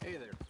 Hey there.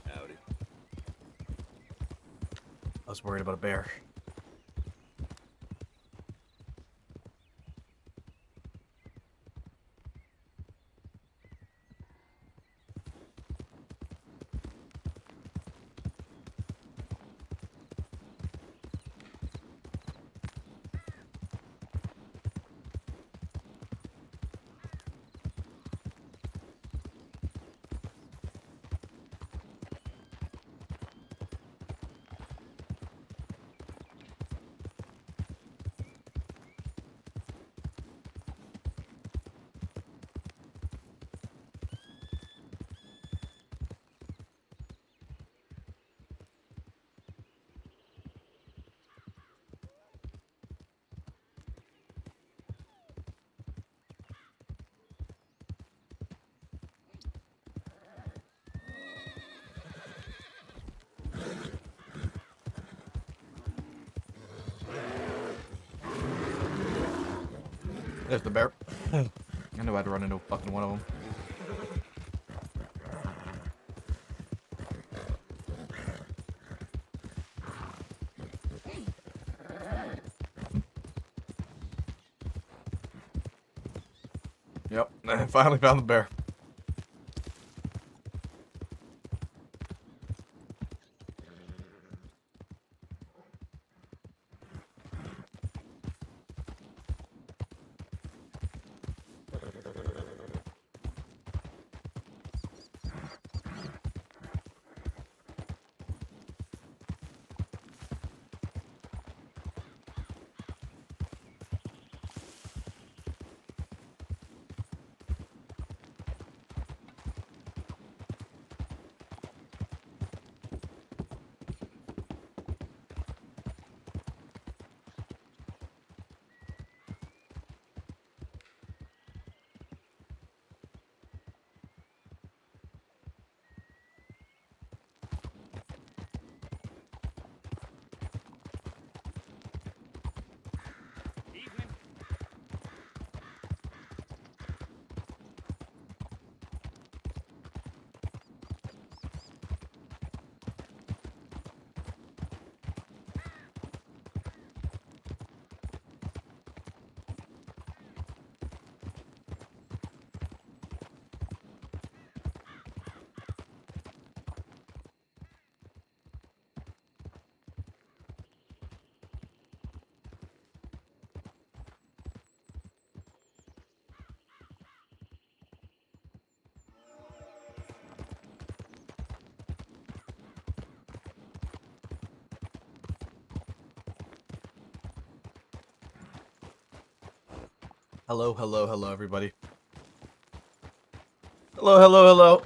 Howdy. I was worried about a bear. There's the bear. I knew I'd run into fucking one of them. Yep, I finally found the bear. Hello, hello, hello, everybody. Hello, hello, hello.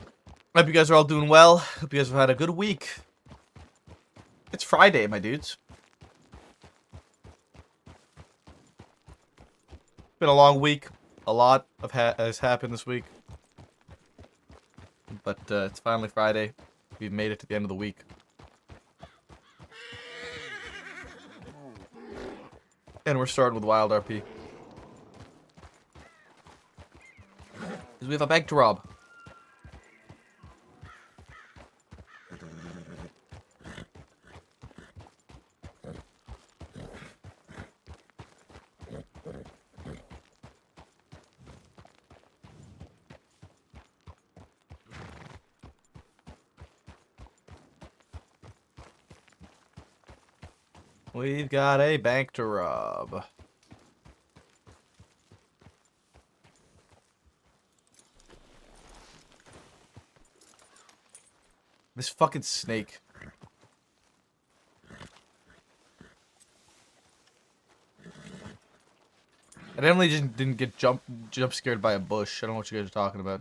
Hope you guys are all doing well. Hope you guys have had a good week. It's Friday, my dudes. Been a long week. A lot has happened this week. But it's finally Friday. We've made it to the end of the week. And we're starting with wildrp. Because we have a bank to rob. We've got a bank to rob. This fucking snake. I definitely just didn't get jump scared by a bush. I don't know what you guys are talking about.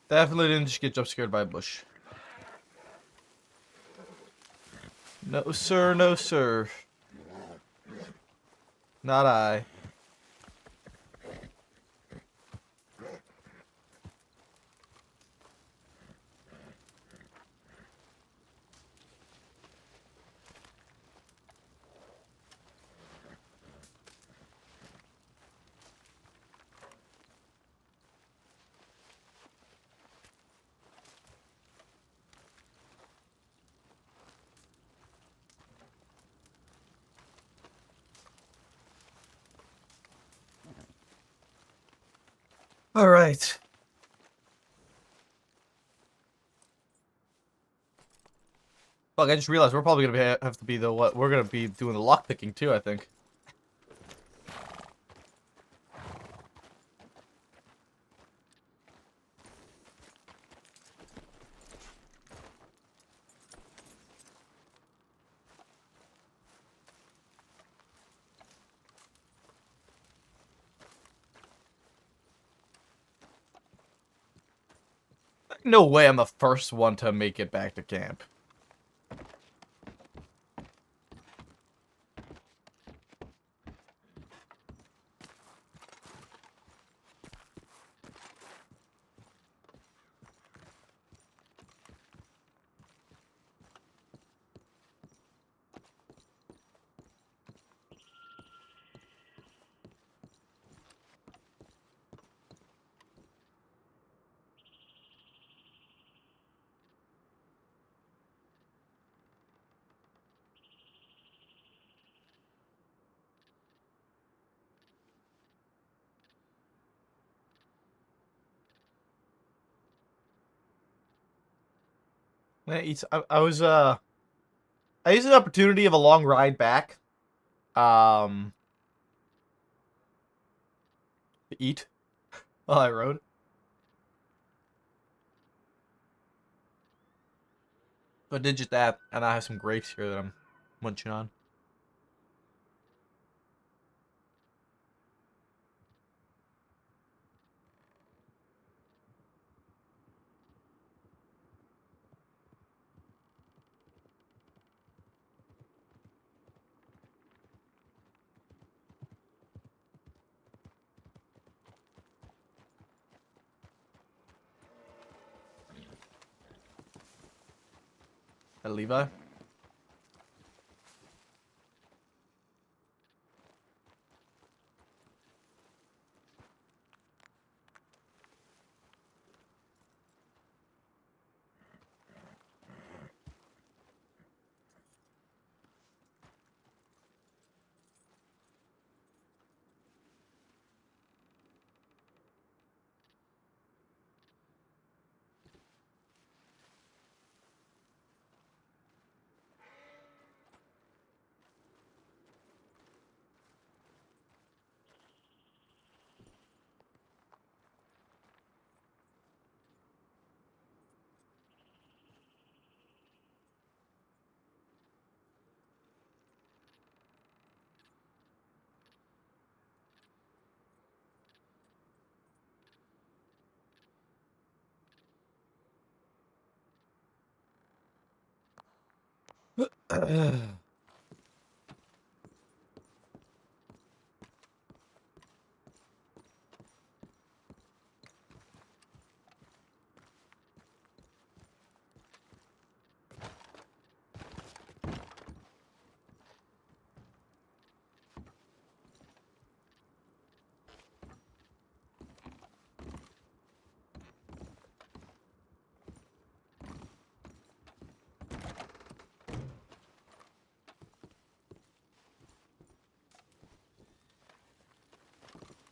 Definitely didn't just get jump scared by a bush. No sir, no sir. Not I. All right. Fuck, I just realized we're probably gonna have to be the what? We're gonna be doing the lock picking too, I think. No way I'm the first one to make it back to camp. I was I used the opportunity of a long ride back, to eat while I rode. So I did just that, and I have some grapes here that I'm munching on. Hey, Levi.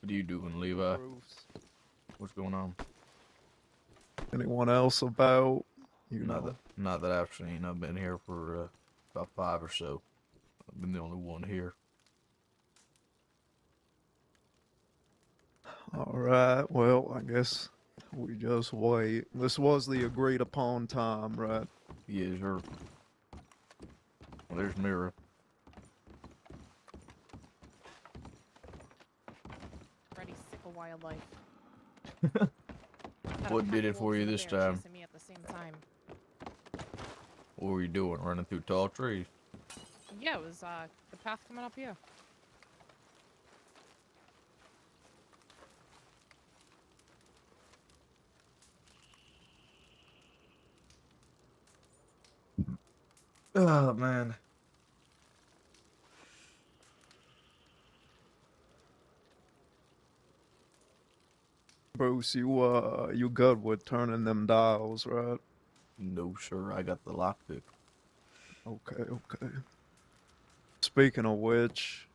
What are you doing, Levi? Bruce. What's going on? Anyone else about? You know. Not that I've seen. I've been here for about 5 or so. I've been the only one here. Alright, well, I guess we just wait. This was the agreed upon time, right? Yeah, sure. Well, there's Mira. Already sick of wildlife. What did it for you this time? Chasing me at the same time. What were you doing? Running through tall trees? Yeah, it was the path coming up here. Oh, man. Bruce, you good with turning them dials, right? No, sir. I got the lockpick. Okay, okay. Speaking of which,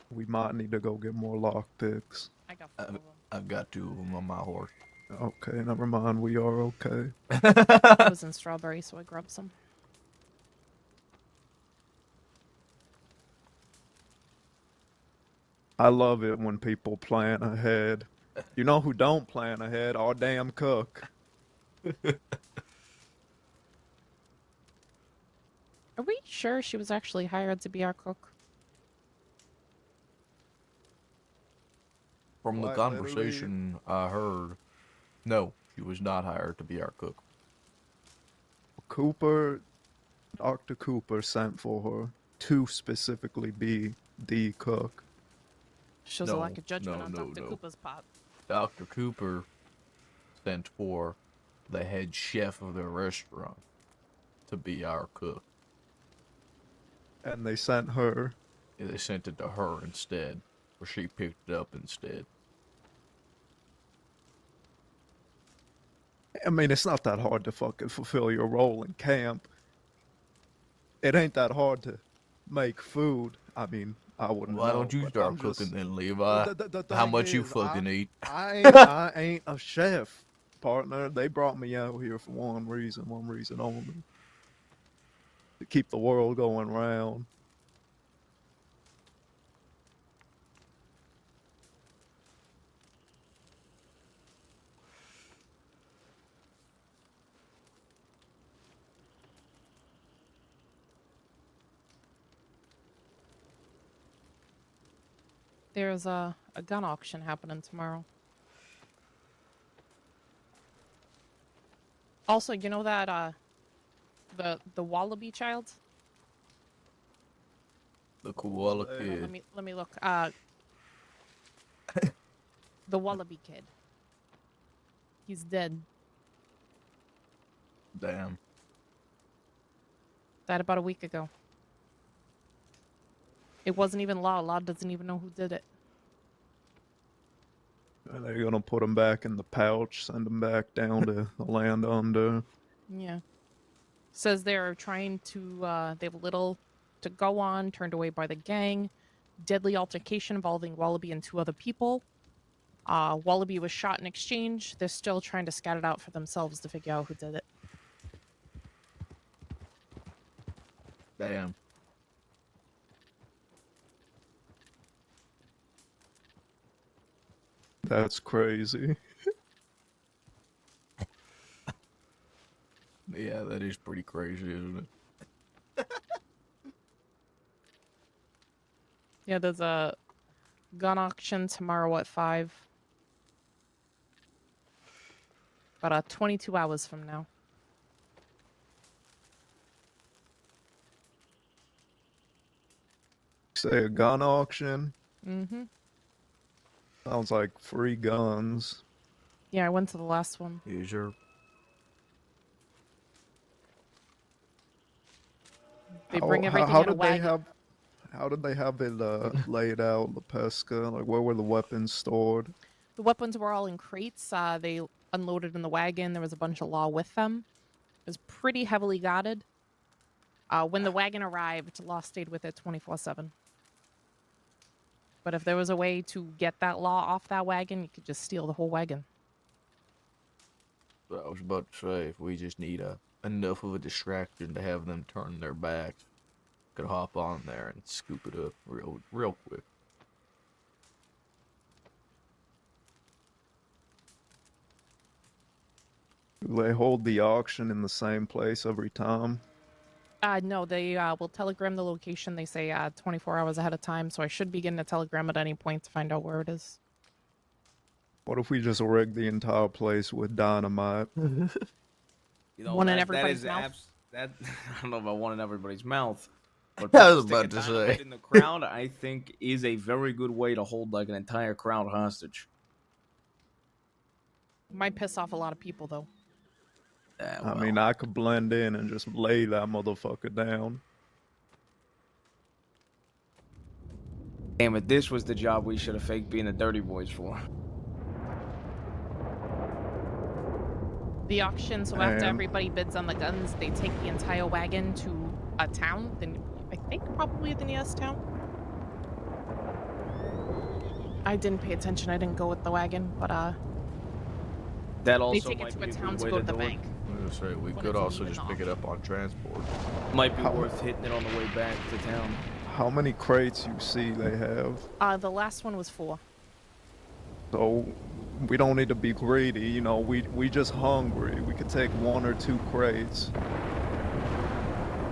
we might need to go get more lockpicks. I got 4 of them. I've got 2 of them on my horse. Okay, never mind, we are okay. It was in strawberry, so I grabbed some. I love it when people plan ahead. You know who don't plan ahead? Our damn cook. Are we sure she was actually hired to be our cook? From the Quite conversation I heard, no, she was not hired to be our cook. Cooper, Dr. Cooper sent for her to specifically be the cook. Shows a lack of judgment on Dr. No. Cooper's part. Dr. Cooper sent for the head chef of the restaurant to be our cook. And they sent her. Yeah, they sent it to her instead, or she picked it up instead. I mean, it's not that hard to fucking fulfill your role in camp. It ain't that hard to make food. I mean, I wouldn't Why know. don't you but start I'm cooking just, then, Levi? the How thing much you is, fucking eat? I ain't a chef. partner. They brought me out here for one reason only. To keep the world going round. There's a gun auction happening tomorrow. Also, you know that the wallaby child? The koala Let kid. Let me look. The wallaby kid. He's dead. Damn. Died about a week ago. It wasn't even Law. Law doesn't even know who did it. They're gonna put him back in the pouch, send him back down to the land under. Yeah. Says they're trying to, they have little to go on, turned away by the gang. Deadly altercation involving Wallaby and 2 other people. Wallaby was shot in exchange. They're still trying to scout it out for themselves to figure out who did it. Damn. That's crazy. Yeah, that is pretty crazy, isn't it? Yeah, there's a gun auction tomorrow at 5. About 22 hours from now. Say a gun auction? Mm-hmm. Sounds like free guns. Yeah, I went to the last one. Is your They bring everything in a wagon. How did they have it laid out, La Pesca? Like, where were the weapons stored? The weapons were all in crates. They unloaded in the wagon. There was a bunch of Law with them. It was pretty heavily guarded. When the wagon arrived, Law stayed with it 24/7. But if there was a way to get that Law off that wagon, you could just steal the whole wagon. I was about to say, if we just need enough of a distraction to have them turn their backs, could hop on there and scoop it up real quick. Do they hold the auction in the same place every time? No, they will telegram the location. They say 24 hours ahead of time, so I should be getting a telegram at any point to find out where it is. What if we just rig the entire place with dynamite? You know, One in that everybody's is mouth? that I don't know about one in everybody's mouth. But I was people about sticking to dynamite say. in the crowd, I think, is a very good way to hold like an entire crowd hostage. Might piss off a lot of people, though. I mean, I could blend in and just lay that motherfucker down. Damn it! This was the job we should have faked being the dirty boys for. The auction, so after everybody bids on the guns, they take the entire wagon to a town. Then I think probably the nearest town. I didn't pay attention. I didn't go with the wagon, but That they also take it might to be a a town good to way go to to the do it. bank. That's right. We When could it's also leaving just the pick it up on transport. Might be worth hitting it on the way back to town. How many crates you see they have? The last one was 4. So we don't need to be greedy, you know, we just hungry. We could take 1 or 2 crates.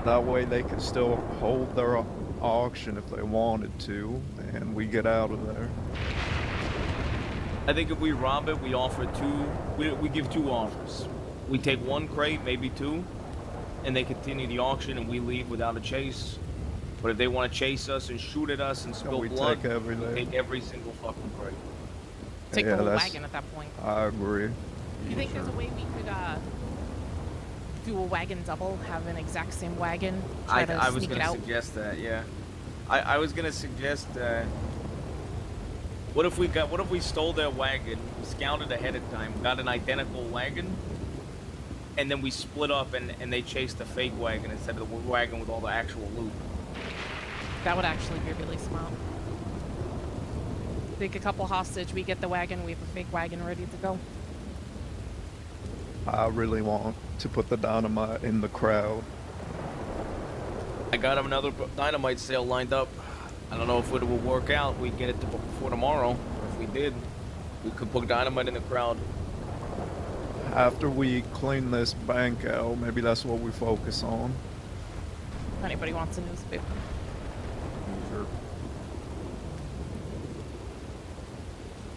That way they can still hold their auction if they wanted to, and we get out of there. I think if we rob it, we offer 2. We give 2 offers. We take 1 crate, maybe 2, and they continue the auction, and we leave without a chase. But if they want to chase us and shoot at us and spill we blood, take everything. we take every single fucking crate. Take Yeah, the whole that's- wagon at that point. I agree. You think there's a way we could do a wagon double, have an exact same wagon, try to I was sneak it gonna out? suggest that, yeah. I was gonna suggest what if we stole their wagon, we scouted ahead of time, got an identical wagon, and then we split up and they chased the fake wagon instead of the wagon with all the actual loot. That would actually be really smart. Take a couple hostage, we get the wagon, we have a fake wagon ready to go. I really want to put the dynamite in the crowd. I got another dynamite sale lined up. I don't know if it will work out. We get it before tomorrow. If we did, we could put dynamite in the crowd. After we clean this bank out, maybe that's what we focus on. If anybody wants a newspaper. Sure.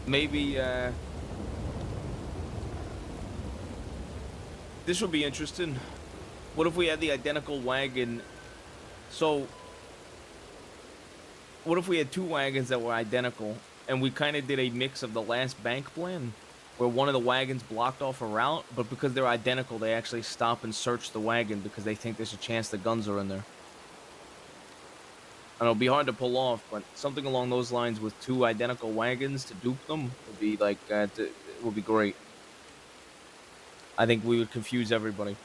Maybe this would be interesting. What if we had the identical wagon? So, what if we had 2 wagons that were identical, and we kind of did a mix of the last bank plan, where one of the wagons blocked off a route, but because they're identical, they actually stop and search the wagon because they think there's a chance the guns are in there. And it'll be hard to pull off, but something along those lines with 2 identical wagons to dupe them would be like it would be great. I think we would confuse everybody.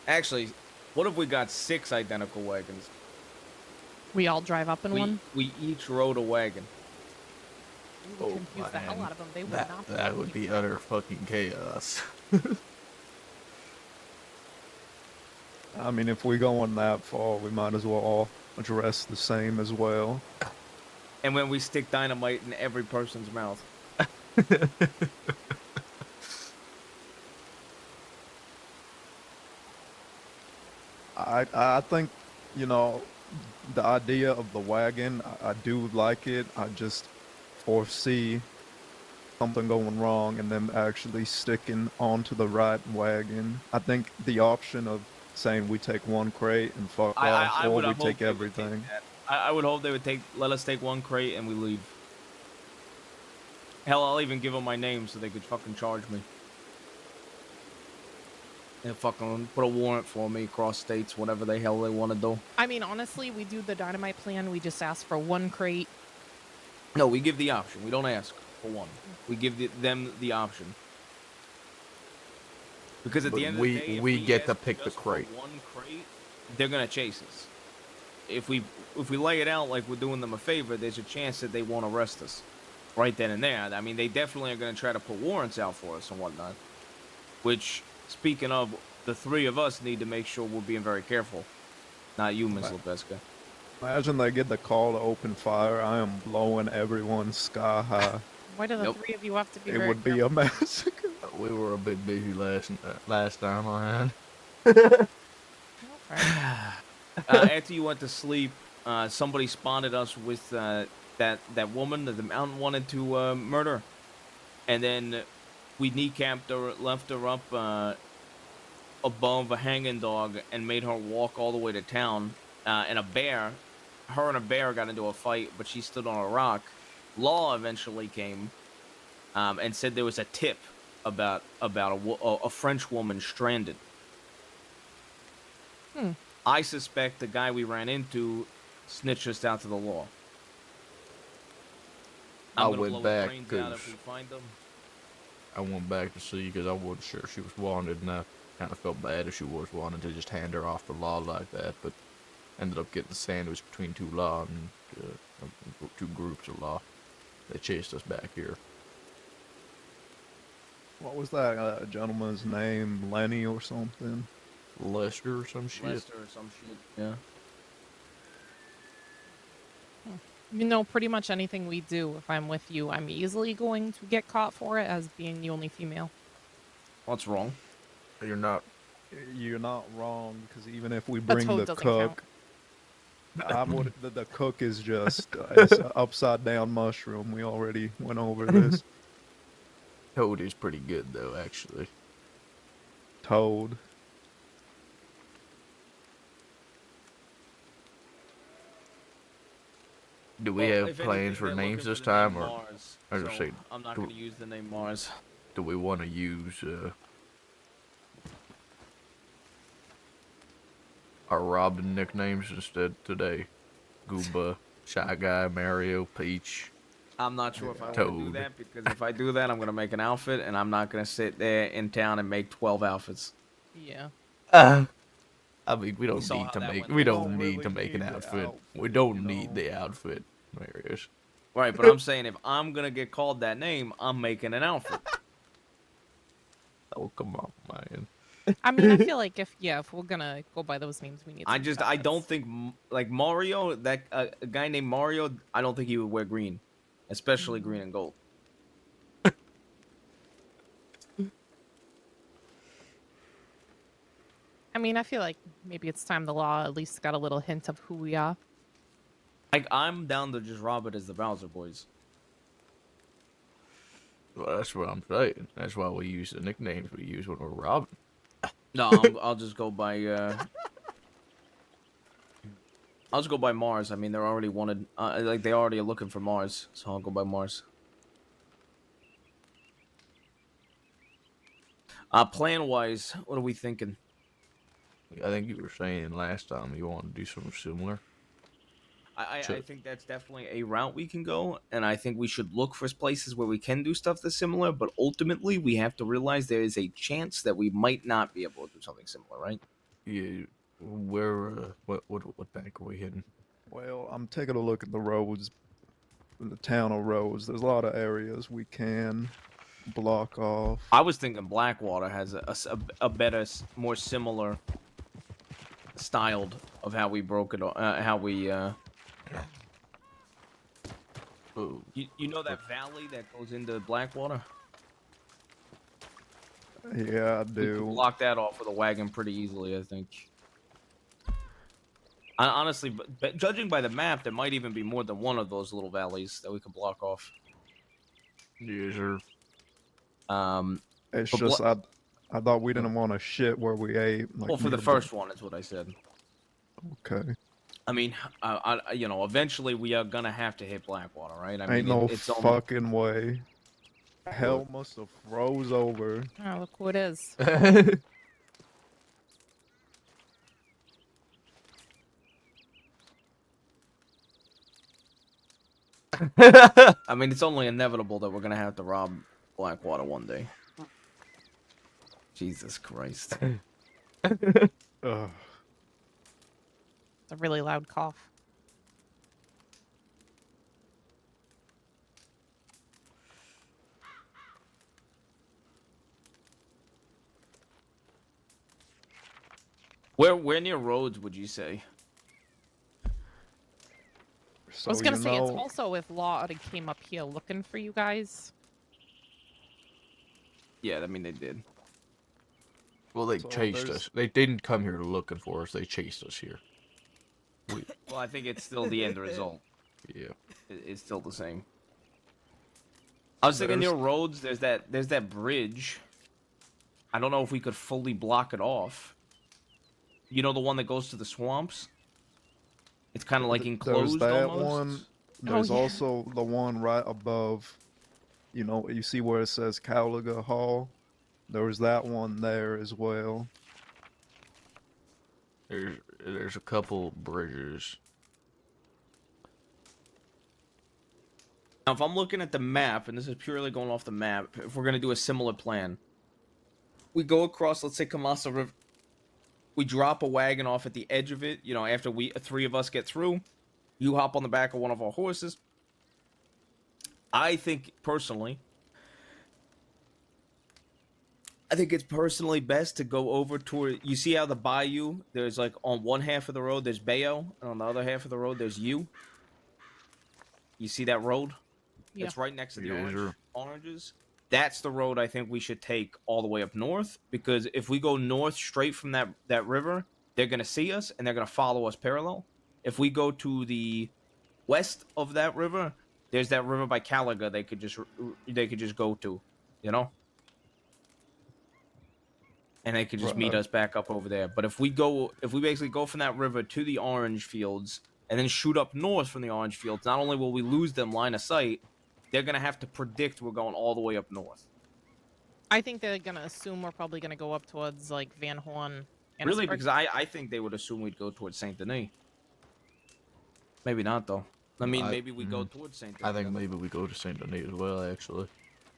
Actually, what if we got 6 identical wagons? We all drive up in one. We each rode a wagon. We would confuse the hell man. out of them. They would That not. that would be utter fucking chaos. I mean, if we go on that far, we might as well all dress the same as well. And when we stick dynamite in every person's mouth. I think, you know, the idea of the wagon, I do like it. I just foresee something going wrong and them actually sticking onto the right wagon. I think the option of saying we take 1 crate and fuck off, or we hope take they would everything. that. I would hope they would let us take 1 crate and we leave. Hell, I'll even give them my name so they could fucking charge me. And fucking put a warrant for me across states, whatever the hell they want to do. I mean, honestly, we do the dynamite plan. We just ask for 1 crate. No, we give the option. We don't ask for 1. We give them the option. Because at But the end of the day, if we get to ask pick the just for crate. 1 crate, they're gonna chase us. If we lay it out like we're doing them a favor, there's a chance that they won't arrest us right then and there. I mean, they definitely are gonna try to put warrants out for us and whatnot. Which, speaking of, the 3 of us need to make sure we're being very careful. Not you, Ms. Lebeska. Imagine they get the call to open fire. I am blowing everyone sky high. Why do the Nope. 3 of you have to be It very would be a massacre. We were a bit busy last time around. careful? After you went to sleep, somebody spotted us with that woman that the mountain wanted to murder, and then we kneecapped her, left her up above a hanging dog, and made her walk all the way to town. And her and a bear got into a fight, but she stood on a rock. Law eventually came and said there was a tip about a French woman stranded. I suspect the guy we ran into snitched us out to the law. I I'm gonna went blow his back brains out 'cause if we find them. I went back to see because I wasn't sure she was wanted, and I kind of felt bad if she was wanted to just hand her off to law like that, but ended up getting sandwiched between 2 law and 2 groups of law. They chased us back here. What was that gentleman's name? Lenny or something? Lester or some shit. Lester or some shit. Yeah. You know, pretty much anything we do, if I'm with you, I'm easily going to get caught for it as being the only female. What's wrong? You're not. You're not wrong, because even if we The bring toad the doesn't cook, the cook is just it's an upside down mushroom. We already went over this. Toad is pretty good though, actually. Toad. Do we Well, have if plans anything, for they're names looking this for the name time, or Mars, I was just so saying, I'm not do- going to use the name Mars. do we want to use our Robin nicknames instead today? Gooba, Shy Guy, Mario, Peach. I'm not sure if I want to do Toad. that, because if I do that, I'm going to make an outfit, and I'm not going to sit there in town and make 12 outfits. Yeah. I mean, we don't saw need how to that make went we down. don't Don't need to really make an need the outfit. We outfit, don't you need know? the outfit, Marius. Right, but I'm saying if I'm gonna get called that name, I'm making an outfit. Oh, come on, man. I mean, I feel like if we're gonna go by those names, we need. I Some don't outfits. think like Mario, that a guy named Mario, I don't think he would wear green, especially green and gold. I mean, I feel like maybe it's time the law at least got a little hint of who we are. Like I'm down to just rob it as the Bowser Boys. Well, that's what I'm saying. That's why we use the nicknames we use when we're robbing. No, I'll just go by. I'll just go by Mars. I mean, they're already wanted. Like they already are looking for Mars, so I'll go by Mars. Plan wise, what are we thinking? I think you were saying last time you wanted to do something similar. I think that's definitely a route we can go, and I think we should look for places where we can do stuff that's similar. But ultimately, we have to realize there is a chance that we might not be able to do something similar, right? Yeah, where what bank are we hitting? Well, I'm taking a look at the roads, the town of roads. There's a lot of areas we can block off. I was thinking Blackwater has a better, more similar styled of how we broke it, how we. Oh, You know that valley that goes into Blackwater? Yeah, I We could do. block that off with a wagon pretty easily, I think. Honestly, but judging by the map, there might even be more than one of those little valleys that we can block off. yeah, sure. It's But just I thought we didn't want to shit where we ate. Like well, for the near first one, is what I said. Okay. I mean, eventually we are gonna have to hit Blackwater, right? I Ain't mean, no it's only. fucking way. Hell must have froze over. Oh, look who it is. I mean, it's only inevitable that we're gonna have to rob Blackwater one day. Jesus Christ. Ugh. It's a really loud cough. Where near roads would you say? So, I was gonna you say it's know, also if Law already came up here looking for you guys. Yeah, I mean they did. Well, they So chased there's- us. They didn't come here looking for us. They chased us here. Well, I think it's still the end result. Yeah. It's still the same. I was thinking near There's- roads. There's that bridge. I don't know if we could fully block it off. You know the one that goes to the swamps. It's kind of like there's enclosed that almost. one. There's yeah. also the one right above. You know, you see where it says Cowliga Hall. There was that one there as well. There's a couple bridges. Now, if I'm looking at the map, and this is purely going off the map, if we're gonna do a similar plan, we go across, let's say, Kamasa River. We drop a wagon off at the edge of it. You know, after three of us get through, you hop on the back of one of our horses. I think personally, it's personally best to go over toward. You see how the bayou? There's like on one half of the road there's Bayo, and on the other half of the road there's you. You see that road? Yeah. It's right next to the Yeah, sure. oranges. That's the road I think we should take all the way up north, because if we go north straight from that river, they're gonna see us and they're gonna follow us parallel. If we go to the west of that river, there's that river by Calaga they could just go to, you know, and they could just meet Right. us back up over there. But if we basically go from that river to the orange fields and then shoot up north from the orange fields, not only will we lose them line of sight, they're gonna have to predict we're going all the way up north. I think they're gonna assume we're probably gonna go up towards like Van Horn. Really, Annisburg. because I think they would assume we'd go towards Saint Denis. Maybe not though. I mean, maybe we go towards Saint Denis. I think maybe we go to Saint Denis as well, actually.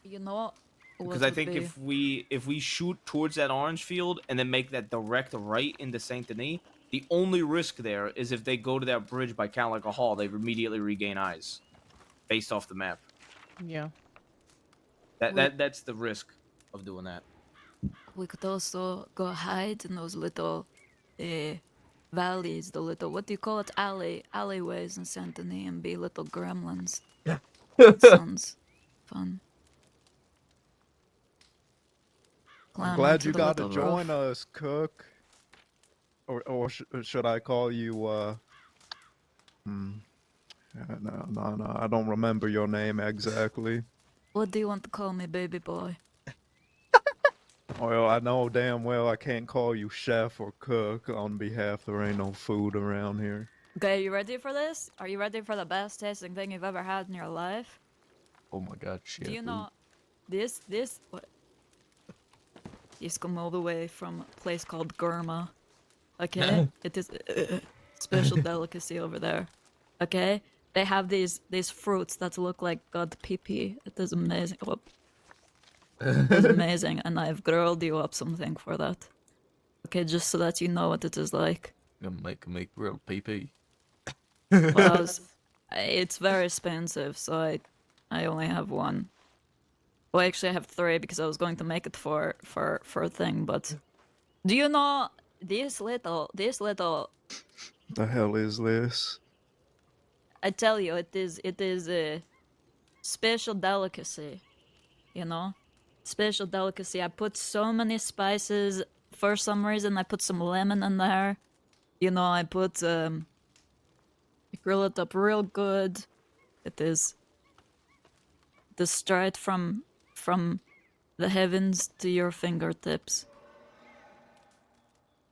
You know what? Because What I would think be? if we shoot towards that orange field and then make that direct right into Saint Denis, the only risk there is if they go to that bridge by Calico Hall, they immediately regain eyes, based off the map. Yeah. That's the risk of doing that. We could also go hide in those little valleys, the little, what do you call it, alleyways in Saint Denis, and be little gremlins. That sounds fun. I'm Climb glad onto you the got to little join roof. us, Cook. Or should I call you? No. I don't remember your name exactly. What do you want to call me, baby boy? Well, I know damn well I can't call you chef or cook on behalf there ain't no food around here. Okay, you ready for this? Are you ready for the best tasting thing you've ever had in your life? Oh my god, shit. Do you know this? What? He's come all the way from a place called Gurma. Okay, it is a special delicacy over there. Okay, they have these fruits that look like god pee. It is amazing. Oh, it is amazing, and I've grilled you up something for that. Okay, just so that you know what it is like. Gonna make me real pee. Well, it's very expensive, so I only have one. Well, actually, I have three because I was going to make it for a thing. But do you know this little? The hell is this? I tell you, it is a special delicacy. You know, special delicacy. I put so many spices. For some reason, I put some lemon in there. You know, I put I grill it up real good. It is straight from the heavens to your fingertips.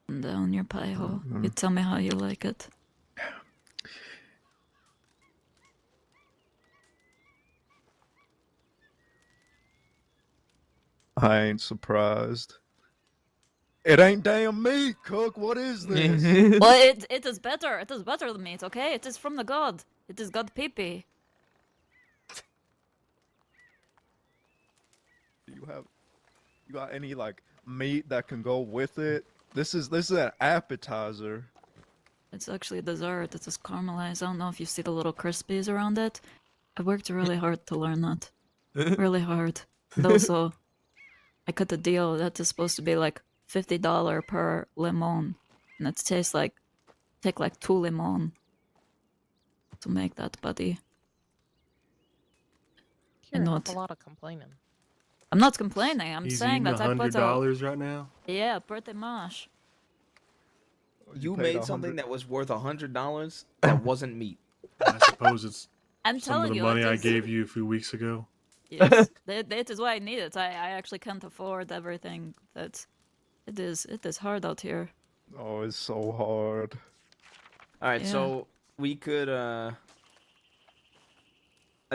And down your pie hole. You tell me how you like it. I ain't surprised. It ain't damn meat, Cook. What is this? Well, it is better. It is better than meat, okay? It is from the god. It is god pee. Do you got any like meat that can go with it? This is an appetizer. It's actually a dessert. It is caramelized. I don't know if you see the little crispies around it. I worked really hard to learn that. Really hard. And also, I cut a deal that is supposed to be like $50 per lemon. And it tastes like, take like 2 lemon to make that, buddy. Hearing not- a lot of complaining. I'm not complaining. I'm He's saying eating that I put a... $100 right now. Yeah, pretty much. You paid made something 100 that was worth $100 that wasn't meat. I suppose it's I'm some of telling the you, money it I is- gave you a few weeks ago. Yes, that is why I need it. I actually can't afford everything. That it is hard out here. Oh, it's so hard. All right, Yeah. so we could I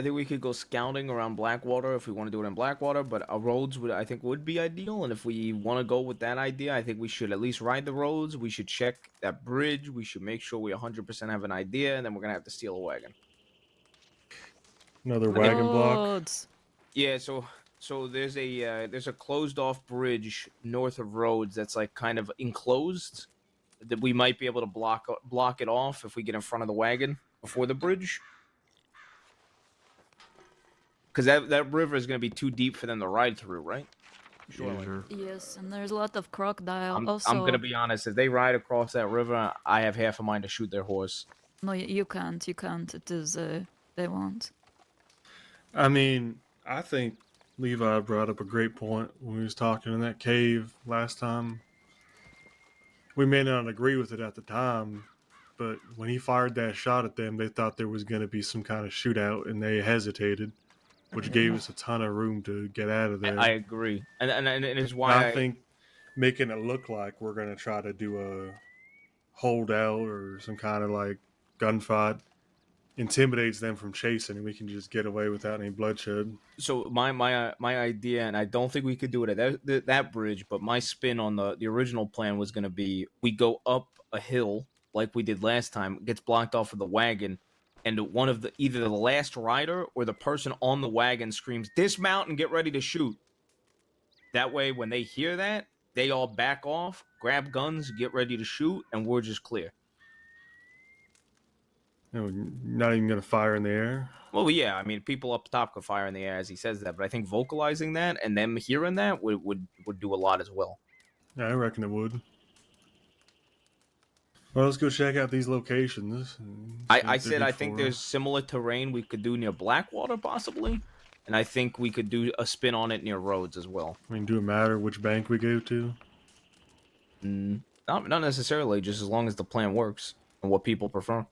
think we could go scouting around Blackwater if we want to do it in Blackwater, but our roads I think would be ideal. And if we want to go with that idea, I think we should at least ride the roads. We should check that bridge. We should make sure we 100% have an idea, and then we're gonna have to steal a wagon. Another wagon block. Roads. Yeah, so there's a closed off bridge north of Rhodes that's like kind of enclosed that we might be able to block it off if we get in front of the wagon before the bridge. Because that river is going to be too deep for them to ride through, right? Sure. Yes, and there's a lot of crocodile. I'm also, going to be honest. If they ride across that river, I have half a mind to shoot their horse. no, you can't. You can't. It is. They won't. I mean, I think Levi brought up a great point when we was talking in that cave last time. We may not agree with it at the time, but when he fired that shot at them, they thought there was going to be some kind of shootout, and they hesitated, which gave us a ton of room to get out of there. I agree, and it's why I think making it look like we're going to try to do a holdout or some kind of like gunfight intimidates them from chasing, and we can just get away without any bloodshed. So my idea, and I don't think we could do it at that bridge, but my spin on the original plan was going to be we go up a hill like we did last time, gets blocked off with the wagon, and one of either the last rider or the person on the wagon screams, "Dismount and get ready to shoot." That way, when they hear that, they all back off, grab guns, get ready to shoot, and we're just clear. No, not even gonna fire in the air. Well, yeah, I mean, people up top could fire in the air as he says that, but I think vocalizing that and them hearing that would do a lot as well. Yeah, I reckon it would. Well, let's go check out these locations. and see I what they're said good I think for. there's similar terrain we could do near Blackwater, possibly, and I think we could do a spin on it near Rhodes as well. I mean, do it matter which bank we go to? Not necessarily, just as long as the plan works and what people prefer.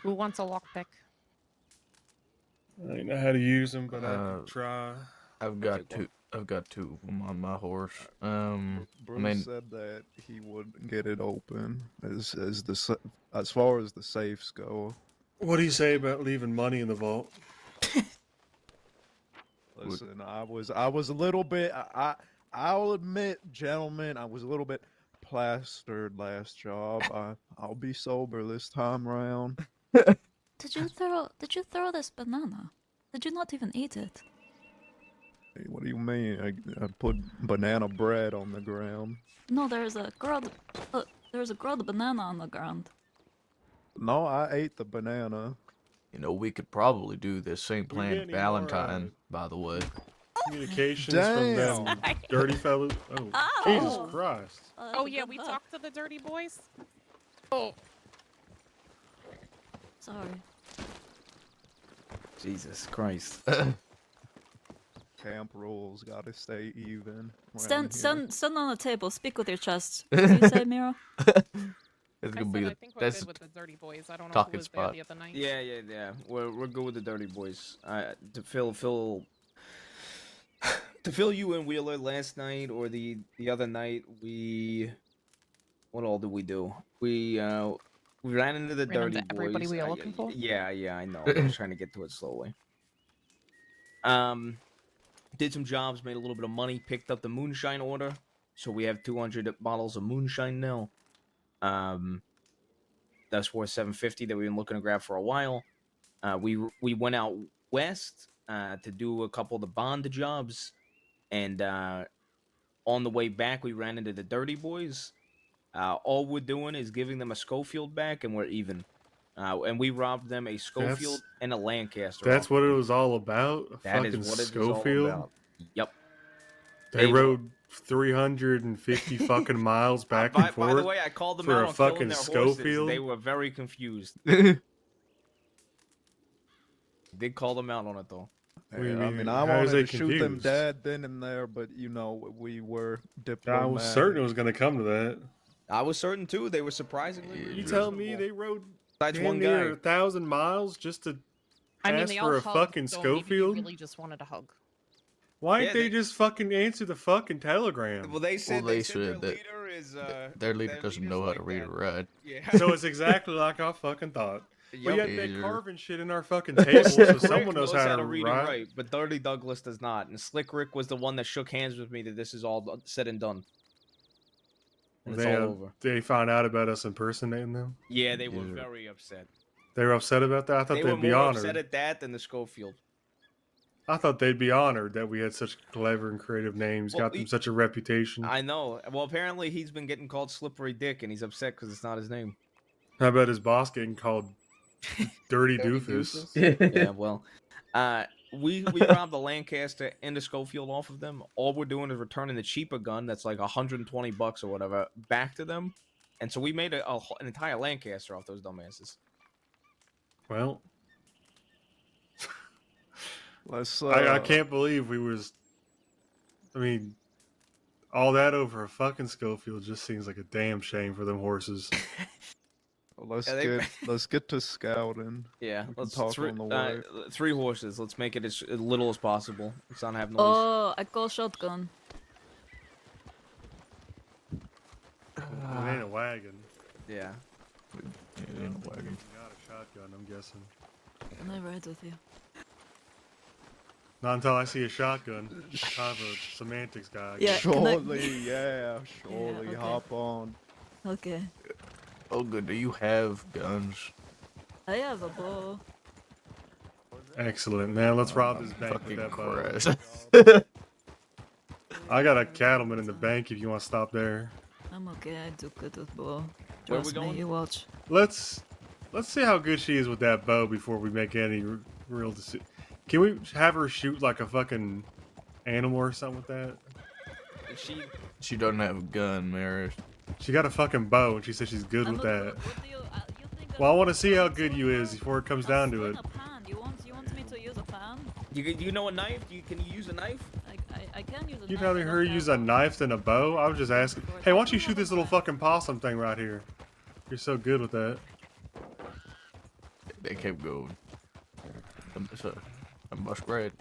Who wants a lockpick? I don't know how to use them, but I Uh, could try. I've got two. I've got two of them on my horse. Bruce I mean, said that he would get it open as far as the safes go. What do you say about leaving money in the vault? Listen, I was a little bit. I'll admit, gentlemen, I was a little bit plastered last job. I'll be sober this time around. Did you throw this banana? Did you not even eat it? Hey, what do you mean? I put banana bread on the ground. No, there's a grilled banana on the ground. No, I ate the banana. you know, we could probably do this St. We get Plan any Valentine, more, by the way. Communications Damn. from them dirty fellows. Oh, Ow. Jesus Christ! Oh yeah, we talked to the dirty boys. Oh, Sorry. Jesus Christ. Camp rules gotta stay even. Stand around here. on the table. Speak with your chest. What do you say, Miro? It's I gonna said be I the think we're that's good with the dirty boys. I don't know who talking was there spot. the other night. Yeah. We're good with the dirty boys. To fill you in, Wheeler, last night or the other night, what all did we do? We ran into the Ran dirty into everybody boys. we were looking for? Yeah, I know. I'm just trying to get to it slowly. Did some jobs, made a little bit of money, picked up the moonshine order, so we have 200 bottles of moonshine now. That's worth $750 that we've been looking to grab for a while. We went out west to do a couple of the bond jobs, and on the way back we ran into the dirty boys. All we're doing is giving them a Schofield back, and we're even. And we robbed them a Schofield and a Lancaster. That's off what of it them. was all about. A That fucking is what it is Schofield. all about. Yep. They They rode 350 fucking miles back and By forth. the way, I called them for out a on killing fucking their horses. Schofield? They were very confused. Did call them out on it though. What do you I mean? mean, I How wanted is they to shoot them confused? dead then and there, but you know, we were I diplomatic. was certain it was going to come to that. I was certain too. They were surprisingly. You You reasonable. tell me they rode Besides damn one near guy. 1,000 miles just to I mean, ask they for all a hugged, fucking so maybe they Schofield? really just wanted a hug. Why Yeah, didn't they just fucking answer the fucking telegram? Well, they said, they their said that leader is their leader doesn't leader's know how like to read that. or write. Yeah. So it's exactly like I fucking thought. But Yep. yet they're Easier. carving shit in our fucking table, so Rick someone knows how to read write. and write, but Dirty Douglas does not. And Slick Rick was the one that shook hands with me that this is all said and done. And it's all over. They found out about us impersonating them. Yeah, they were Yeah. very upset. They were upset about that. I thought They they'd were be more honored. upset at that than the Schofield. I thought they'd be honored that we had such clever and creative names, Well, got them such a reputation. I know. Well, apparently he's been getting called Slippery Dick, and he's upset because it's not his name. How about his boss getting called Dirty Doofus? Yeah, well, we robbed the Lancaster and the Schofield off of them. All we're doing is returning the cheaper gun that's like $120 or whatever back to them, and so we made an entire Lancaster off those dumbasses. Well, Let's. I can't believe we was. I mean, all that over a fucking Schofield just seems like a damn shame for them horses. Let's Yeah, let's get to scouting. Yeah, We can let's talk on the way. 3 horses. Let's make it as little as possible. Let's not have noise. Oh, I call shotgun. It ain't a wagon. Yeah. Yeah, in a wagon. You got a shotgun, I'm guessing. Can I ride with you? Not until I see a shotgun. Kind of a semantics guy. Yeah. can I- Surely, yeah, surely, okay. hop on. Okay. Oh, good. Do you have guns? I have a bow. Excellent, man. Let's rob this bank with Fucking that bow. Christ. I got a cattleman in the bank if you want to stop there. I'm okay. I do good with bow. Where we Trust me, going? you watch. Let's see how good she is with that bow before we make any real decision. Can we have her shoot like a fucking animal or something with that? She doesn't have a gun, Maris. She got a fucking bow and she says she's good with that. Well, I want to see how good you is before it comes down to it. You want me to use a pan? You know a knife? Can you use a knife? I can use a You'd knife. rather her use a knife than a bow? I was just asking. Hey, why don't you shoot this little fucking possum thing right here? You're so good with that. They kept going. A muskrat.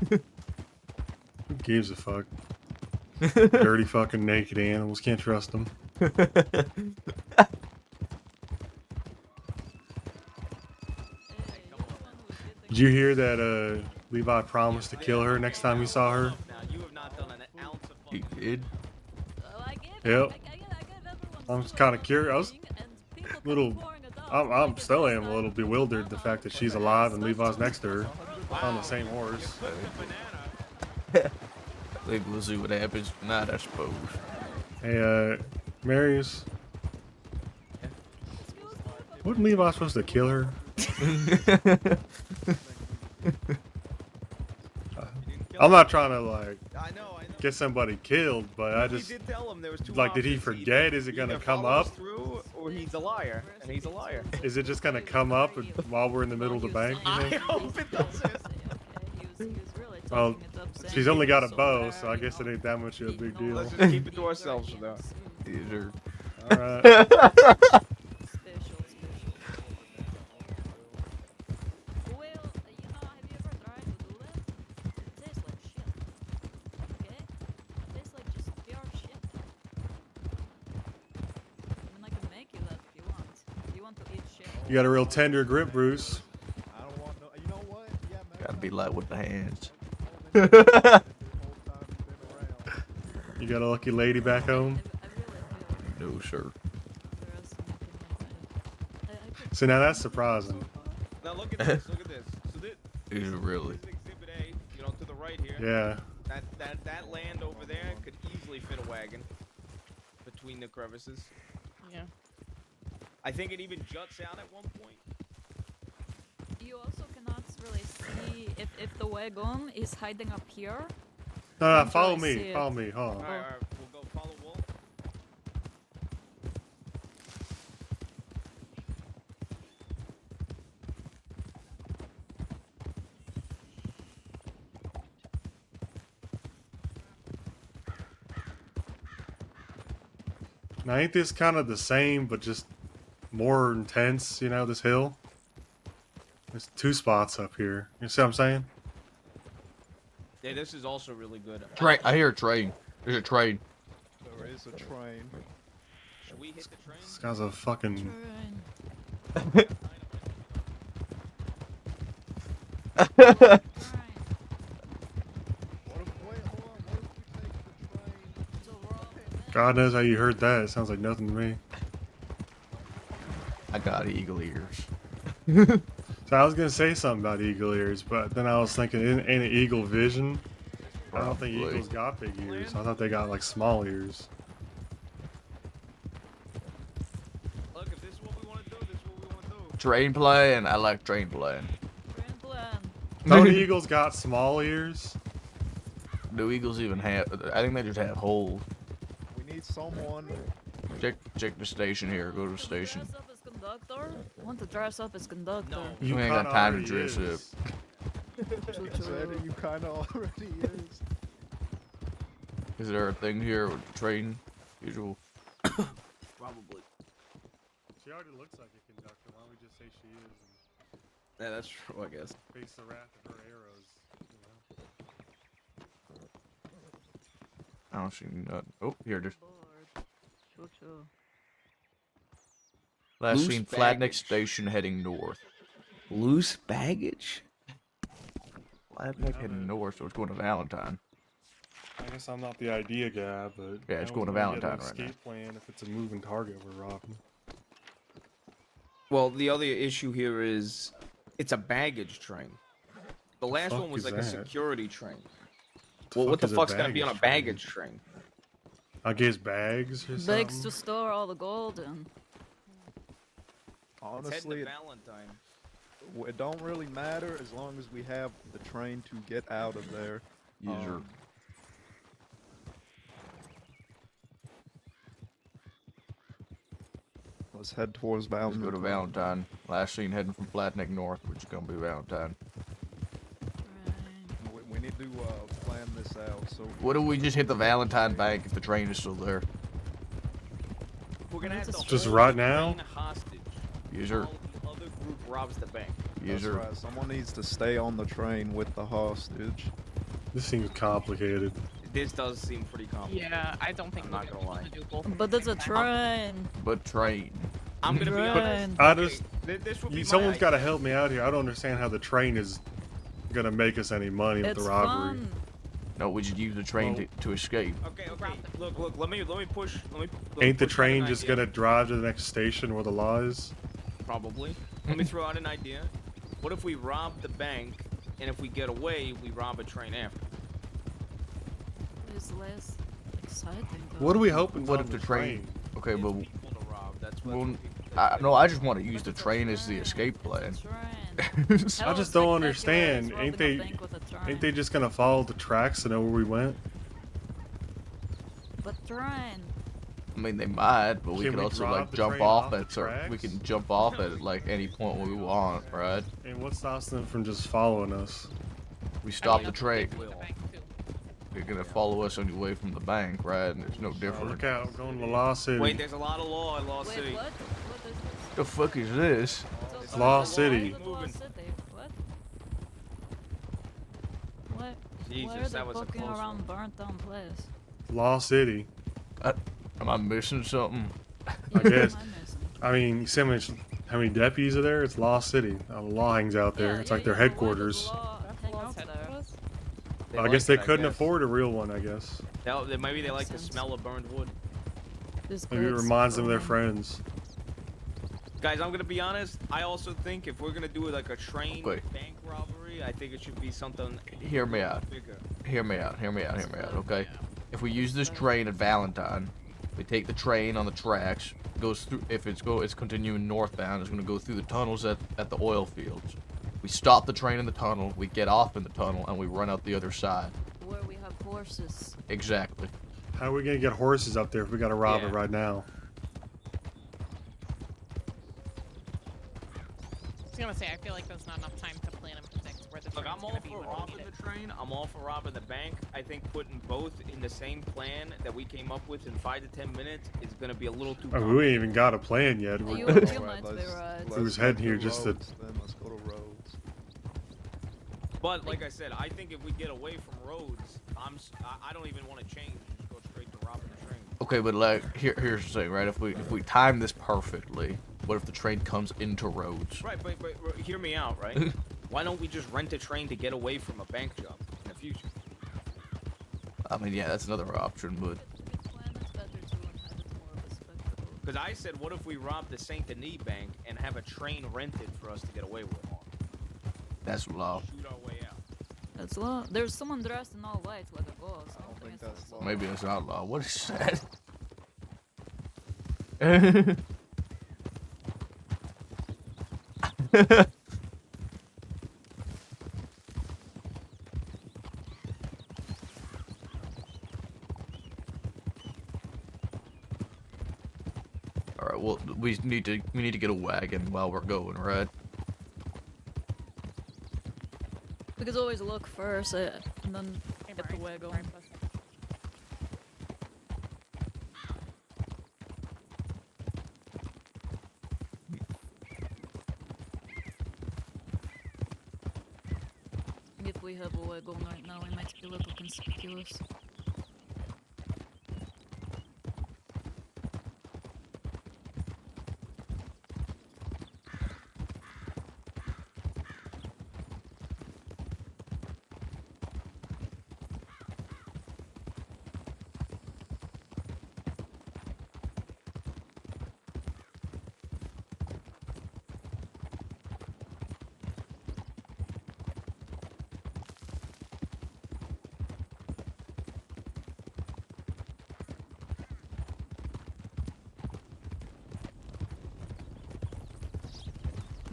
Who gives a fuck? Dirty fucking naked animals. Can't trust them. Did you hear that Levi promised to kill her next time he saw her? He did. Yep. I'm kind of curious. I was a little. I'm still am a little bewildered the fact that she's alive and Levi's next to her on the same horse. I think we'll see what happens tonight, I suppose. Hey, Marius. Wasn't Levi supposed to kill her? I'm not trying to like I know. get somebody killed, but I just did tell him there was two like, did he options. forget? Is it gonna Either come follow us up? through, or he's a liar, and he's a liar. Is it just gonna come up while we're in the middle of the bank? You I think? hope it doesn't. Well, she's only got a bow, so I guess it ain't that much of a big deal. Let's just keep it to ourselves for now. Either. All right. You got a real tender grip, Bruce. I don't want no. You know what? Yeah, man. Gotta be light with the hands. You got a lucky lady back home. No, sir. So now that's surprising. Now look at this. Look at this. So this Is it really? is Exhibit A. You know, to the right here. Yeah. That land over there could easily fit a wagon between the crevices. Yeah. I think it even juts out at one point. You also cannot really see if the wagon is hiding up here. No, Can't follow really see me. it. Follow me. Hold on. All right, we'll go follow Wolf. Now, ain't this kind of the same, but just more intense, you know, this hill? There's two spots up here. You see what I'm saying? Yeah, this is also really good. Train. I hear a train. There's a train. There is a train. Should we hit the train? This guy's a fucking... What if, wait, hold on. What if we take the train? God knows how you heard that. It sounds like nothing to me. I got eagle ears. So I was gonna say something about eagle ears, but then I was thinking, ain't it eagle vision? I don't think Probably. eagles got big ears. I thought they got like small ears. Look, if this is what we want to do, this is what we want to do. Train playing. I like train playing. Don't eagles got small ears? Do eagles even have? I think they just have holes. We need someone. Check the station here. Go to the station. Dress up as conductor? Want to dress up as conductor? No. You We ain't got kinda time to already dress is. Said it, you kind of already is. Is there a thing here with the train? Usual. Probably. She already looks like a conductor. Why don't we just say she is Yeah, that's true, I guess. and face the wrath of her arrows? You know? I don't see nothing. Oh, here it is. Last Loose seen Flatneck baggage. Station heading north. Loose baggage? Flatneck heading north, so it's going to Valentine. I guess I'm not the idea guy, but Yeah, it's I going to always wanna get an Valentine right now. escape plan if it's a moving target we're robbing. Well, the other issue here is it's a baggage train. The last fuck one was is like a that? security train. Well, what the is a fuck's gonna be on a baggage baggage train? I guess bags or Bags something. to store all the gold in. Let's head Honestly, to Valentine. it don't really matter as long as we have the train to get out of there. User. Let's head towards Let's Valentine. go to Valentine. Last seen heading from Flat Neck North, which is gonna be Valentine. Right. We need to plan this out. So What if we just hit the Valentine Bank if the train is still there? We're gonna have to Just hold right the now? train hostage. User. While the other group robs the bank. that's User. right. Someone needs to stay on the train with the hostage. This seems complicated. This does seem pretty complicated. Yeah, I don't think I'm we're not gonna gonna lie. be able to do both. at But the it's a same time. train. But train. I'm gonna be honest. I okay, just- this would be Someone's my got to help me out here. I don't understand how the train is gonna make us any money with It's the robbery. fun. No, we should use the train Well- to escape. Okay. Look. Let me push. Ain't the push out train an just idea. gonna drive to the next station where the law is? Probably. Let me throw out an idea. What if we rob the bank, and if we get away, we rob a train after? It's less exciting. What are we hoping? What on if the train? Okay, Get but people to rob. That's well, what people- no, I just want to use the train as the escape plan. I just don't understand. Ain't they just gonna follow the tracks to know where we went? But train. I mean, they might, but we Can could we also drive like the jump train off off the at we tracks? can jump off at like any point we want, right? And what stops them from just following us? We stop I the mean, train. with the bank, too. They're gonna follow us away from the bank, right? And there's no Oh, difference. look out, we're going to Law City. Wait, there's a lot of law in Law Wait, City. what? What is this? The fuck is this? It's Law Law City. Law City. What? What? Jesus, Why are they that was a fucking close around one. burnt down place? Law City. Am I missing something? I Yeah, guess. what am I missing? I mean, you see how many deputies are there? It's Law City. The law hangs out there. Yeah, it's yeah, like their yeah, but why does headquarters. Law hang out there? I guess they couldn't afford a real one, I guess. Maybe they like the Makes sense. smell of burned wood. This Maybe it guy's reminds them of their burning. friends. Guys, I'm gonna be honest. I also think if we're gonna do it like a train Okay. bank robbery, I think it should be something Hear me out. bigger. Hear me out. Okay. If we use this train at Valentine, we take the train on the tracks. Goes through. If it's continuing northbound, it's gonna go through the tunnels at the oil fields. We stop the train in the tunnel. We get off in the tunnel and we run out the other side. Where we have horses. Exactly. How are we gonna get horses up there if we gotta rob Yeah. it right now? I was gonna say, I feel like there's not enough time to plan and predict where the Look, train's I'm all gonna be for when we robbing need it. the train. I'm all for robbing the bank. I think putting both in the same plan that we came up with in 5 to 10 minutes is gonna be a little too. I mean, we ain't even got a plan yet. You- We're, you Alright, might be right. We was heading here go just to- roads, then let's go to roads. But like I said, I think if we get away from roads, I don't even want to change. Just go straight to robbing the train. Okay, but like here's the thing, right? If we time this perfectly, what if the train comes into roads? Right, but hear me out, right? Why don't we just rent a train to get away from a bank job in the future? I mean, yeah, that's another option, but Because I said, what if we rob the Saint Denis Bank and have a train rented for us to get away with? that's law. Shoot our way out. That's law. There's someone dressed in all white like a boss. I don't don't think think that's it's law. Maybe it's not law. What is that? All right. Well, we need to get a wagon while we're going, right? We could always look first and then Hey, get the Brian, wagon. Brian, plus- If we have a wagon right now, we might be a little conspicuous.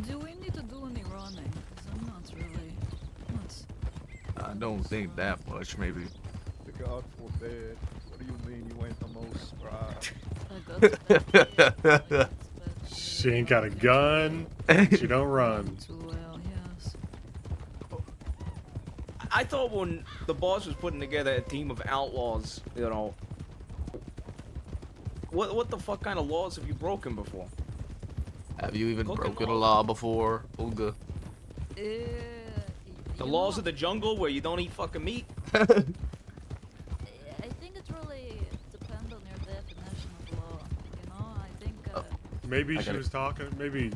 Do we need to do any running? Because I'm not really. I don't think that much, maybe. God forbid. What do you mean you ain't the most scribe? I got She ain't got a gun. She don't run. too well, yes. I thought when the boss was putting together a team of outlaws, you know, what the fuck kind of laws have you broken before? Have you even Cooking broken a laws. law before, Olga? The laws of the jungle where you don't eat fucking meat? I think it really depends on your definition of law. You know, I think. Maybe I she gotta- was talking. Maybe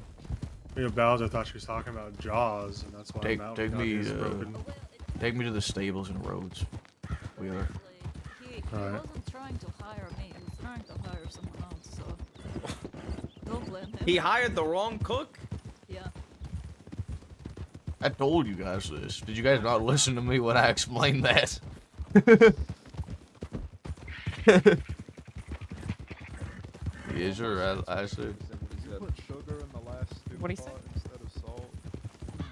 Bowser thought she was talking about Jaws, and that's why Take- Mountain take got me, his uh, broken. Well, Take me to the stables and roads. Wheeler. he Alright. wasn't trying to hire me. He was trying to hire someone else. So don't blame him. He hired the wrong cook? Yeah. I told you guys this. Did you guys not listen to me when I explained that? Yes, sir. I said. You put sugar in the last stew What'd he say? pot instead of salt. I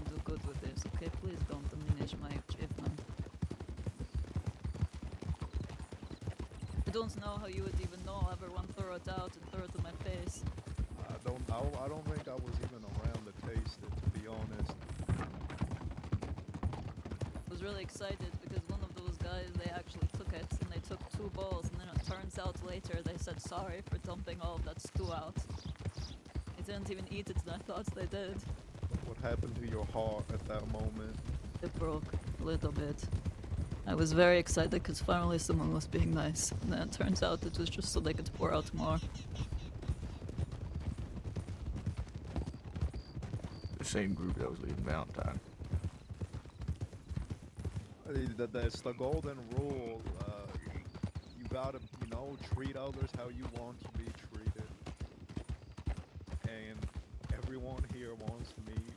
do good with this. Okay, please don't diminish my achievement. I don't know how you would even know. Everyone threw it out and threw it in my face. I don't think I was even around to taste it, to be honest. I was really excited because one of those guys, they actually took it and they took 2 bowls, and then it turns out later they said sorry for dumping all of that stew out. They didn't even eat it, and I thought they did. What happened to your heart at that moment? It broke a little bit. I was very excited because finally someone was being nice, and then it turns out it was just so they could pour out more. The same group that was leaving Valentine. That's the golden rule. You gotta, treat others how you want to be treated. And everyone here wants meat.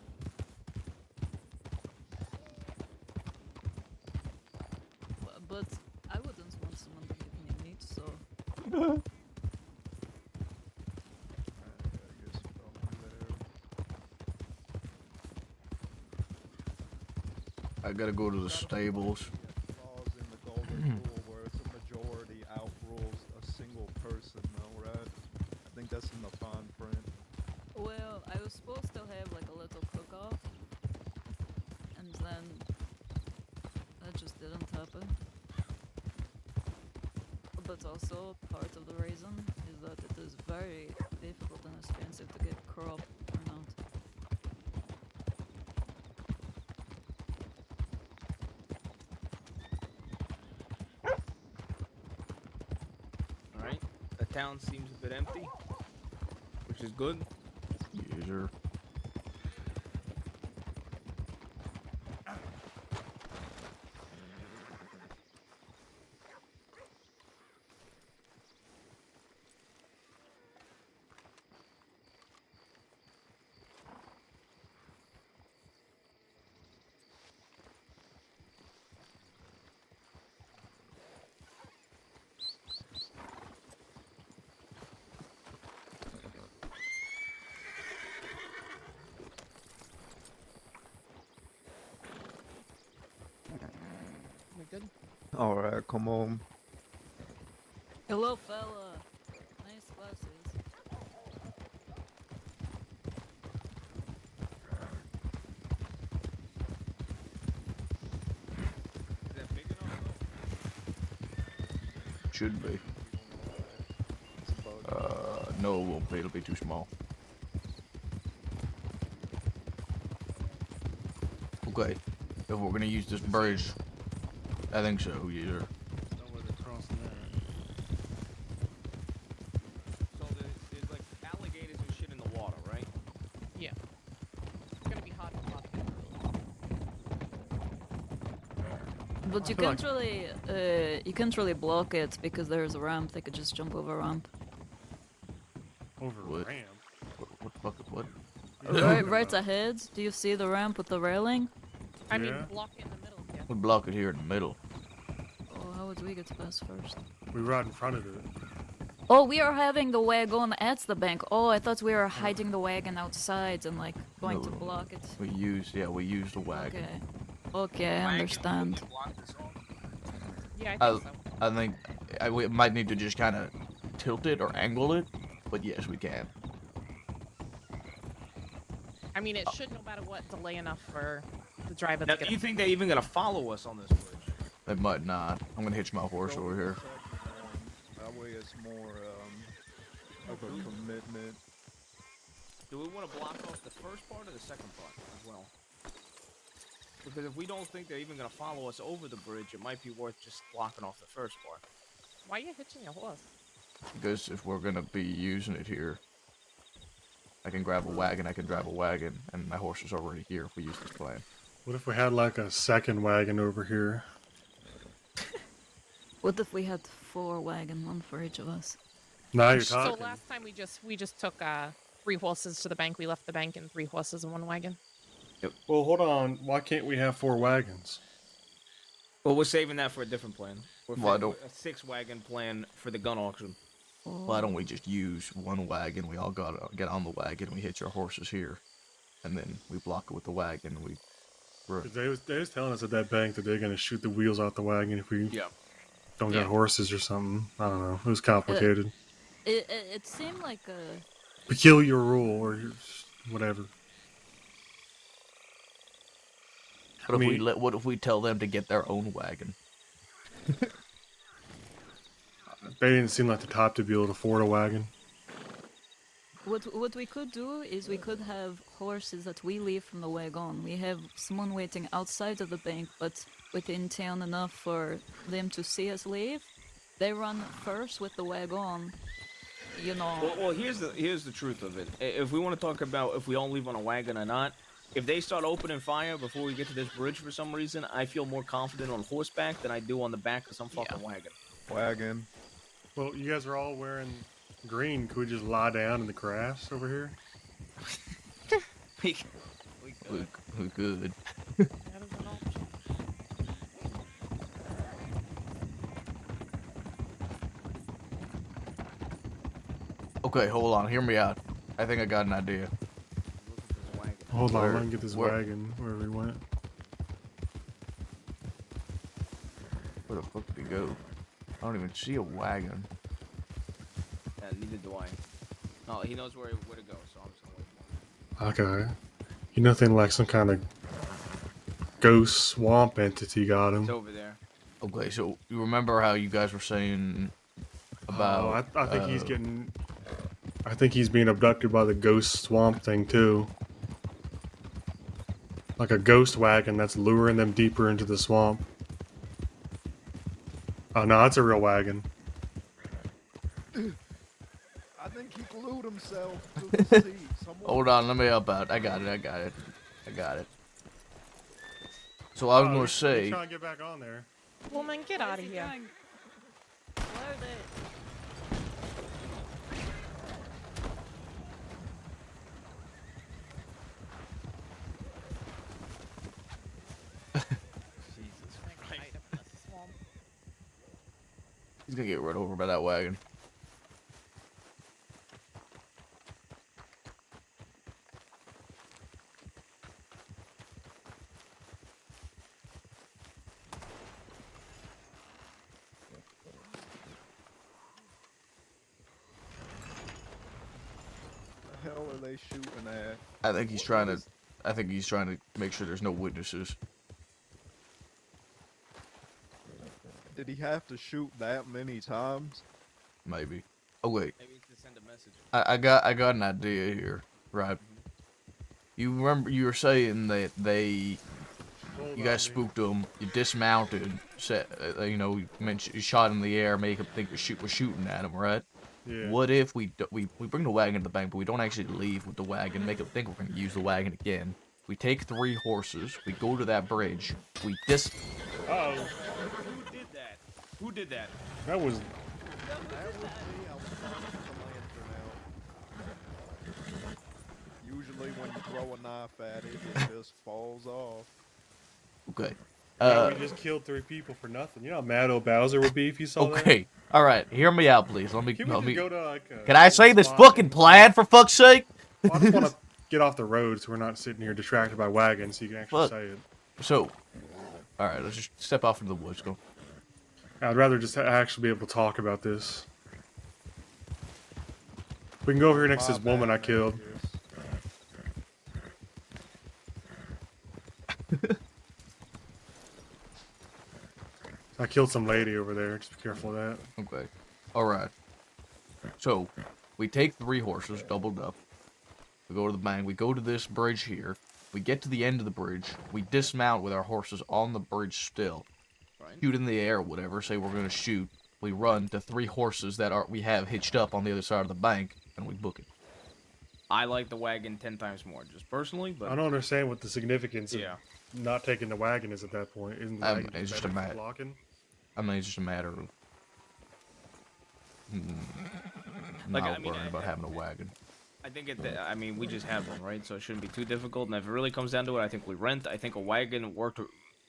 But I wouldn't want someone to give me meat, so I guess you don't there. I gotta go to the stables. Clause in the golden rule where it's a majority outrules a single person, though, right? I think that's in the fine print. well, I was supposed to have like a little cook-off, and then that just didn't happen. But also, part of the reason is that it is very difficult and expensive to get crop turnout. Alright. The town seems a bit empty, which is good. Yes, sir. We good? Alright, come on. Hello, fella. Nice glasses. Is that big enough Should be. No, it won't be. It'll be too small. Okay. If we're gonna use this bridge, I think so, yeah. No way they're crossing there. So there's like alligators and shit in the water, right? Yeah. It's gonna be hot and hot. But you feel can't really block it because there's a ramp. They could just jump over a ramp. Over a What? ramp. What the fuck is what? Right ahead. Do you see the ramp with the railing? I mean, Yeah. block in the middle. Yeah. We block it here in the middle. Oh, how would we get past first? We right in front of it. Oh, we are having the wagon at the bank. Oh, I thought we were hiding the wagon outside and like going to No. block it. We use the wagon. Okay. Okay, I Wagon understand. to block this off. Yeah, I I, think so. I think we might need to just kind of tilt it or angle it, but yes, we can. I mean, it should, no matter what, delay enough for the driver Now, to do get you think they're even gonna follow us on this bridge? It might not. I'm gonna hitch my horse Go over with here. the second one. That way it's more of a commitment. Do we want to block off the first part or the second part as well? Because if we don't think they're even gonna follow us over the bridge, it might be worth just blocking off the first part. Why are you hitching your horse? Because if we're gonna be using it here, I can grab a wagon, I can drive a wagon, and my horse is already here if we use this plan. What if we had like a second wagon over here? What if we had 4 wagon, one for each of us? Now you're So talking. last time we just took 3 horses to the bank. We left the bank and 3 horses in 1 wagon. Well, hold on. Why can't we have 4 wagons? Well, we're saving that for a different plan. We're Why fitting don't- a 6-wagon plan for the gun auction. Why don't we just use one wagon? We all get on the wagon, we hitch our horses here, and then we block it with the wagon. We 'Cause they was telling us at that bank that they're gonna shoot the wheels out the wagon if we Yeah. don't Yeah. got horses or something. I don't know. It was complicated. It seemed like a... Peculiar rule or whatever. What if we tell them to get their own wagon? They didn't seem like the type to be able to afford a wagon. What we could do is we could have horses that we leave from the wagon. We have someone waiting outside of the bank, but within town enough for them to see us leave. They run first with the wagon, you know. Well, here's the truth of it. If we want to talk about if we all leave on a wagon or not, if they start opening fire before we get to this bridge for some reason, I feel more confident on horseback than I do on the back of some fucking wagon. Wagon. Well, you guys are all wearing green. Could we just lie down in the grass over here? we could. We could. That is an option. Okay, hold on. Hear me out. I think I got an idea. Hold on, Where- let me get this where- wagon wherever we went. Where the fuck did he go? I don't even see a wagon. Yeah, neither do I. No, he knows where to go, so I'm just gonna wait for him. Okay. You nothing like some kind of ghost swamp entity got him. It's over there. Okay, so you remember how you guys were saying about? I think he's getting. I think he's being abducted by the ghost swamp thing too. Like a ghost wagon that's luring them deeper into the swamp. Oh no, it's a real wagon. I think he glued himself to the seat. Someone Hold on, let me help out. I got it. So I was gonna He's say, trying to get back on there. Woman, get out of here. Why are they... Jesus Like, Christ. hide up in the swamp. he's gonna get run over by that wagon. the hell are they shooting at? I think he's trying to make sure there's no witnesses. Did he have to shoot that many times? Maybe. Oh wait, Maybe to send a message. I got an idea here, right? You remember you were saying that you guys spooked them, you dismounted, you mentioned you shot in the air, make them think we're shooting at them, right? Yeah. What if we bring the wagon to the bank, but we don't actually leave with the wagon, make them think we're gonna use the wagon again? We take 3 horses, we go to that bridge, we Oh, Who did that? that was. That was me. I was trying to get the lantern out. Usually when you throw a knife at it, it just falls off. Okay. Yeah, we just killed 3 people for nothing. You know how mad old Bowser would be if you saw that? Okay. All right, hear me out, please. Let me. Can we just go to like? Can I say this fucking plan for fuck's sake? Well, I just want to get off the road so we're not sitting here distracted by wagons, so you can actually Fuck. say it. So, all right, let's just step off into the woods. Go. I'd rather just actually be able to talk about this. We can go over here next to this woman I killed. I killed some lady over there. Just be careful of that. Okay. All right. So, we take 3 horses, doubled up. We go to the bank. We go to this bridge here. We get to the end of the bridge. We dismount with our horses on the bridge still. Right. Shoot in the air, whatever. Say we're gonna shoot. We run to 3 horses that we have hitched up on the other side of the bank, and we book it. I like the wagon 10 times more, just personally, but I don't understand what the significance yeah. of not taking the wagon is at that point. Isn't the wagon it's just better a for mat. blocking? I mean, it's just a matter of Like, not I mean, worrying about having a wagon. I think I mean, we just have one, right? So it shouldn't be too difficult. And if it really comes down to it, I think we rent. I think a wagon worked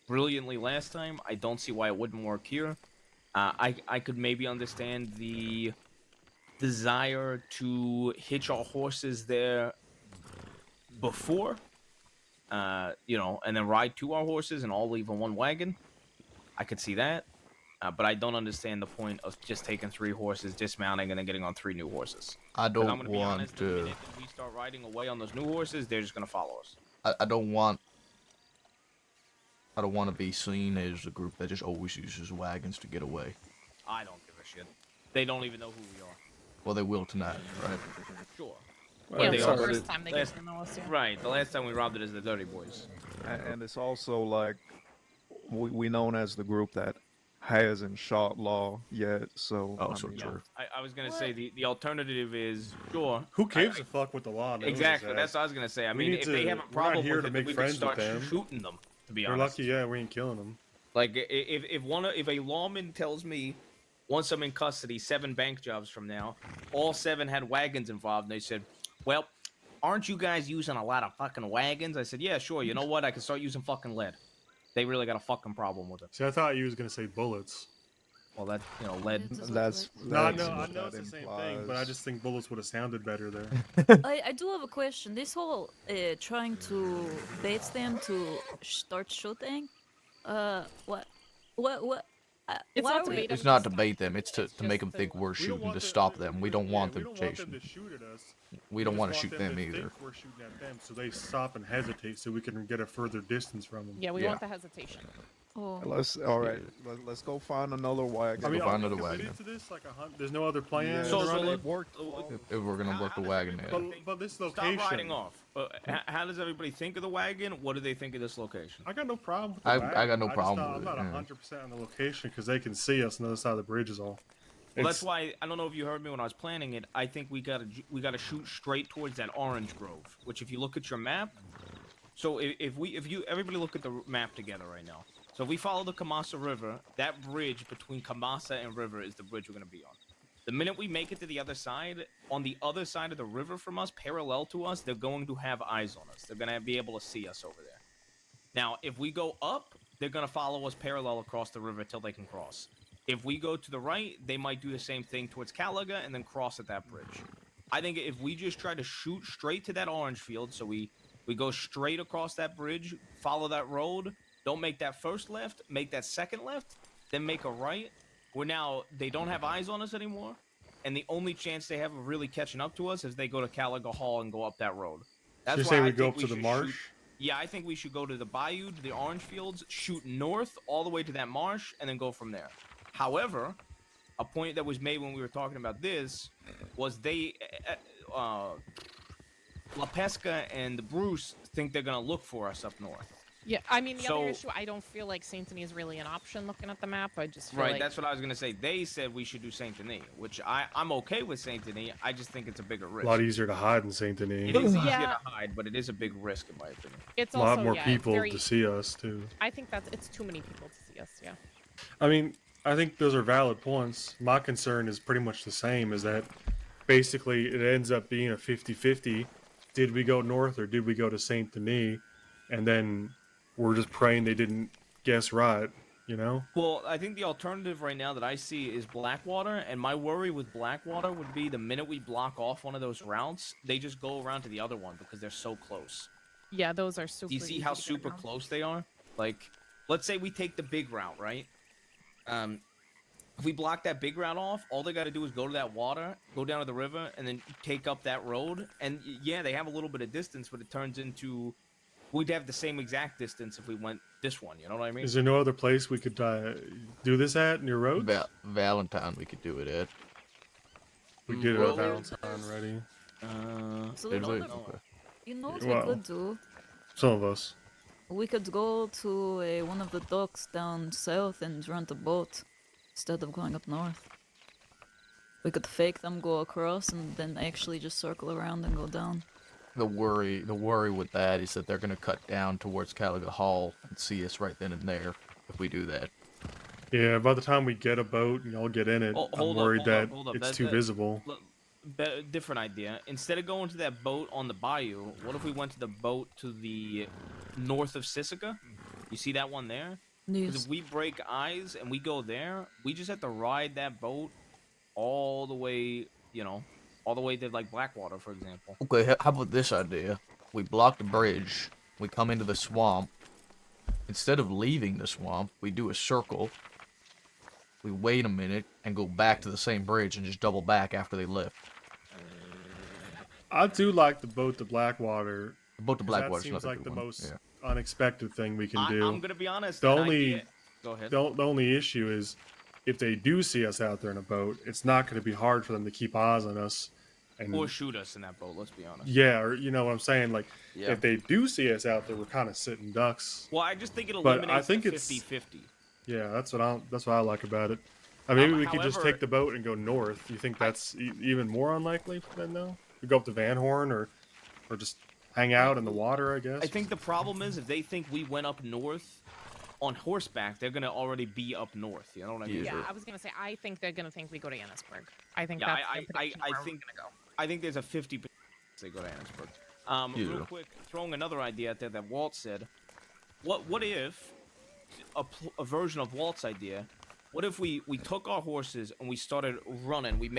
brilliantly last time. I don't see why it wouldn't work here. I could maybe understand the desire to hitch our horses there before, you know, and then ride to our horses and all leave in one wagon. I could see that. But I don't understand the point of just taking 3 horses, dismounting, and then getting on 3 new horses. I 'Cause I'm don't gonna be want honest, the to. minute that we start riding away on those new horses, they're just gonna follow us. I don't want. I don't want to be seen as a group that just always uses wagons to get away. I don't give a shit. They don't even know who we are. Well, they will tonight, right? Sure. Well, Yeah, they it's it's the already- first time they get to know us. Yeah. Right. The last time we robbed it is the Dirty Boys. And it's also like we known as the group that hasn't shot law yet. So Oh, I so mean, true. I was gonna say the alternative is sure. Who gives a fuck what the law knows? Exactly. is That's what I was gonna say. I We mean, need if to- they have a we're not problem here with to it, make we could friends with start them. shooting them. To be We're honest. lucky, yeah, we ain't killing them. Like if a lawman tells me once I'm in custody 7 bank jobs from now, all 7 had wagons involved, and they said, "Well, aren't you guys using a lot of fucking wagons?" I said, "Yeah, sure. You know what? I can start using fucking lead." They really got a fucking problem with it. See, I thought you was gonna say bullets. Well, that lead. It doesn't that's look No, I that's know, I what know that it's the same thing, but I implies. just think bullets would have sounded better there. I do have a question. This whole trying to bait them to start shooting. What? It's why not are to we? bait 'em. It's not to bait them. It's to It's make just them to- think we're We don't shooting want to them- stop them. We don't want we them don't want chasing. them to shoot at us. We don't just want to shoot them to either. think we're shooting at them, so they stop and hesitate, so we can get a further distance from them. Yeah, we Yeah. want the hesitation. Oh, All right. Let's go find another wagon. I mean, Go are find we another committed wagon. to this? Like there's no other plan. Yeah, So- to so run let- it? worked. If we're gonna work the wagon, yeah. But this Stop location. riding off. How does everybody think of the wagon? What do they think of this location? I got no problem with the I wagon. got no just problem not- with I'm it, not yeah. 100% on the location because they can see us on the other side of the bridge is all. Well, that's It's- why I don't know if you heard me when I was planning it. I think we gotta shoot straight towards that orange grove. Which, if you look at your map, so if you everybody look at the map together right now. So if we follow the Kamasa River, that bridge between Kamasa and River is the bridge we're gonna be on. The minute we make it to the other side, on the other side of the river from us, parallel to us, they're going to have eyes on us. They're gonna be able to see us over there. Now, if we go up, they're gonna follow us parallel across the river till they can cross. If we go to the right, they might do the same thing towards Calaga and then cross at that bridge. I think if we just try to shoot straight to that orange field, so we go straight across that bridge, follow that road, don't make that first left, make that second left, then make a right. Where now they don't have eyes on us anymore, and the only chance they have of really catching up to us is they go to Calaga Hall and go up that road. That's You're why saying I we go think up to the should marsh? shoot- Yeah, I think we should go to the bayou, to the orange fields, shoot north all the way to that marsh, and then go from there. However, a point that was made when we were talking about this was La Pesca and Bruce think they're gonna look for us up north. Yeah, I mean, the So- other issue, I don't feel like Saint Denis is really an option looking at the map. I just feel Right, like... that's what I was gonna say. They said we should do Saint Denis, which I'm okay with Saint Denis. I just think it's a bigger A risk. lot easier to hide in Saint Denis. It is easier Yeah. to hide, but it is a big risk in my opinion. It's A lot also, more yeah, it's people very- to see us too. I think it's too many people to see us, yeah. I mean, I think those are valid points. My concern is pretty much the same, is that basically it ends up being a 50-50. Did we go north or did we go to Saint Denis? And then we're just praying they didn't guess right. You know? Well, I think the alternative right now that I see is Blackwater, and my worry with Blackwater would be the minute we block off one of those routes, they just go around to the other one because they're so close. Yeah, those are super. Do you see easy how to get super around. close they are? Like, let's say we take the big route, right? If we block that big route off, all they got to do is go to that water, go down to the river, and then take up that road. And yeah, they have a little bit of distance, but it turns into we'd have the same exact distance if we went this one. You know what I mean? Is there no other place we could do this at near roads? Valentine, we could do it at. We did it at Well, Valentine already. So Did we? what Okay. you know what Well- we could do? Some of us. We could go to one of the docks down south and rent a boat instead of going up north. We could fake them go across and then actually just circle around and go down. The worry with that is that they're gonna cut down towards Caliga Hall and see us right then and there if we do that. Yeah, by the time we get a boat and y'all get in it, Oh, I'm hold up, worried hold up, that hold up. it's That- too that- visible. Different idea. Instead of going to that boat on the bayou, what if we went to the boat to the north of Sisika? You see that one there? Because Yes. if we break eyes and we go there, we just have to ride that boat all the way, all the way to like Blackwater, for example. Okay, how about this idea? We block the bridge, we come into the swamp. Instead of leaving the swamp, we do a circle. We wait a minute and go back to the same bridge and just double back after they lift. I do like the boat to Blackwater. The boat to 'cause Blackwater's that seems another like good the one. most Yeah. unexpected thing we can do. I'm gonna be honest. The an only- idea... Go ahead. The only issue is if they do see us out there in a boat, it's not going to be hard for them to keep eyes on us. And Or shoot us in that boat. Let's be honest. yeah, or you know what I'm saying? Like, Yeah. if they do see us out there, we're kind of sitting ducks. Well, I just think it But eliminates I think the it's- 50-50. Yeah, that's what I like about it. Maybe we could just however- take the boat and go north. You think that's even more unlikely than though? We go up to Van Horn or just hang out in the water, I guess. I think the problem is if they think we went up north on horseback, they're gonna already be up north. You know what I mean? Yeah. Yeah, I was gonna say. I think they're gonna think we go to Annisburg. I think Yeah, that's I the prediction where we're think gonna go. I think there's a 50% they go to Annisburg. Yeah. Real quick, throwing another idea out there that Walt said. What if a version of Walt's idea? What if we took our horses and we started running? We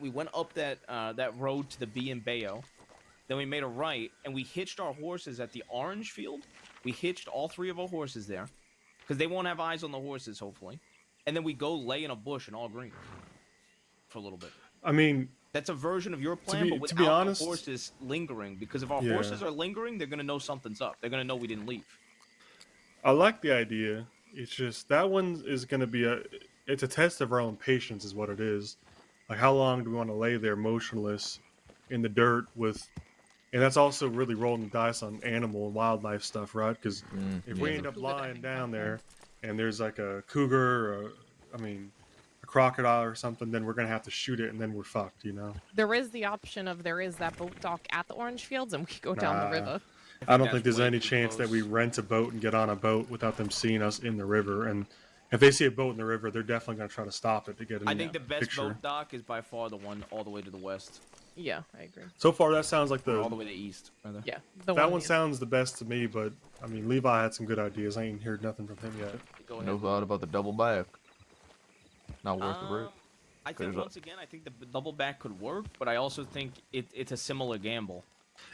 went up that road to the B and Bayo. Then we made a right and we hitched our horses at the orange field. We hitched all three of our horses there because they won't have eyes on the horses, hopefully. And then we go lay in a bush in all green for a little bit. I mean, That's a version of your plan, be- but to without be honest- the horses lingering. Because if our Yeah. horses are lingering, they're gonna know something's up. They're gonna know we didn't leave. I like the idea. It's just that one is going to be it's a test of our own patience, is what it is. Like, how long do we want to lay there motionless in the dirt with? And that's also really rolling the dice on animal and wildlife stuff, right? Because if we yeah. end up Cougar lying diving down out there and there's like a cougar, or a crocodile or something, then we're gonna have to shoot it, and then we're fucked, you know. There is the option of there is that boat dock at the Orange Fields, and we could go down the Nah. river. I don't that's think there's way any too chance that we close. rent a boat and get on a boat without them seeing us in the river. And if they see a boat in the river, they're definitely gonna try to stop it to get in I think the best picture. boat dock is by far the one all the way to the west, Yeah, I agree. So far, that sounds like or all the the way to the east. Rather. Yeah, the that one is- sounds the best to me. But I mean, Levi had some good ideas. I ain't heard nothing from him yet. Go ahead. No thought about the double back. Not worth the risk. I think There's a- once again, I think the double back could work, but I also think it's a similar gamble.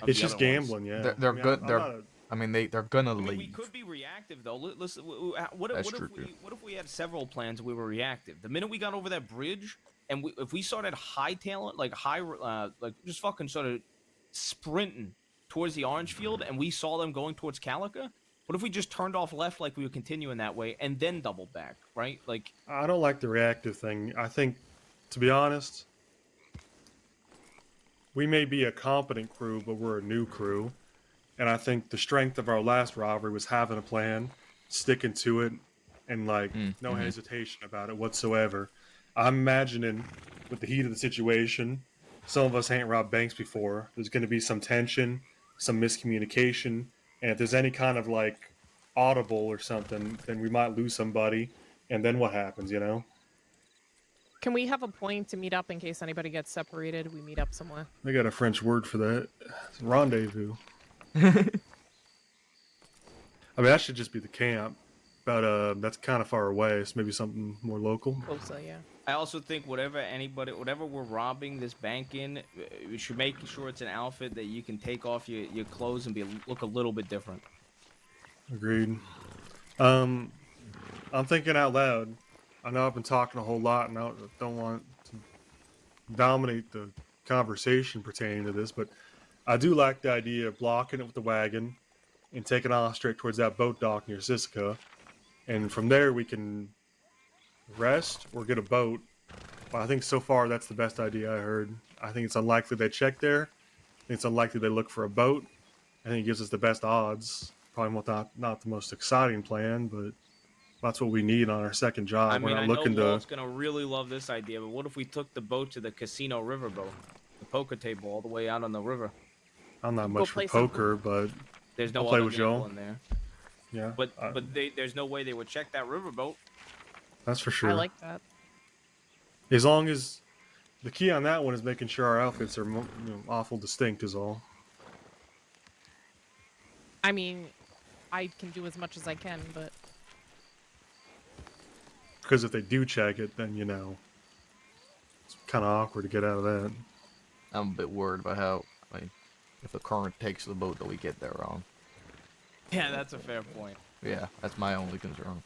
of It's the just other ones. gambling, yeah. They're I mean, good. I'm They're. not a- I mean, they're gonna I mean, we leave. could be reactive though. Listen, what That's if true, too. what if we had several plans and we were reactive? The minute we got over that bridge, and if we started hightailing, like just fucking sort of sprinting towards the orange field, and we saw them going towards Calica, what if we just turned off left like we were continuing that way and then doubled back, right? Like, I don't like the reactive thing. I think, to be honest, we may be a competent crew, but we're a new crew. And I think the strength of our last robbery was having a plan, sticking to it, and like no hesitation about it whatsoever. I'm imagining, with the heat of the situation, some of us ain't robbed banks before. There's going to be some tension, some miscommunication, and if there's any kind of like audible or something, then we might lose somebody. And then what happens, you know? Can we have a point to meet up in case anybody gets separated? We meet up somewhere. They got a French word for that. It's rendezvous. I mean, that should just be the camp. but that's kind of far away. So maybe something more local. Closer, yeah. I also think whatever we're robbing this bank in, we should make sure it's an outfit that you can take off your clothes and look a little bit different. Agreed. I'm thinking out loud. I know I've been talking a whole lot, and I don't want to dominate the conversation pertaining to this, but I do like the idea of blocking it with the wagon and taking off straight towards that boat dock near Siska. And from there, we can rest or get a boat. But I think so far that's the best idea I heard. I think it's unlikely they check there. I think it's unlikely they look for a boat. I think it gives us the best odds. Probably not the most exciting plan, but that's what we need on our second job. I mean, We're not I know looking Walt's gonna really love this idea, but what if we took the boat to the casino riverboat, the poker table, all the way out on the river? I'm not Go much for play some poker, but There's no I'll play other with gamble Joe. in there. yeah. But there's no way they would check that riverboat. That's for sure. I like that. As long as the key on that one is making sure our outfits are awful distinct is all. I mean, I can do as much as I can, but Because if they do check it, then it's kind of awkward to get out of that. I'm a bit worried about how, if the current takes the boat that we get there on. Yeah, that's a fair point. Yeah, that's my only concern.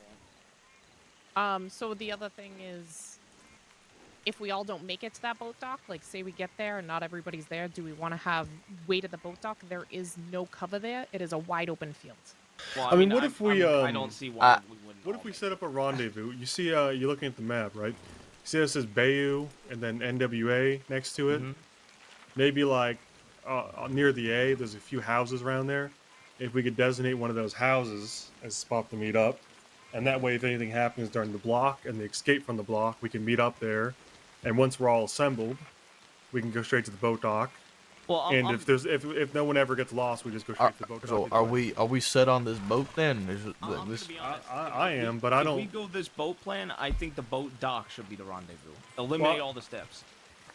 so the other thing is, if we all don't make it to that boat dock, like say we get there and not everybody's there, do we want to wait at the boat dock? There is no cover there. It is a wide open field. Well, I mean, what if we, I don't see why we wouldn't. What if all we make set up a rendezvous? You see, you're looking at the map, right? You see it says Bayou and then NWA next to it? Mhm. Maybe like near the A, there's a few houses around there. If we could designate one of those houses as a spot to meet up, and that way if anything happens during the block and the escape from the block, we can meet up there. And once we're all assembled, we can go straight to the boat dock. Well, And if no one ever gets lost, we just go straight to the boat dock. So either are way. we set on this boat then? Is it, I'm gonna this? be honest. I If we- am, but I If we don't. go this boat plan, I think the boat dock should be the rendezvous. Eliminate all the steps.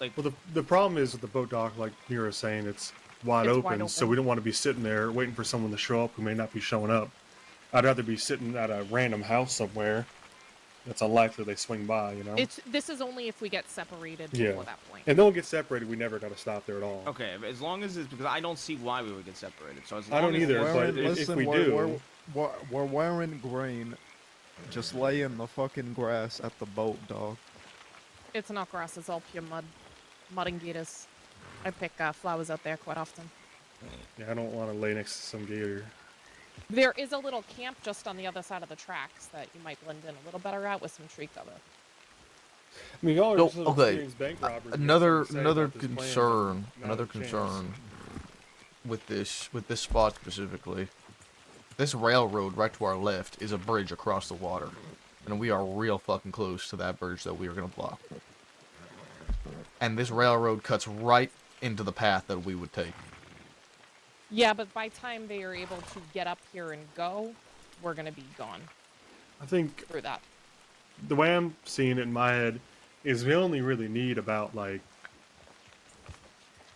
Like, Well, the problem is with the boat dock, like Mira's saying, it's wide It's open, wide so open. we don't want to be sitting there waiting for someone to show up who may not be showing up. I'd rather be sitting at a random house somewhere that's unlikely they swing by, This is only if we get separated Yeah. before that point. And no one gets separated, we never got to stop there at all. okay, as long as it's because I don't see why we would get separated. So as I long don't as either, it's- but if listen, we we're, do- we're wearing green. Just lay in the fucking grass at the boat, dog. It's not grass. It's all pure mud. Mud and gators. I pick flowers out there quite often. Yeah, I don't want to lay next to some gator. There is a little camp just on the other side of the tracks that you might blend in a little better at with some tree cover. I mean, y'all are So, just okay, experienced bank robbers. You got Another something to say about this plan, concern, but not another a chance. concern with this spot specifically. This railroad right to our left is a bridge across the water, and we are real fucking close to that bridge that we are gonna block. And this railroad cuts right into the path that we would take. Yeah, but by time they are able to get up here and go, we're gonna be gone I think through that. the way I'm seeing it in my head is we only really need about like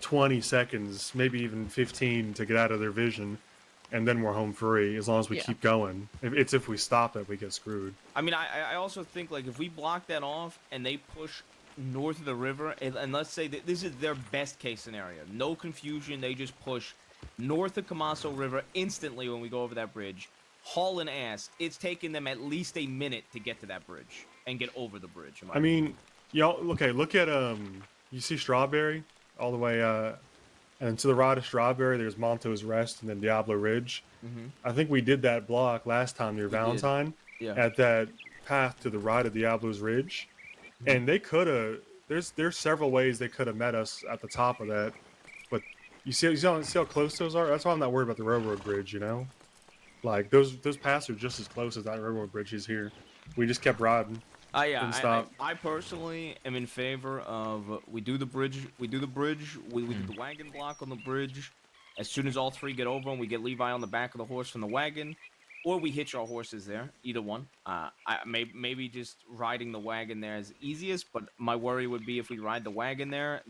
20 seconds, maybe even 15 to get out of their vision, and then we're home free as long as we Yeah. keep going. If we stop it, we get screwed. I mean, I also think like if we block that off and they push north of the river, and let's say that this is their best case scenario, no confusion, they just push north of Camaso River instantly when we go over that bridge, hauling ass. It's taking them at least a minute to get to that bridge and get over the bridge. in my I mean, y'all, okay, look at, you see Strawberry all the way, and to the right of Strawberry, there's Monto's Rest and then Diablo Ridge. Mhm. I think we did that block last time near We did. Valentine Yeah. at that path to the right of Diablo's Ridge. And they could have, there's several ways they could have met us at the top of that. But you see how close those are? That's why I'm not worried about the railroad bridge, Like, those paths are just as close as that railroad bridge is here. We just kept riding. Yeah, Didn't stop. I personally am in favor of we do the bridge. We do the bridge. We do the wagon block on the bridge. As soon as all three get over and we get Levi on the back of the horse from the wagon, or we hitch our horses there. Either one. Maybe just riding the wagon there is easiest. But my worry would be if we ride the wagon there,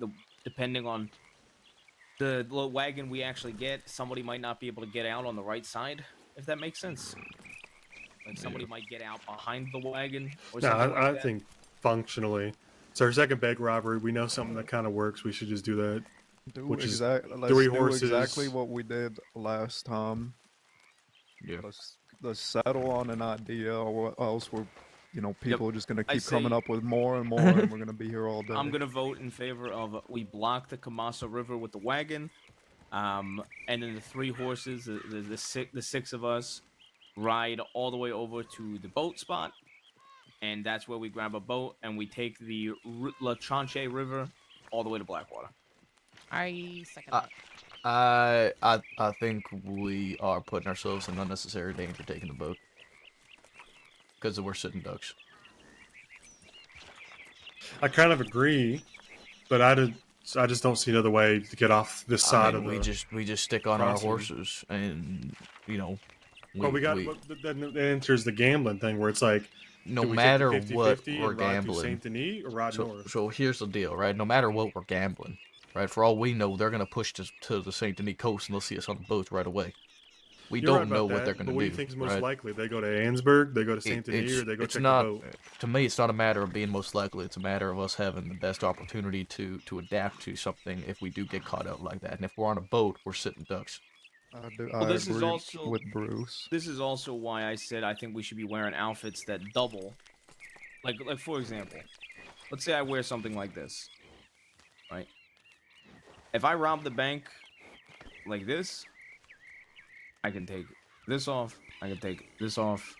depending on the wagon we actually get, somebody might not be able to get out on the right side. If that makes sense. Like somebody might get out behind the wagon or No, something like I that. think functionally, it's our second bank robbery. We know something that kind of works. We should just do that. Which is Let's three do exactly horses. what we did last time. Yeah. Let's settle on an idea, or else we're, people are just gonna I keep coming say- up with more and more, and we're gonna be here all day. I'm gonna vote in favor of we block the Kamasa River with the wagon, and then the 3 horses, the six of us, ride all the way over to the boat spot, and that's where we grab a boat and we take the La Tranche River all the way to Blackwater. I second Uh, that. I think we are putting ourselves in unnecessary danger taking the boat. Because we're sitting ducks. I kind of agree, but I just don't see another way to get off this side I mean, of the. we just stick on our crossing. horses, and But that enters the gambling thing where it's like, no do we matter take the 50-50 what and we're ride through gambling. Saint Denis or ride north? So here's the deal, right? No matter what we're gambling, right? For all we know, they're gonna push to the Saint Denis coast and they'll see us on the boats right away. We You're right don't about know what that, they're gonna but do. what do you think is most right? likely? They go to Ansburg, they go to Saint Denis, or they go It's check not, the boat? to me, it's not a matter of being most likely. It's a matter of us having the best opportunity to adapt to something if we do get caught out like that. And if we're on a boat, we're sitting ducks. I this is agree also- with Bruce. This is also why I said I think we should be wearing outfits that double. Like for example, let's say I wear something like this, right? If I rob the bank like this, I can take this off. I can take this off.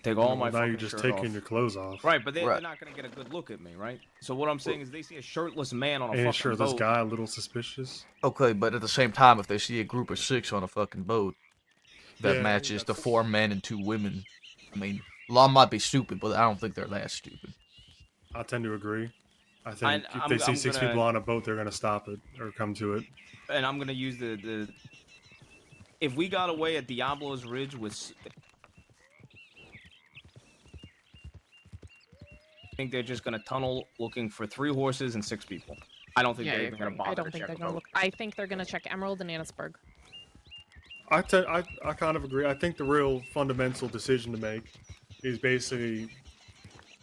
Take all my now fucking you're just shirt taking off. your clothes off. Right, but they're Right. not gonna get a good look at me, right? So what I'm saying is, they see a shirtless man on a And fucking sure, boat. this guy a little suspicious. Okay, but at the same time, if they see a group of 6 on a fucking boat that Yeah, matches the that's- 4 men and 2 women, I mean, law might be stupid, but I don't think they're that stupid. I tend to agree. I think if I'm- they see I'm 6 gonna- people on a boat, they're gonna stop it or come to it. And I'm gonna use the. If we got away at Diablo's Ridge with, I think they're just gonna tunnel looking for 3 horses and 6 people. I don't think Yeah, I they're even gonna agree. bother I don't to think check they're the gonna boat. look. I think they're gonna check Emerald and Annisburg. I kind of agree. I think the real fundamental decision to make is basically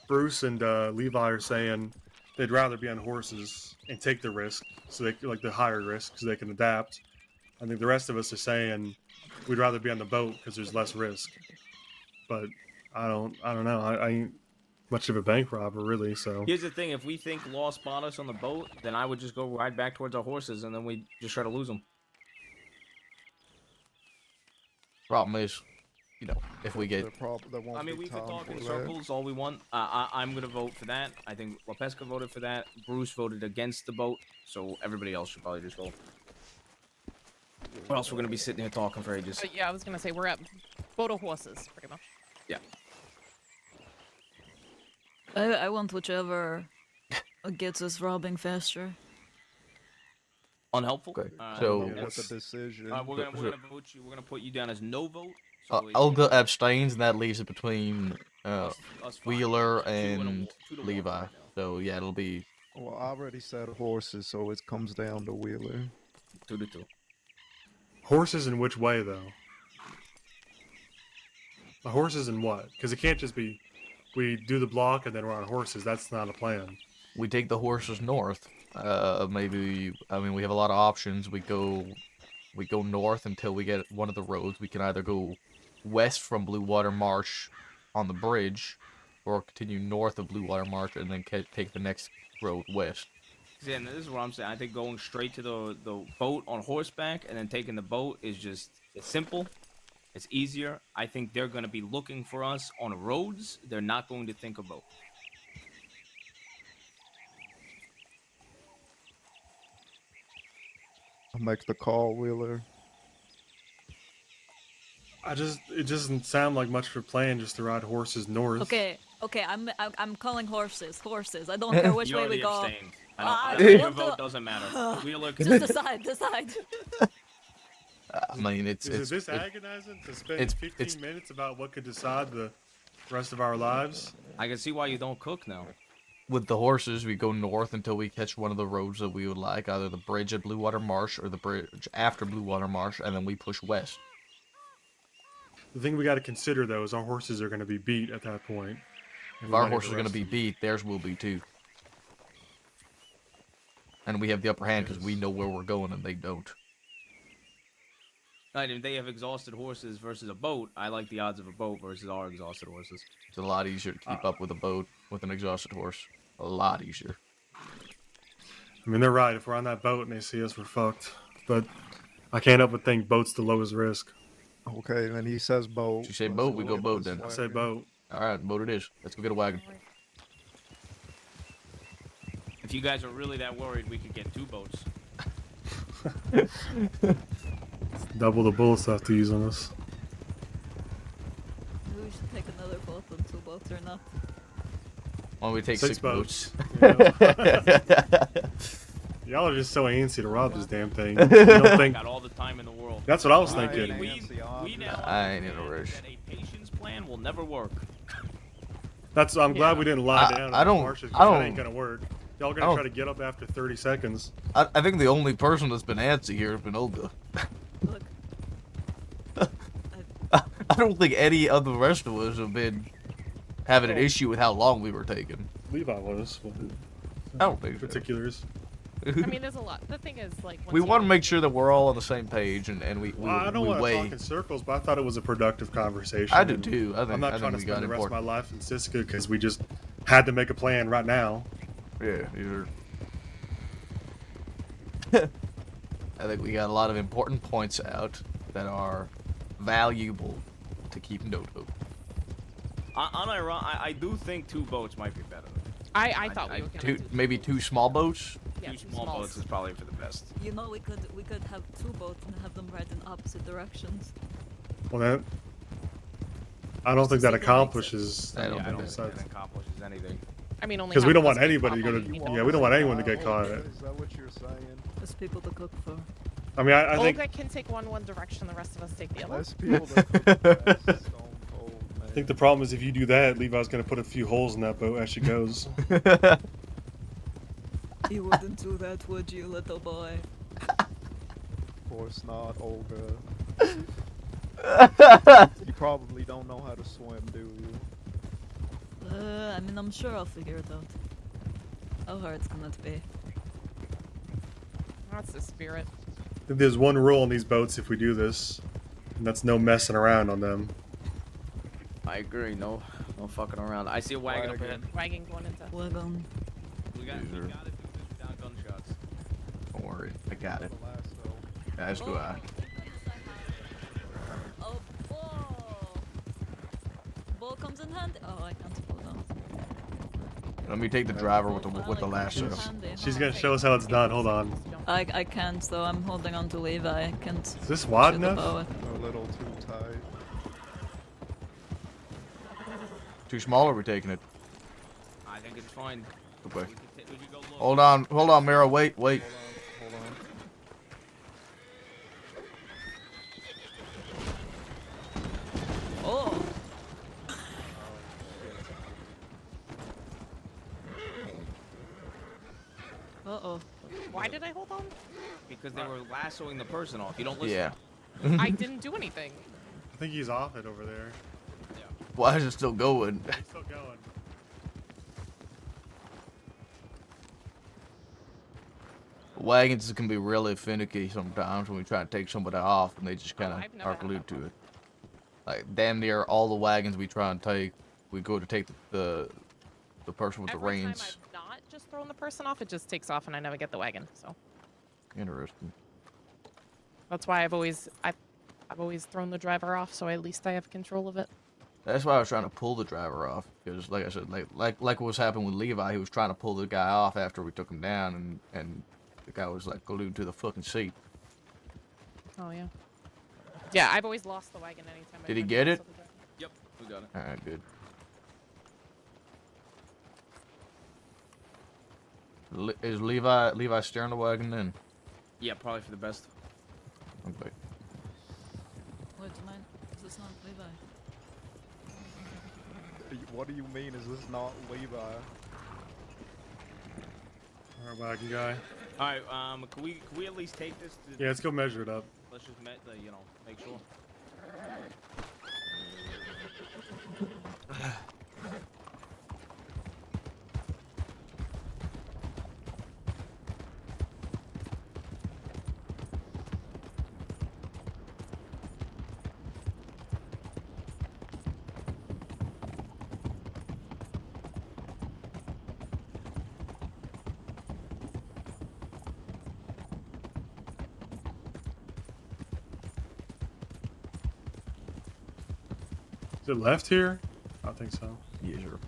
Bruce and Levi are saying they'd rather be on horses and take the risk, so they like the higher risk, so they can adapt. I think the rest of us are saying we'd rather be on the boat because there's less risk. But I don't know. I ain't much of a bank robber really. So Here's the thing: if we think Law spot us on the boat, then I would just go ride back towards our horses, and then we just try to lose them. Problem is, if we get There won't I mean, be we could time talk for in that. circles all we want. I'm gonna vote for that. I think LaPesca voted for that. Bruce voted against the boat, so everybody else should probably just vote. Or else we're gonna be sitting here talking for ages. But yeah, I was gonna say we're at boat of horses, pretty much. Yeah. I want whichever gets us robbing faster. Unhelpful. Okay, I so- don't know what Yes. the decision. we're gonna vote you. We're gonna put you down as no vote. Olga abstains, and that leaves it between us five. Wheeler 2 and and 2 to 1 Levi. right now. So yeah, it'll be Well, I already said horses, so it comes down to Wheeler. 2 to 2. horses in which way though? The horses in what? Because it can't just be we do the block and then we're on horses. That's not a plan. we take the horses north. Maybe we have a lot of options. We go north until we get one of the roads. We can either go west from Blue Water Marsh on the bridge, or continue north of Blue Water Marsh and then take the next road west. Yeah, and this is what I'm saying. I think going straight to the boat on horseback and then taking the boat is just it's simple. It's easier. I think they're going to be looking for us on roads. They're not going to think of boat. I'll make the call, Wheeler. It doesn't sound like much of a plan just to ride horses north. Okay, I'm calling horses. I don't care which You way already we go. abstained. Ah, Your what vote the- doesn't matter. Wheeler, Just decide. I mean, Is it this agonizing to spend it's- 15 minutes about what could decide the rest of our lives? I can see why you don't cook now. with the horses, we go north until we catch one of the roads that we would like, either the bridge at Blue Water Marsh or the bridge after Blue Water Marsh, and then we push west. The thing we got to consider though is our horses are going to be beat at that point. and If we our might have horses are going to rest be them. beat, theirs will be too. And we have the upper hand because we Yes. know where we're going and they don't. And if they have exhausted horses versus a boat, I like the odds of a boat versus our exhausted horses. It's a lot easier to keep up with a boat with an exhausted horse. A lot easier. I mean, they're right. If we're on that boat and they see us, we're fucked. But I can't help but think boat's the lowest risk. Okay, then he says boat. You say Let's boat, we look go at boat this then. I say wagon. boat. All right, boat it is. Let's go get a wagon. Alright. If you guys are really that worried, we could get 2 boats. Double the bullets I have to use on us. Maybe we should take another boat on 2 boats or not. Why don't we take 6 boats? You know? Y'all are just so antsy to rob this damn thing. You don't think? Got all the time in the world. That's what I was I thinking. ain't We Nancy, now I ain't in a understand rush. that a patience plan will never work. That's. I'm glad we didn't lie down. I in the don't- marshes, 'cause I That don't- ain't gonna work. Y'all I gonna don't- try to get up after 30 seconds. I think the only person that's been antsy here has been Olga. Look, I don't think any of the rest of us have been having an Oh. issue with how long we were taking. Levi was. I don't think so. Particulars. I mean, there's a lot. The thing is, like, We once want to you- make sure that we're all on the same page and we Well, I don't we want to weigh. talk in circles, but I thought it was a productive conversation. I do and too. I think I'm not I trying think to we got spend the rest of important. my life in Siska because we just had to make a plan right now. Yeah, you're. I think we got a lot of important points out that are valuable to keep note of. I do think 2 boats might be better. I thought we I- were gonna Two, do maybe 2 small boats. yeah, 2 two small smalls. boats is probably for the best. you know, we could have 2 boats and have them ride in opposite directions. Well, that. I don't think that See, that makes accomplishes. I don't Yeah, I think don't that- think that accomplishes anything. I mean, only Because we half don't of want us get anybody to caught go on to. anything. Yeah, we don't want anyone to get Oh, caught. Is that what you're saying? There's people to cook for. I mean, I think. Olga can take one direction, the rest of us take the other. Less people that cook fast, stone cold, man. I think the problem is if you do that, Levi's gonna put a few holes in that boat as she goes. You wouldn't do that, would you, little boy? Of course not, Olga. You probably don't know how to swim, do you? I mean, I'm sure I'll figure it out. How hard it's gonna be. That's the spirit. I think there's one rule on these boats if we do this, and that's no messing around on them. I agree. No fucking around. I see a wagon up ahead. Wagon going into. Wagon. We got to do this without gunshots. Don't worry, I got it. The last, though. As do I. Oh, whoa! Ball comes in handy. Oh, I can't pull it out. Let me take the driver with the Finally lasso. comes in handy. She's gonna show us how it's done. Hold on. I can't, though. I'm holding on to Levi. I can't. Is this wide shoot the enough? bow. A little too tight. Too small, or are we taking it? I think it's fine. Okay. We could go look. Hold on, Mira. Wait. Hold on. Oh! Uh-oh. Why did I hold on? Because they were lassoing the person off. You don't listen. Yeah. I didn't do anything. I think he's off it over there. Why is it still going? He's still going. Wagons can be really finicky sometimes when we try to take somebody off and they just kind I've of never are had glued that to it. Like damn near all the wagons we try and take, we go to take the person with the Every reins. time I've not just thrown the person off, it just takes off and I never get the wagon. So Interesting. that's why I've always thrown the driver off, so at least I have control of it. That's why I was trying to pull the driver off, because like I said, like what was happening with Levi, he was trying to pull the guy off after we took him down, and the guy was like glued to the fucking seat. Oh yeah. Yeah, I've always lost the wagon anytime. Did he get it? Yep, we got it. All right, good. Is Levi steering the wagon then? Yeah, probably for the best. Okay. Wait, do mine? Is this not Levi? What do you mean? Is this not Levi? Our wagon guy. All right. Can we at least take this? To, Yeah, let's go measure it up. Let's just make sure. Is it left here? I think so. Yeah, sure.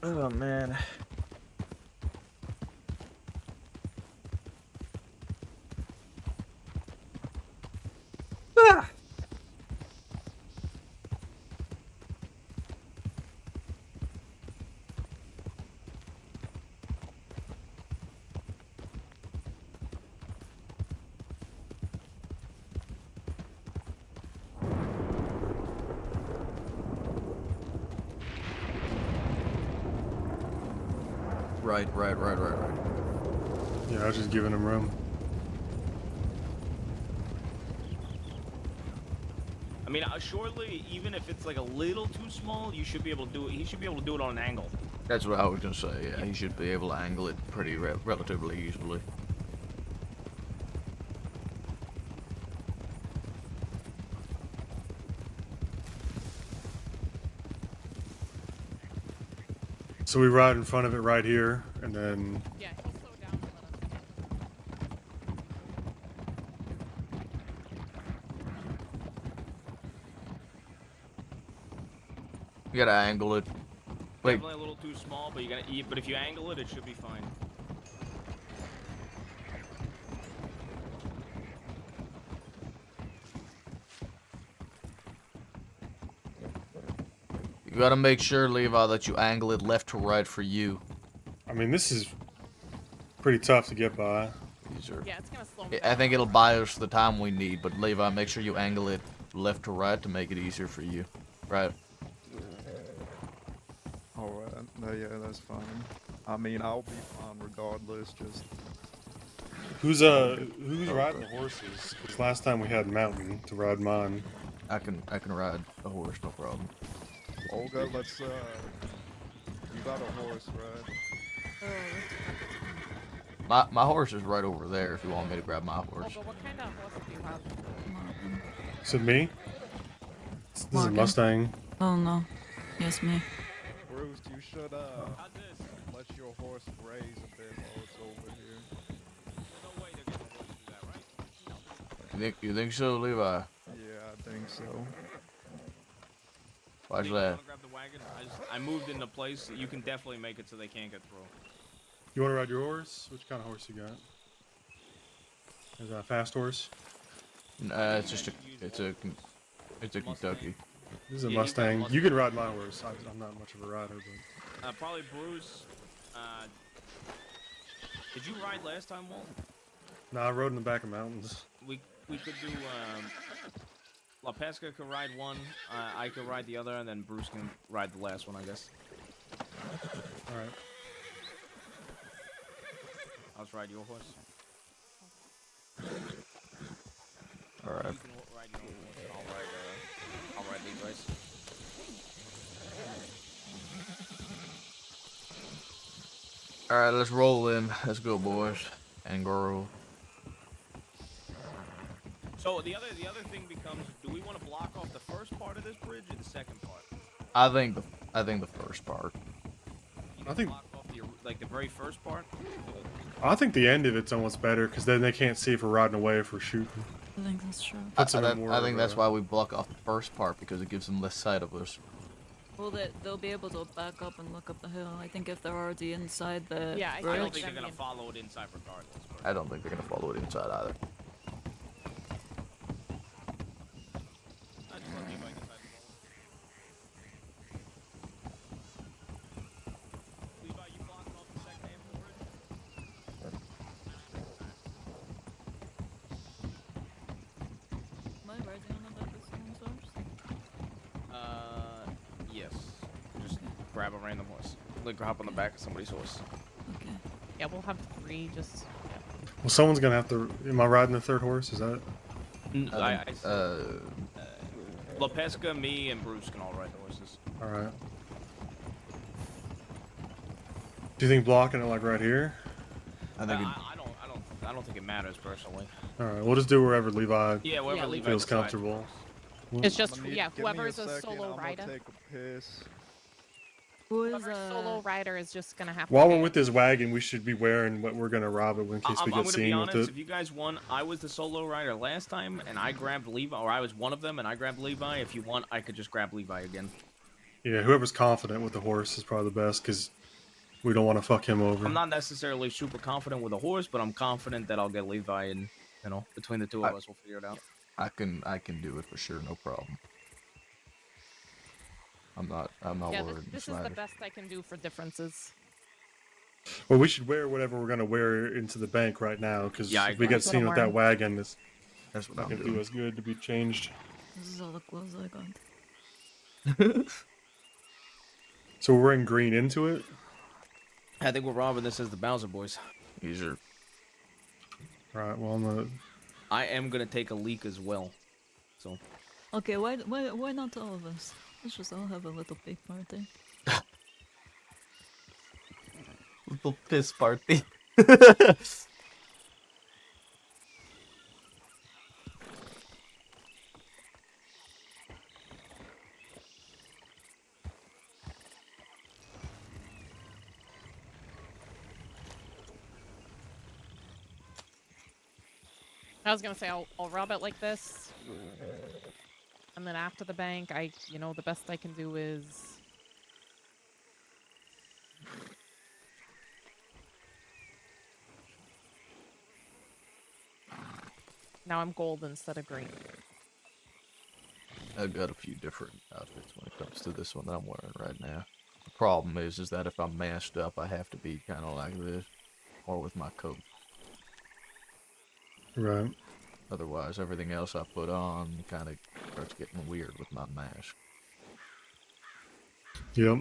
Oh man. Right. Yeah, I was just giving him room. I mean, surely, even if it's like a little too small, you should be able to do it. He should be able to do it on an angle. That's what I was gonna say. Yeah, he should be able to angle it pretty relatively easily. So we ride in front of it right here, and then Yeah, he'll slow down and let us. You gotta angle it. Wait, Definitely a little too small, but but if you angle it, it should be fine. you gotta make sure, Levi, that you angle it left to right for you. I mean, this is pretty tough to get by. These are. Yeah, it's gonna slow him I down. think it'll buy us the time we need, but Levi, make sure you angle it left to right to make it easier for you. Right. Alright, yeah, that's fine. I mean, I'll be fine regardless, just... Who's riding the horses? 'Cause last time we had Mountain to ride mine. I can ride a horse, no problem. Olga, let's, you got a horse, right? My horse is right over there if you want me to grab my Oh, horse. but what kind of horse do you have? Martin. Is it me? This is a Morgan. Mustang. Oh no. Yes, me. Bruce, you should, How's this? let your horse graze a bit while it's over here. There's no way they're gonna let you do that, right? You think so, Levi? Yeah, I think so. Why's You that? wanna grab the wagon? I moved into place. You can definitely make it so they can't get through. You want to ride your horse? Which kind of horse you got? Is that a fast horse? It's just it's a Kentucky. This is a Yeah, you got a Mustang. Mustang. You can ride my horse. I'm not much of a rider, but Probably Bruce. Did you ride last time, Walt? no, I rode in the back of mountains. We could do. La Pesca could ride one. I could ride the other, and then Bruce can ride the last one, I guess. All right. I'll just ride your horse. All right. You can ride your own horse. I'll ride Levi's. All right, let's roll in. Let's go, boys and girls. So the other thing becomes: do we want to block off the first part of this bridge or the second part? I think the first part. You I can think- block off the very first part. I think the end of it's almost better because then they can't see if we're riding away if we're shooting. I think that's true. Puts it in I more think of that's a- why we block off the first part because it gives them less sight of us. Well, they'll be able to back up and look up the hill. I think if they're already inside the Yeah, I bridge. I don't like think they're them gonna in. follow it inside regardless. But I don't think they're gonna follow it inside either. I just let Levi decide to follow. Levi, you blocking off the second half of the bridge? Am I riding on the back of someone's horse? Yes. Just grab a random horse. Like hop on the back of somebody's horse. Okay. Yeah, we'll have 3. Just yeah. Well, someone's gonna have to. Am I riding the third horse? Is that? I said, Lopesca, me, and Bruce can all ride the horses. All right. Do you think blocking it like right here? I think I don't think it matters personally. All right, we'll just do wherever Levi Yeah, wherever Yeah, Levi feels decides. comfortable. It's just I'ma need- yeah. give me Whoever's a second, solo I'm rider. gonna take a piss. Who is Whoever's solo rider is just gonna have While to. we're with this wagon, we should be wearing what we're gonna rob it in case I'm we get gonna be seen with honest. it. If you guys want, I was the solo rider last time, and I grabbed Levi, or I was one of them, and I grabbed Levi. If you want, I could just grab Levi again. Yeah, whoever's confident with the horse is probably the best because we don't want to fuck him over. I'm not necessarily super confident with a horse, but I'm confident that I'll get Levi, and between the two of us, we'll figure it out. I can do it for sure, no problem. I'm not Yeah, worried. this is the best I can do for differences. Well, we should wear whatever we're gonna wear into the bank right now because Yeah, I if we agree. get That's what seen I'm with that wearing. wagon, it's That's what not I'm gonna doing. do us good to be changed. This is all the clothes I got. So we're wearing green into it. I think we're robbing this as the Bowser Boys. These are All right. Well, I'm gonna. I am gonna take a leak as well. So Okay, why not all of us? Let's just all have a little big party. little piss party. I was gonna say I'll rob it like this, and then after the bank, the best I can do is. Now I'm gold instead of green. I've got a few different outfits when it comes to this one that I'm wearing right now. The problem is that if I'm masked up, I have to be kind of like this, or with my coat. Right. Otherwise, everything else I put on kind of starts getting weird with my mask. Yep.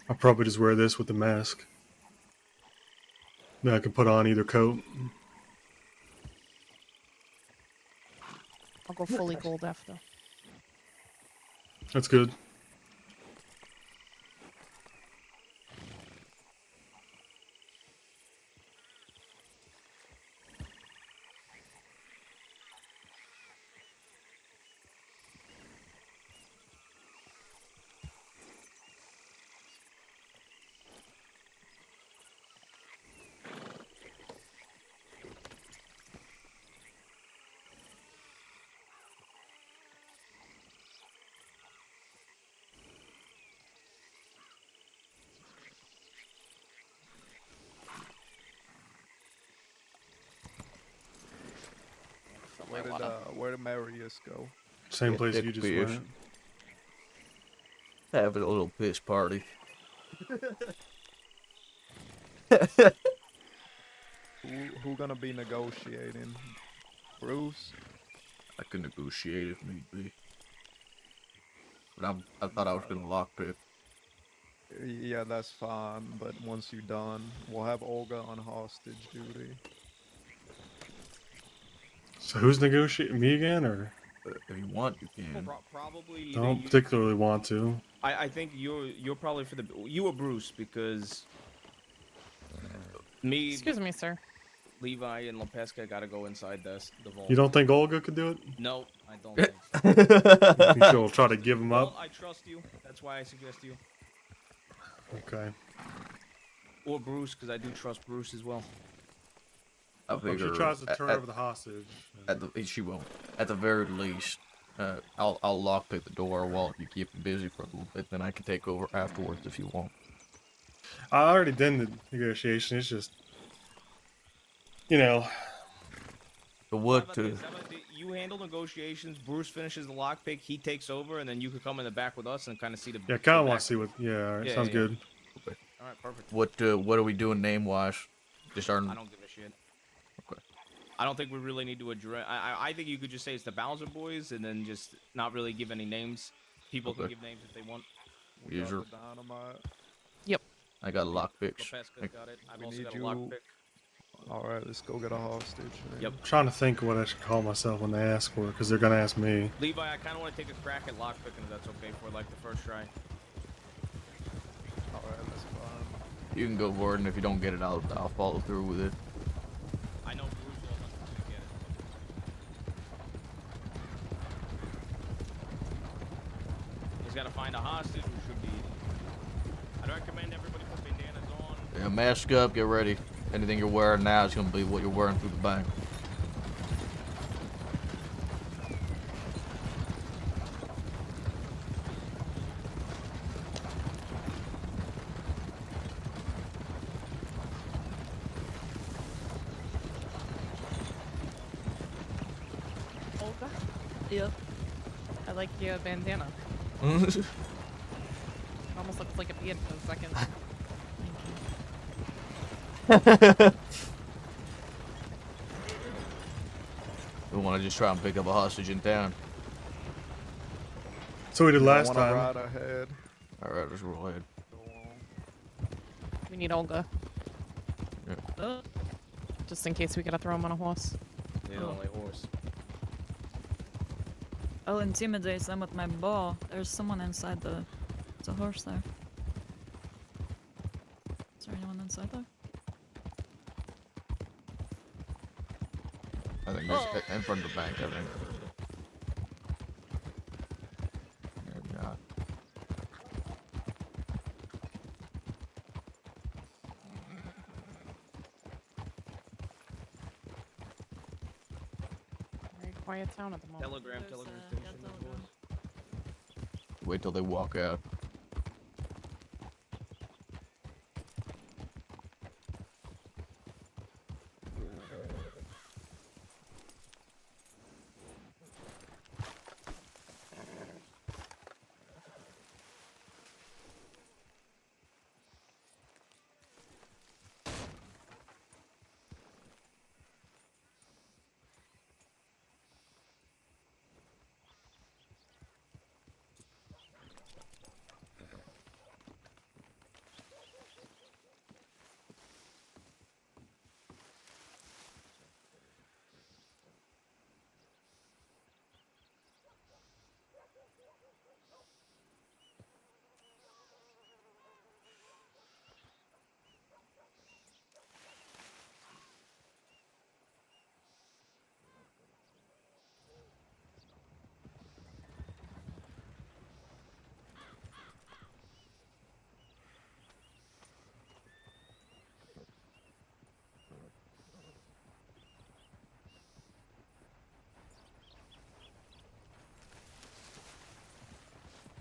I'll probably just wear this with the mask. Then I can put on either coat. I'll go fully gold after. That's good. Where did Marius go? Same Yeah, place it you just appears. went. Having a little piss party. Who gonna be negotiating? Bruce? I can negotiate if need be. But I thought I was gonna lockpick. Yeah, that's fine. But once you're done, we'll have Olga on hostage duty. So who's negotiating? Me again, or But if you want, you can. Probably. I either don't you- particularly want to. I think you're probably for you or Bruce because me, Excuse me, sir. Levi, and Lopesca gotta go inside the vault. You don't think Olga could do it? No, I don't think so. You she'll try to give him Well, up. I trust you. That's why I suggest you. Okay. Or Bruce, because I do trust Bruce as well. I If figure she tries to turn at- over the hostage. She won't. At the very least, I'll lockpick the door while you keep him busy for a little bit. Then I can take over afterwards if you want. I already done the negotiation. It's just, you know, The How what about to? this? How about you handle negotiations, Bruce finishes the lockpick, he takes over, and then you could come in the back with us and kind of see the. yeah, kind the of want back. to see what. Yeah, all right, Yeah, sounds yeah, good. Okay. All right, perfect. What are we doing name wise? Just our. I don't give a shit. Okay. I don't think we really need to address. I think you could just say it's the Bowser Boys, and then just not really give any names. People can Okay. give names if they want. We got User. the dynamite. I got a lockpicks. Lopezca's got it. I've We also need got a you- lockpick. All right, let's go get a hostage. Man. Yep. I'm trying to think what I should call myself when they ask for it, because they're gonna ask me. Levi, I kind of want to take a crack at lockpicking if that's okay for like the first try. All right, that's fine. You can go for it, and if you don't get it, I'll follow through with it. I know Bruce will want to get it. He's got to find a hostage, which should be. I'd recommend everybody put bandanas on. Yeah, mask up, get ready. Anything you're wearing now is gonna be what you're wearing through the bank. Olga, Yeah. I like your bandana. It almost looks like a beard for a second. We want to just try and pick up a hostage in town. So we did You last wanna time. ride ahead? All right, let's roll ahead. Go on. We need Olga, just in case we gotta throw him on a horse. Yeah, only horse. I'll intimidate them with my bow. There's someone inside the. There's a horse there. Is there anyone inside there? I think it's in front of the bank. I think. Maybe not. Very quiet town at the moment. Telegram There's, station. yeah, of telegram. course. Wait till they walk out.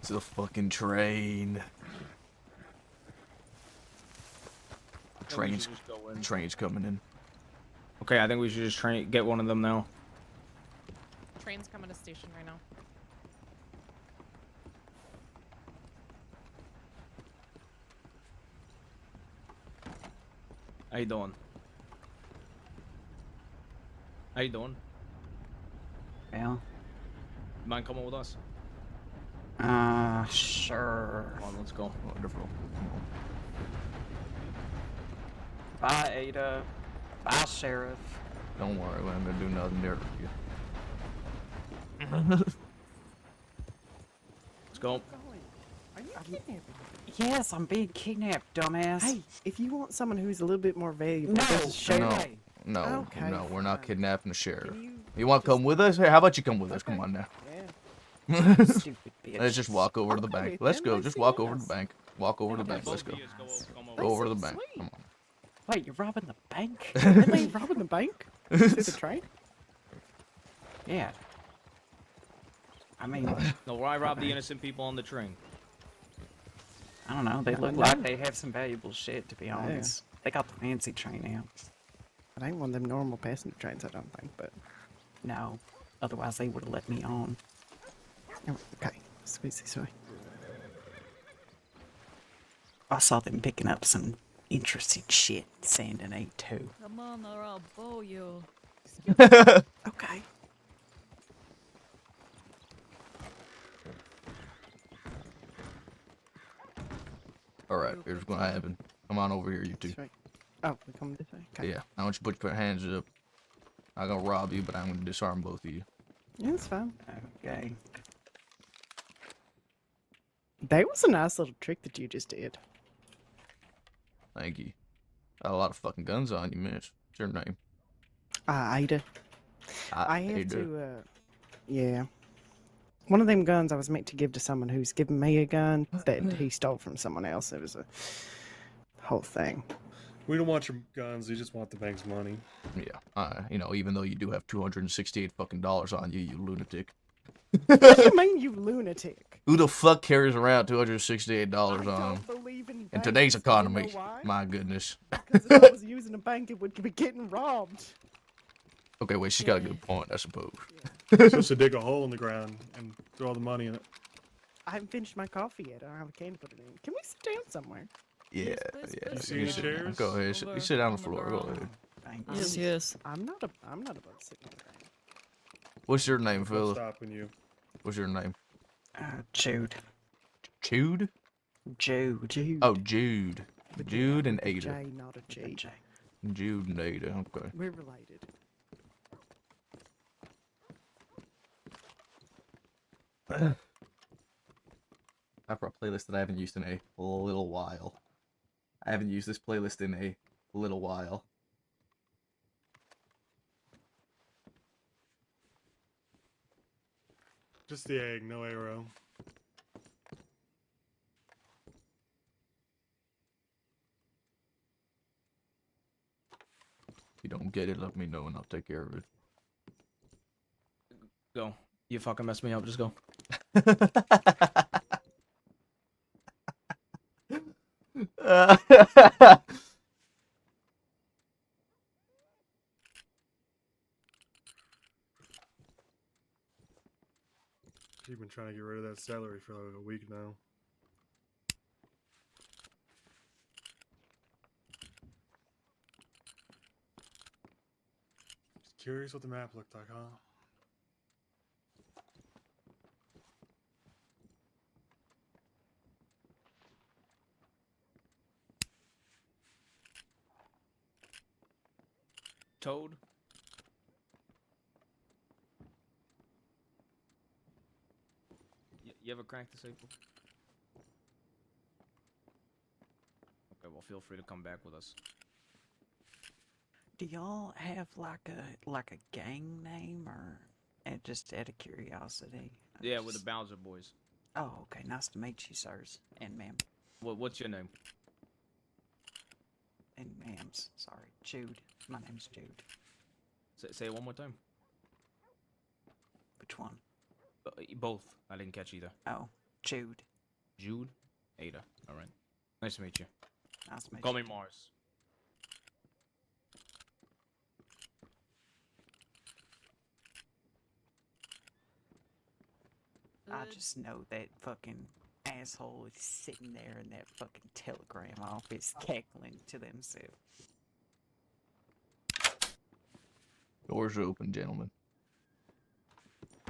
It's a fucking train. I think we Train's should just go in. train's coming in. Okay, I think we should just get one of them now. Train's coming to station right now. How you doing? How you doing? Well, Mind coming with us? sure. Come on, let's go. Wonderful. Bye, Ada. Bye, Sheriff. Don't worry, we ain't gonna do nothing there. Let's go. Are you kidnapping? Yes, I'm being kidnapped, dumbass. Hey, if you want someone who's a little bit more valuable, no, there's a sheriff. No. Hey, No, Okay, no, we're not fine. kidnapping the sheriff. Can you You want to come with us? Hey, how about you come with us? Come Okay. on now. Yeah. stupid bitch. Let's just walk over to the Okay, bank. Let's then go. let's Just see walk over to us. the bank. Walk over to the Okay, bank. Let's go. Come Go over. over to so the bank. sweet. Come on. Wait, you're robbing the bank? Really? Robbing the bank? See the train? Yeah. I mean, No, why rob the innocent people on the train? I don't know. They look like they have some valuable shit, to be honest. They got the fancy train out. It ain't one of them normal passenger trains, I don't think, but... No. Otherwise, they would have let me on. Oh, okay, squeeze this way. I saw them picking up some interesting shit, sand and 8-2. Come on, or I'll bow you. Okay. Alright, here's what's gonna happen. Come on over here, you two. This way. Oh, we come this way? Okay. Yeah, I want you to put your hands up. I'm gonna rob you, but I'm gonna disarm both of you. Yeah, it's fine. Okay. That was a nice little trick that you just did. Thank you. Got a lot of fucking guns on you, miss. What's your name? Ada. I have Ada. to, yeah. One of them guns I was meant to give to someone who's given me a gun that he stole from someone else. It was a whole thing. We don't want your guns. We just want the bank's money. Yeah, you know, even though you do have $268 fucking on you, you lunatic. What do you mean, you lunatic? Who the fuck carries around $268 I on them? don't believe in In today's banks. You know economy, why? my goodness. Because if I was using a bank, it would be getting robbed. Okay, wait, she's got a good point, I suppose. You're supposed to dig a hole in the ground and throw all the money in it. I haven't finished my coffee yet. I don't have a can to put it in. Can we sit down somewhere? Yeah, please, yeah. please, see any sit down. chairs? Go ahead, you sit down on the floor. Go ahead. Thanks. Yes, yes. I'm not about to sit on the ground. What's your name, What's fella? stopping you? What's your name? Jude. Jude? Jude. Jude. Oh, Jude. With a- Jude and with a Ada. J, not a G. J. Jude and Ada. Okay. We're related. I brought a playlist that I haven't used in a little while. I haven't used this playlist in a little while. Just the egg, no arrow. If you don't get it, let me know and I'll take care of it. Go. You fucking messed me up. Just go. You've been trying to get rid of that celery for like a week now. Just curious what the map looked like, huh? Toad. You ever crank the safe before? Okay, well, feel free to come back with us. Do y'all have like a gang name or just out of curiosity? Yeah, with the Bowser boys. Oh, okay. Nice to meet you, sirs and ma'am. What's your name? And ma'ams. Sorry, Jude. My name's Jude. Say it one more time. Which one? Both. I didn't catch either. Oh, Jude. Jude, Ada. All right. Nice to meet you. Nice to meet Call you. me Mars. I just know that fucking asshole is sitting there in that fucking telegram office cackling to themselves. Doors are open, gentlemen.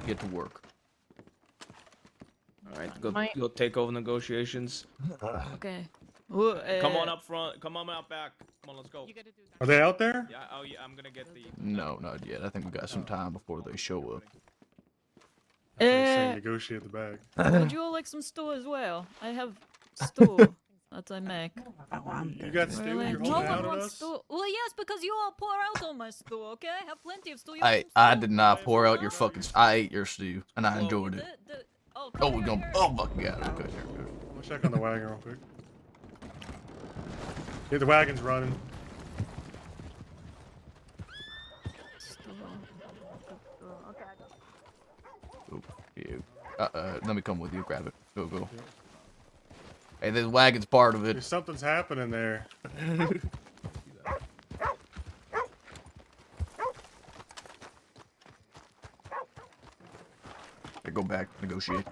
Get to work. All right. Go, My- go take over negotiations. Okay. Come on up front. Come on out back. Come on, let's go. You gotta do Are that. they out there? Yeah. Oh, yeah. I'm gonna get the. No, not yet. I think we got some time before they show up. I thought you were saying negotiate the bag. Would you all like some stew as well? I have stew that I make. Oh, I'm You good. got stew? Really? You're No holding one out at wants us? stew. Well, yes, because you all pour out on my stew, okay? I have plenty of stew. You I want some stew? did not pour out your fucking. I ate your stew and I Well, enjoyed it. Oh, Oh, come we're here, gonna. here. Oh my god. Okay, here we go. I'll check on the wagon real quick. Yeah, the wagon's running. Stew. Oh, you. Let me come with you. Grab it. Go. Hey, the wagon's part of it. There's something's happening there. I go back, negotiate.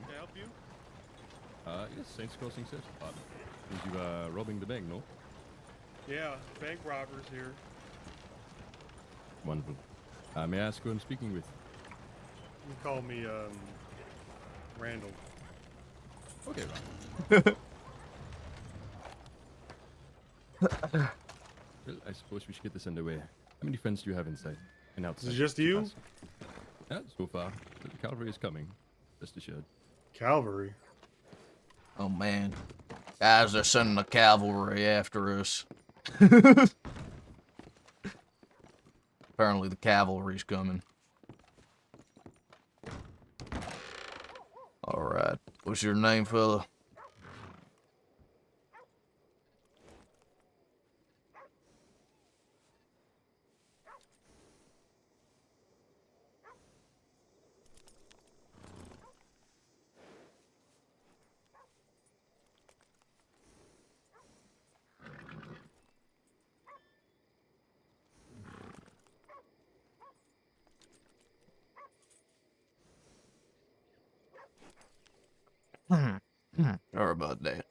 Can I help you? Yes, Saints Crossing Search Department. Think you are robbing the bank, no? Yeah, bank robbers here. Wonderful. May I ask who I'm speaking with? You can call me Randall. Okay, right. Well, I suppose we should get this underway. How many friends do you have inside and outside? Is it just you? Yeah, so far. The cavalry is coming. Rest assured. Calvary. Oh man, guys, they're sending the cavalry after us. Apparently, the cavalry's coming. All right, what's your name, fella? Sorry about that.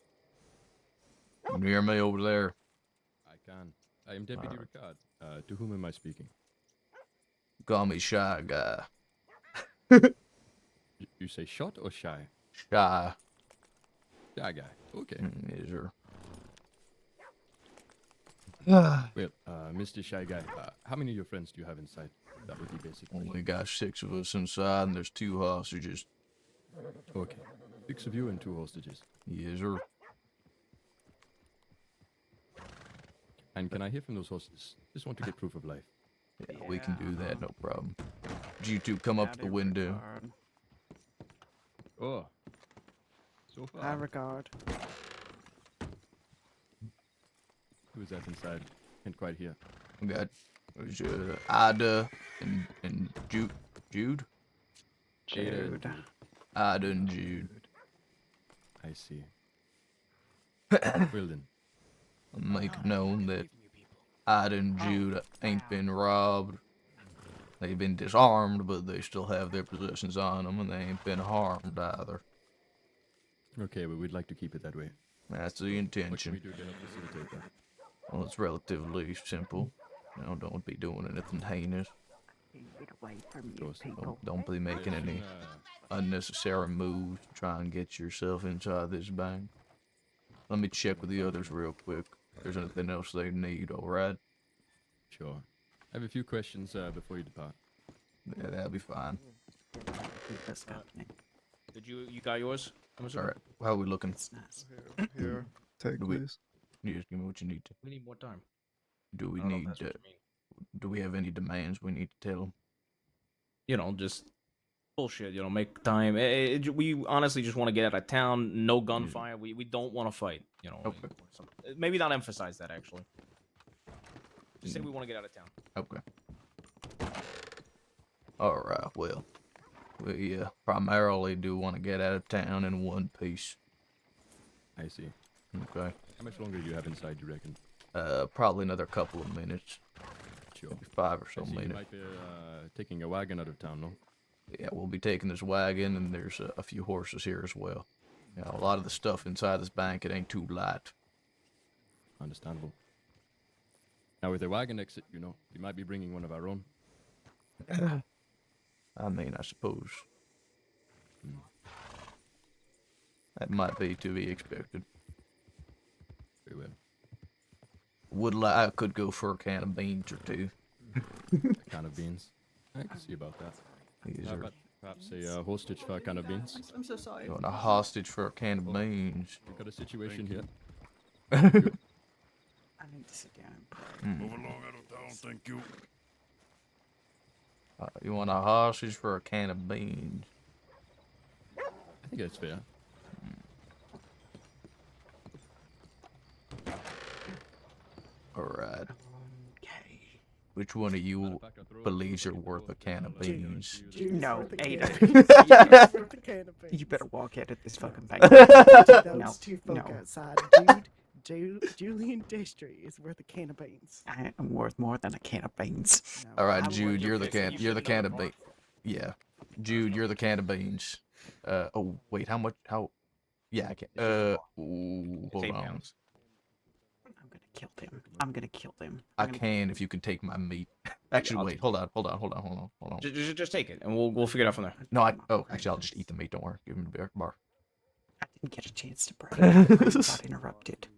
Can you hear me over there? I can. I am Deputy Ricard. To whom am I speaking? Call me Shy Guy. You say shot or shy? Shy. Shy guy. Okay. Yes, sir. Well, Mr. Shy Guy, how many of your friends do you have inside? That would be basic. Only got 6 of us inside, and there's 2 hostages. Okay. 6 of you and 2 hostages. Yes, sir. And can I hear from those hostages? Just want to get proof of life. Yeah, we can do that, no problem. Did you 2 come up to the window? Oh. So High far. regard. Who is that inside? Can't quite hear. We got Ida and Jude. Jude. Ida and Jude. I see. Well then. Make known that Ida and Jude ain't been robbed. They've been disarmed, but they still have their possessions on them, and they ain't been harmed either. Okay, well, we'd like to keep it that way. That's the What can we intention. do to help facilitate that? Well, it's relatively simple. You know, don't be doing anything heinous. Get away from you Those- people. Don't be making any Uh, unnecessary moves to try and get yourself inside this bank. Let me check with the others real quick. If there's anything else they need, alright? sure. I have a few questions before you depart. Yeah, that'll be fine. Keep us company. Did you got yours? Alright, how are we looking? It's nice. Here, take Do we- this. You just give me what you need to. We need more time. Do we I don't know if need that's what you mean. do we have any demands we need to tell them? You know, just bullshit. You know, make time. We honestly just want to get out of town. No gunfire. We don't want to fight. You know, Okay. maybe not emphasize that actually. Just say we want to get out of town. Okay. Alright, well. We primarily do want to get out of town in one piece. I see. Okay. How much longer do you have inside, you reckon? Probably another couple of minutes. Sure. Maybe 5 or I so see you minutes. might be taking a wagon out of town, no? Yeah, we'll be taking this wagon, and there's a few horses here as well. You know, a lot of the stuff inside this bank, it ain't too light. Understandable. Now, with the wagon exit, you know, we might be bringing one of our own. I mean, I suppose. That might be to be expected. Very well. I could go for a can of beans or 2. A can of beans. I can see about that. These How are about perhaps a hostage for a can of beans? I'm so sorry. going a hostage for a can of beans. We've got a situation here. Hmm. I need to sit down and pray. Move along out of town, thank you. You want a hostage for a can of beans? I think that's fair. Alright. Okay. Which one of you believes you're worth a can of beans? No, Worth a Ada. can of beans. Jude's worth a can of beans. You better walk out of this fucking bank. To those No, two folk no. outside, Julian Destry is worth a can of beans. I am worth more than a can of beans. No, Alright, I'm Jude, worth you're the a can. You You're the should've can done of the beans. bar. Yeah, Jude, you're the can of beans. Oh wait, how much? How? Yeah, I can. Hold $8 on. pounds. I'm gonna kill them. I'm gonna kill them. I I'm gonna- can if you can take my meat. Actually, I'll wait, take hold on. Just take it, and we'll figure it out from there. No, actually, I'll just eat the meat. Don't worry. Give me the bar. I didn't get a chance to pray. The prayer got interrupted.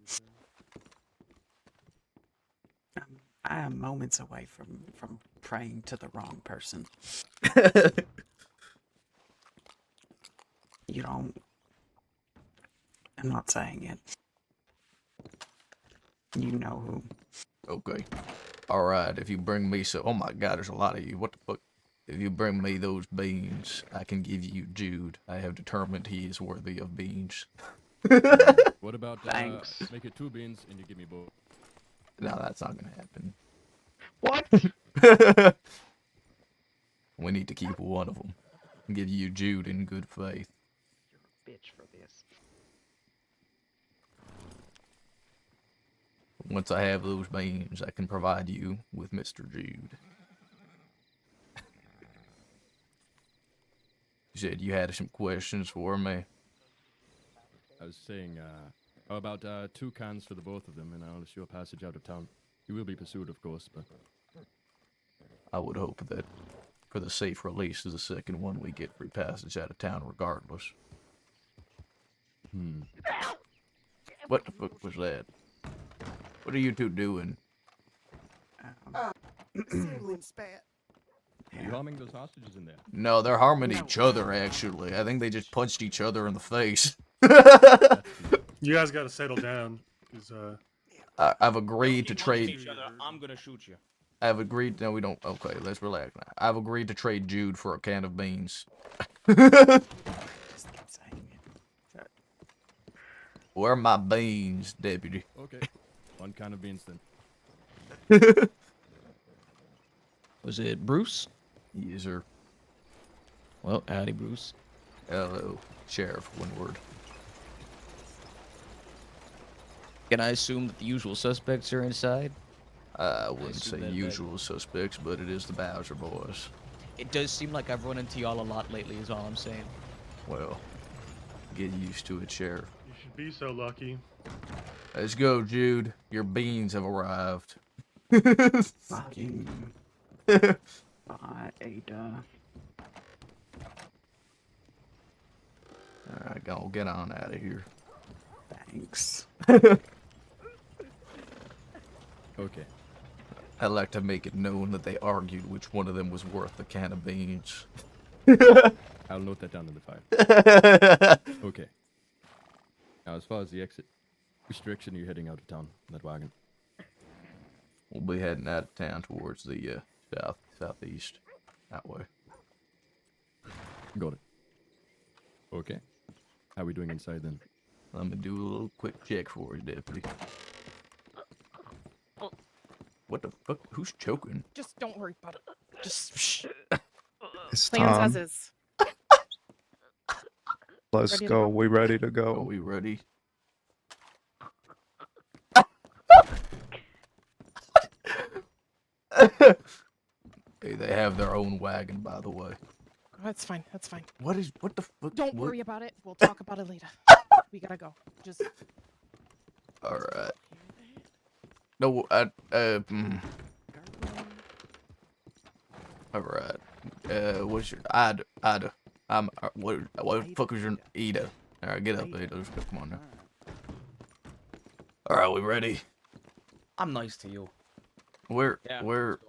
I am moments away from praying to the wrong person. You don't. I'm not saying it. You know who. Okay. Alright, if you bring me oh my god, there's a lot of you. What the fuck? If you bring me those beans, I can give you Jude. I have determined he is worthy of beans. What about Thanks. make it 2 beans and you give me both? No, that's not gonna happen. What? We need to keep one of them. Give you Jude in good faith. You're a bitch for this. Once I have those beans, I can provide you with Mr. Jude. You said you had some questions for me. I was saying, how about 2 cans for the both of them, and I'll issue a passage out of town. You will be pursued, of course, but I would hope that for the safe release of the second one, we get free passage out of town regardless. What the fuck was that? What are you two doing? Sibling spat. are you harming those hostages in there? No, they're harming each other, actually. I think they just punched each other in the face. You guys got to settle down. 'Cause, I've agreed to If you punch trade. each other, I'm gonna shoot you. I've agreed. No, we don't. Okay, let's relax now. I've agreed to trade Jude for a can of beans. Just keep saying it. Where are my beans, deputy? Okay, 1 can of beans then. Was it Bruce? Yes, sir. Well, howdy, Bruce. Hello, Sheriff Winward. Can I assume that the usual suspects are inside? I wouldn't assume say that- usual suspects, but it is the Bowser boys. It does seem like I've run into y'all a lot lately, is all I'm saying. Well, get used to it, Sheriff. you should be so lucky. Let's go, Jude. Your beans have arrived. Fucking. Bye, Ada. Alright, go get on out of here. Thanks. Okay. I'd like to make it known that they argued which one of them was worth a can of beans. I'll note that down in the file. Okay. Now, as far as the exit restriction, you're heading out of town in that wagon. We'll be heading out of town towards the southeast. That way. Got it. Okay. How are we doing inside then? Let me do a little quick check for you, deputy. What the fuck? Who's choking? Just don't worry about it. Just shh. It's Plans time. as is. Let's Ready to go. go? We ready to Are go? we ready? Hey, they have their own wagon, by the way. That's fine. That's fine. What the fuck? Don't what? worry about it. We'll talk about it later. We gotta go. Just Alright. No, Alright. What's your Ida? What the fuck was your Ida? Alright, get up, Ida. Let's go. Come on now. Alright, we ready? I'm nice to you. Where Yeah, where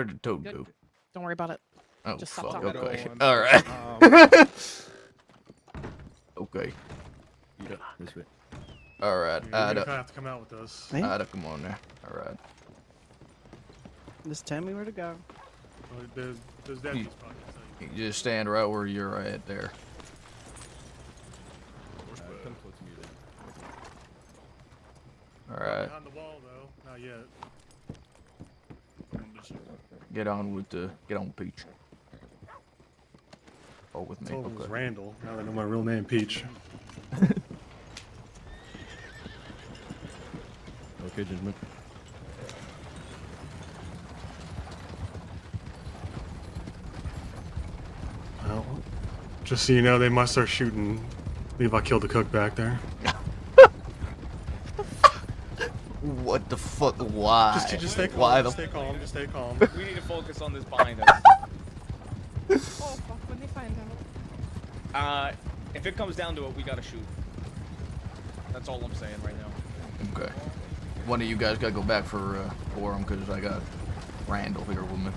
did Toad Good. go? don't worry about it. Oh Just stop fuck, talking. okay. Um, Alright. Okay. Eat up this way. All right. You're gonna have to come out with us. Hey, Come on there. All right. just tell me where to go. Well, there's definitely spots. You just stand right where you're at there. Come close to me then. All right. Behind the wall though, not yet. Get on Peach. Oh, with I me. told him it was Okay. Randall. Now they know my real name, Peach. Okay, gentlemen. Well, just so you know, they must start shooting. Levi killed the cook back there. What the fuck? Why? Just stay calm. Why Just stay calm. Just stay calm. We need to focus on this behind us. Oh fuck! When they find out. If it comes down to it, we gotta shoot. That's all I'm saying right now. Okay. One of you guys gotta go back for him because I got Randall here with me.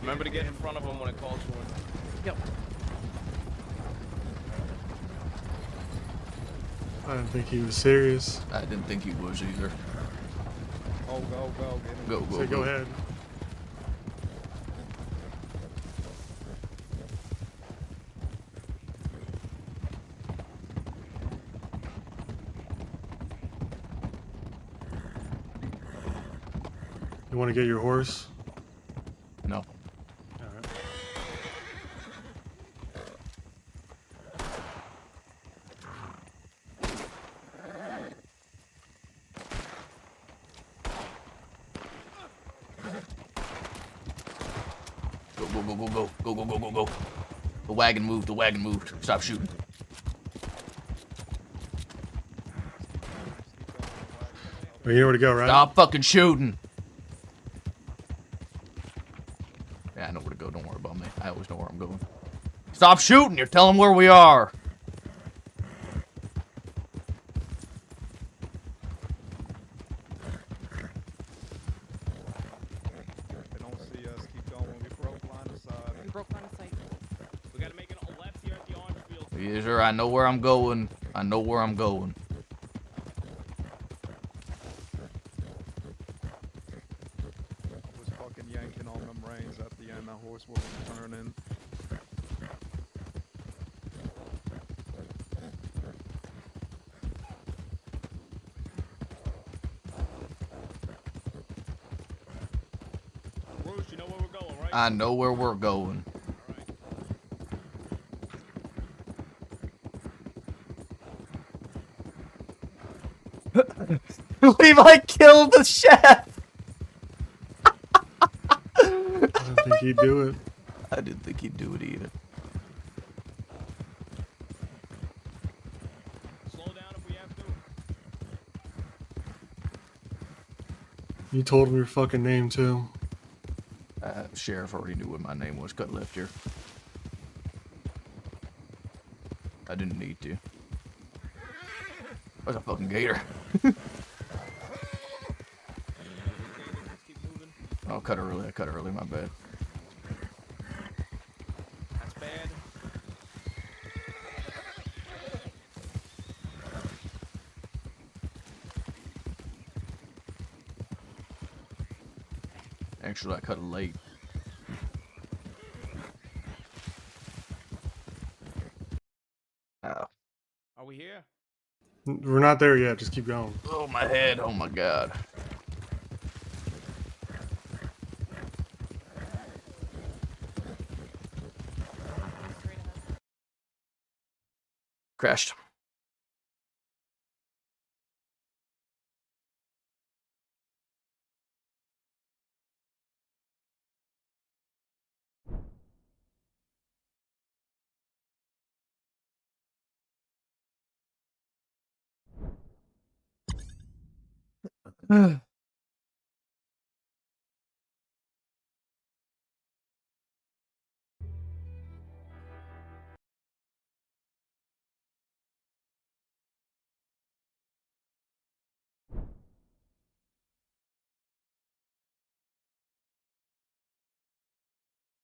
Remember to get in front of him when it calls for it. Yep. I didn't think he was serious. I didn't think he was either. Oh, go, get him. Go, So go ahead. You want to get your horse? No. All right. Go. The wagon moved. Stop shooting. Well, you know where to go, right? Stop fucking shooting. Yeah, I know where to go. Don't worry about me. I always know where I'm going. Stop shooting. You're telling where we are. They don't see us. Keep going. We broke line of sight. We broke line of sight. We gotta make it a left here at the orange field. Yes, sir. I know where I'm going. I was fucking yanking on them reins at the end. That horse wasn't turning. Bruce, you know where we're going, right? I know where we're going. Levi killed the chef. I didn't think he'd do it. I didn't think he'd do it either. Slow down if we have to. You told him your fucking name too. Sheriff already knew what my name was. Cut left here. I didn't need to. Where's a fucking gator? Oh, cut early. I cut early. My bad. That's bad. Actually, I cut it late. Oh. Are we here? We're not there yet. Just keep going. Oh, my head. Oh, my God. Crashed.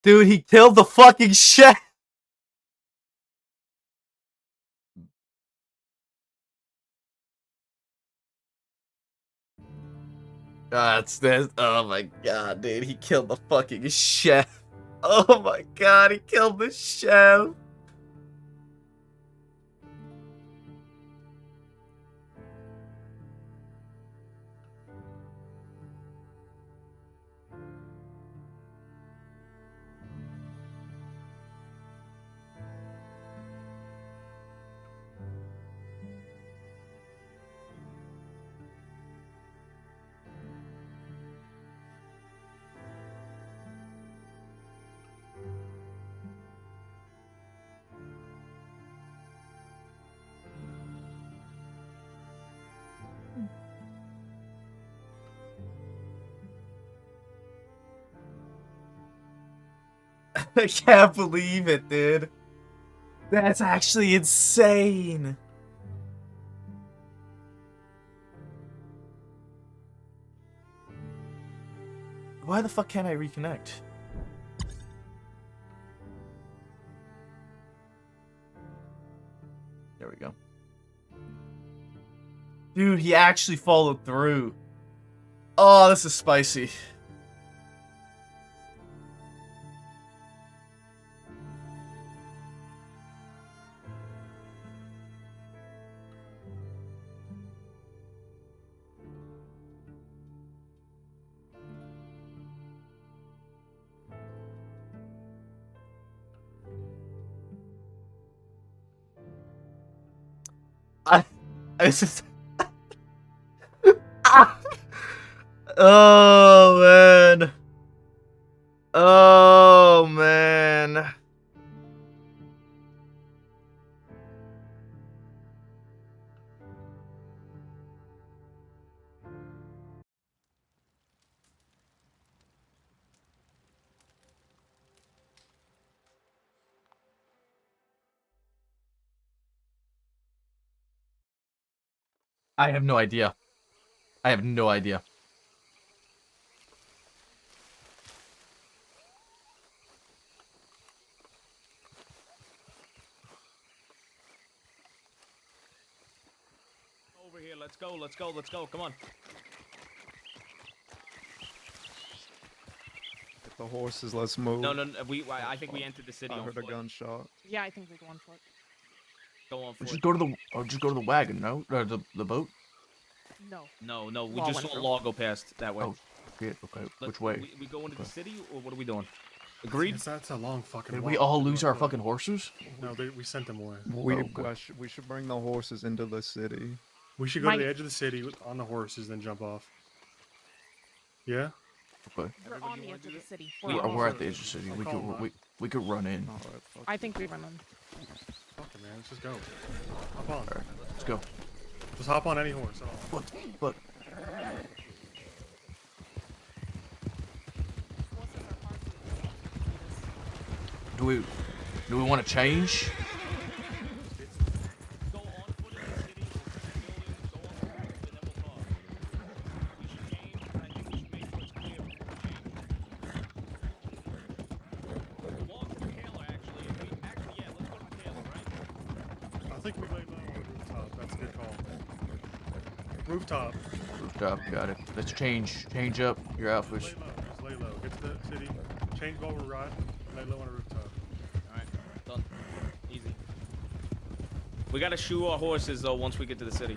Dude, he killed the fucking chef. That's oh my god, dude, he killed the fucking chef. Oh my god, he killed the chef. I can't believe it, dude. That's actually insane. Why the fuck can't I reconnect? There we go. Dude, he actually followed through. Oh, this is spicy. This is... Oh, man. Oh, man. I have no idea. I have no idea. Over here, let's go, let's go, let's go, come on. Get the horses, let's move. No, I think we entered the city I on heard a foot. gunshot. Yeah, I think we're going for it. Go on foot. Just go to the wagon, no? Or the boat? No. No, we Law just went saw through. Law go past that way. Oh, shit, okay. Which way? We go into the city, or what are we doing? Agreed? That's a long fucking Did walk we all to go lose our foot. fucking horses? No, we sent them away. We should bring the horses into the city. We should go to the edge of the city on the horses, then jump off. Yeah? Okay. We're on the edge of the city. We're at the edge of the city. We could run in. Alright, fuck I think we run in. Fuck it, man. Let's just go. Hop on. Alright, let's go. Just hop on any horse at all. Look. Do we want to change? Go on foot in the city, go on foot, and then we'll talk. We should change, I think we should make what's clear before we change. Walk to the Taylor, actually. Yeah, let's go to the Taylor, right? I think we lay low on the rooftop. That's a good call. Rooftop. Rooftop, got it. Let's change up your outfits. Lay low. Just lay low. Get to the city. Change while we're riding. Lay low on a rooftop. Alright, done. Easy. We gotta shoe our horses, though, once we get to the city.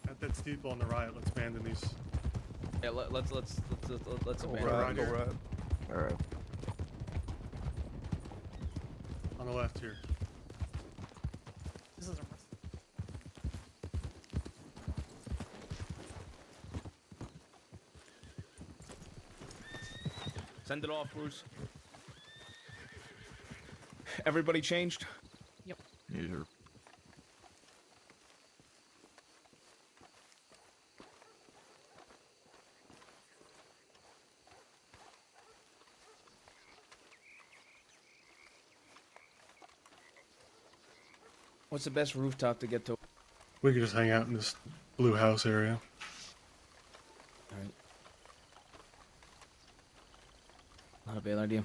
At that steeple on the right, let's abandon these. Yeah, let's Go abandon. right, go here. right. Alright. On the left here. This is a risk. Send it off, Bruce. Everybody changed? Yep. Neither. What's the best rooftop to get to? We could just hang out in this blue house area. Alright. Not a bad idea.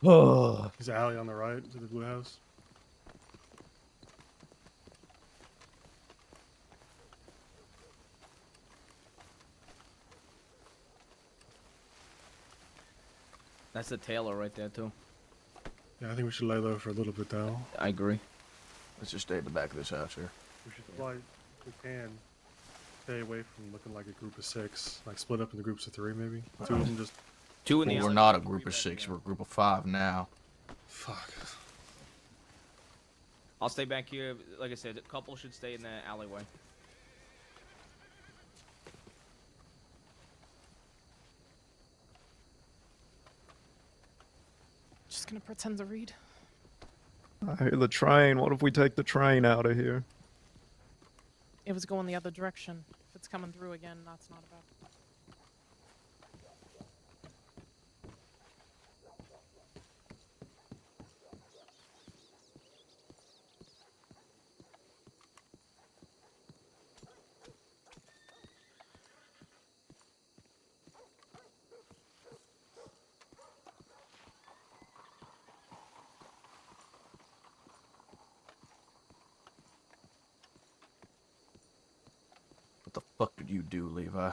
Oh. Is the alley on the right to the blue house? That's the Taylor right there too. Yeah, I think we should lay low for a little bit though. I agree. Let's just stay at the back of this house here. We should like, if we can, stay away from looking like a group of 6. Like split up into groups of 3 maybe. 2 of them just... Two in the Well, we're alley, not a three group of back 6, there. we're a group of 5 now. Fuck. I'll stay back here. Like I said, a couple should stay in the alleyway. Just gonna pretend to read. I hear the train. What if we take the train out of here? It was going the other direction. If it's coming through again, that's not about. What the fuck did you do, Levi?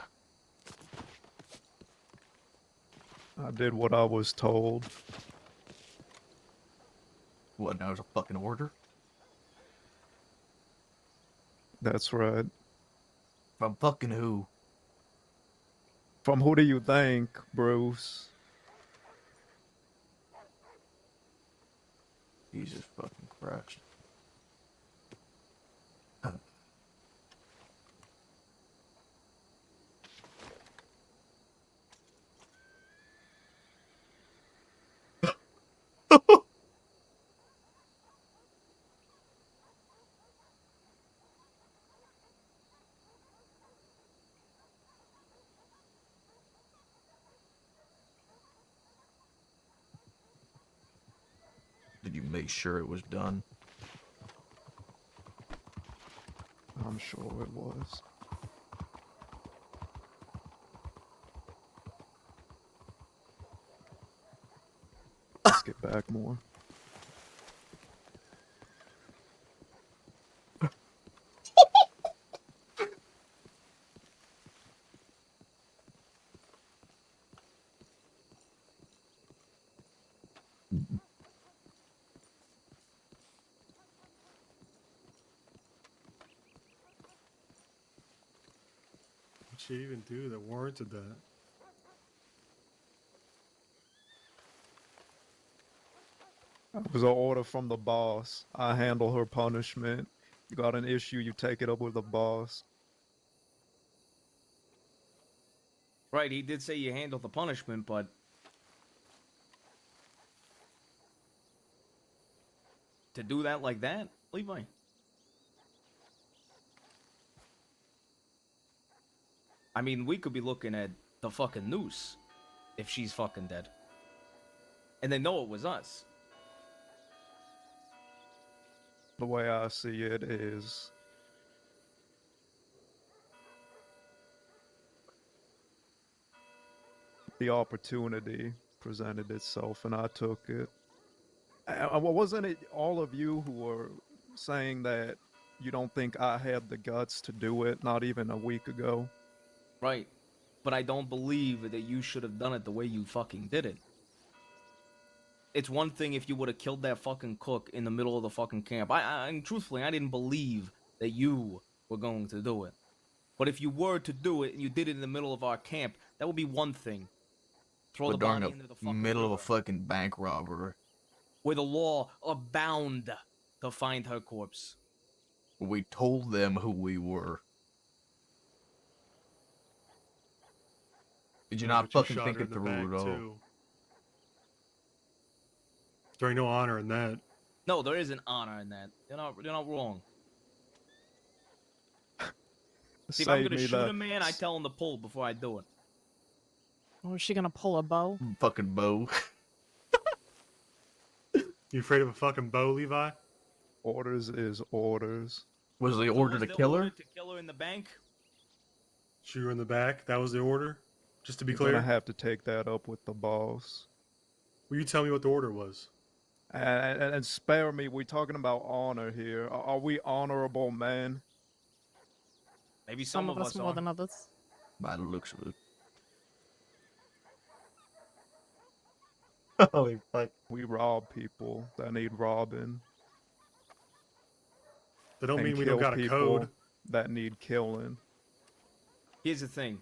I did what I was told. What, now there's a fucking order? That's right. From fucking who? From who do you think, Bruce? Jesus fucking Christ. Did you make sure it was done? I'm sure it was. Let's get back more. What'd she even do that warranted that? It was an order from the boss. I handle her punishment. You got an issue, you take it up with the boss. Right, he did say you handled the punishment, but to do that like that, Levi? I mean, we could be looking at the fucking noose if she's fucking dead. And they know it was us. The way I see it is the opportunity presented itself and I took it. Wasn't it all of you who were saying that you don't think I had the guts to do it not even a week ago? Right. But I don't believe that you should have done it the way you fucking did it. It's one thing if you would have killed that fucking cook in the middle of the fucking camp. And truthfully, I didn't believe that you were going to do it. But if you were to do it and you did it in the middle of our camp, that would be one thing. Throw But the during body into the fucking middle of a river, fucking bank robbery, where the law are bound to find her corpse. we told them who we were. Did you Yeah, not but fucking shot think her it in the through back, at all? too. There ain't no honor in that. No, there is an honor in that. You're not wrong. See, if I'm Save gonna me shoot that. a man, I tell him to pull before I do it. Oh, is she gonna pull a bow? Fucking bow. You afraid of a fucking bow, Levi? Orders is orders. Was the So order was to the kill order her? to kill her in the bank? Shoot her in the back. That was the order. Just to be You're clear. gonna have to take that up with the boss. Will you tell me what the order was? And spare me, we're talking about honor here. Are we honorable men? Maybe Some of us more are. than others. By the looks of it. Holy fuck. We rob people that need robbing. That don't and mean we don't kill got a people code. that need killing. Here's the thing.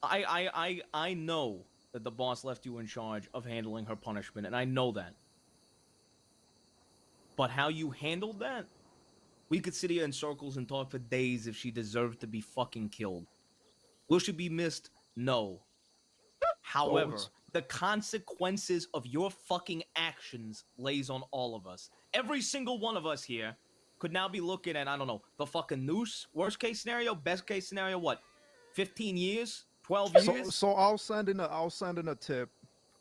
I know that the boss left you in charge of handling her punishment, and I know that. But how you handled that? We could sit here in circles and talk for days if she deserved to be fucking killed. Will she be missed? No. However, the consequences of your fucking actions lays on all of us. Every single one of us here could now be looking at, I don't know, the fucking noose. Worst case scenario, best case scenario, what? 15 years? 12 years? So I'll send in a tip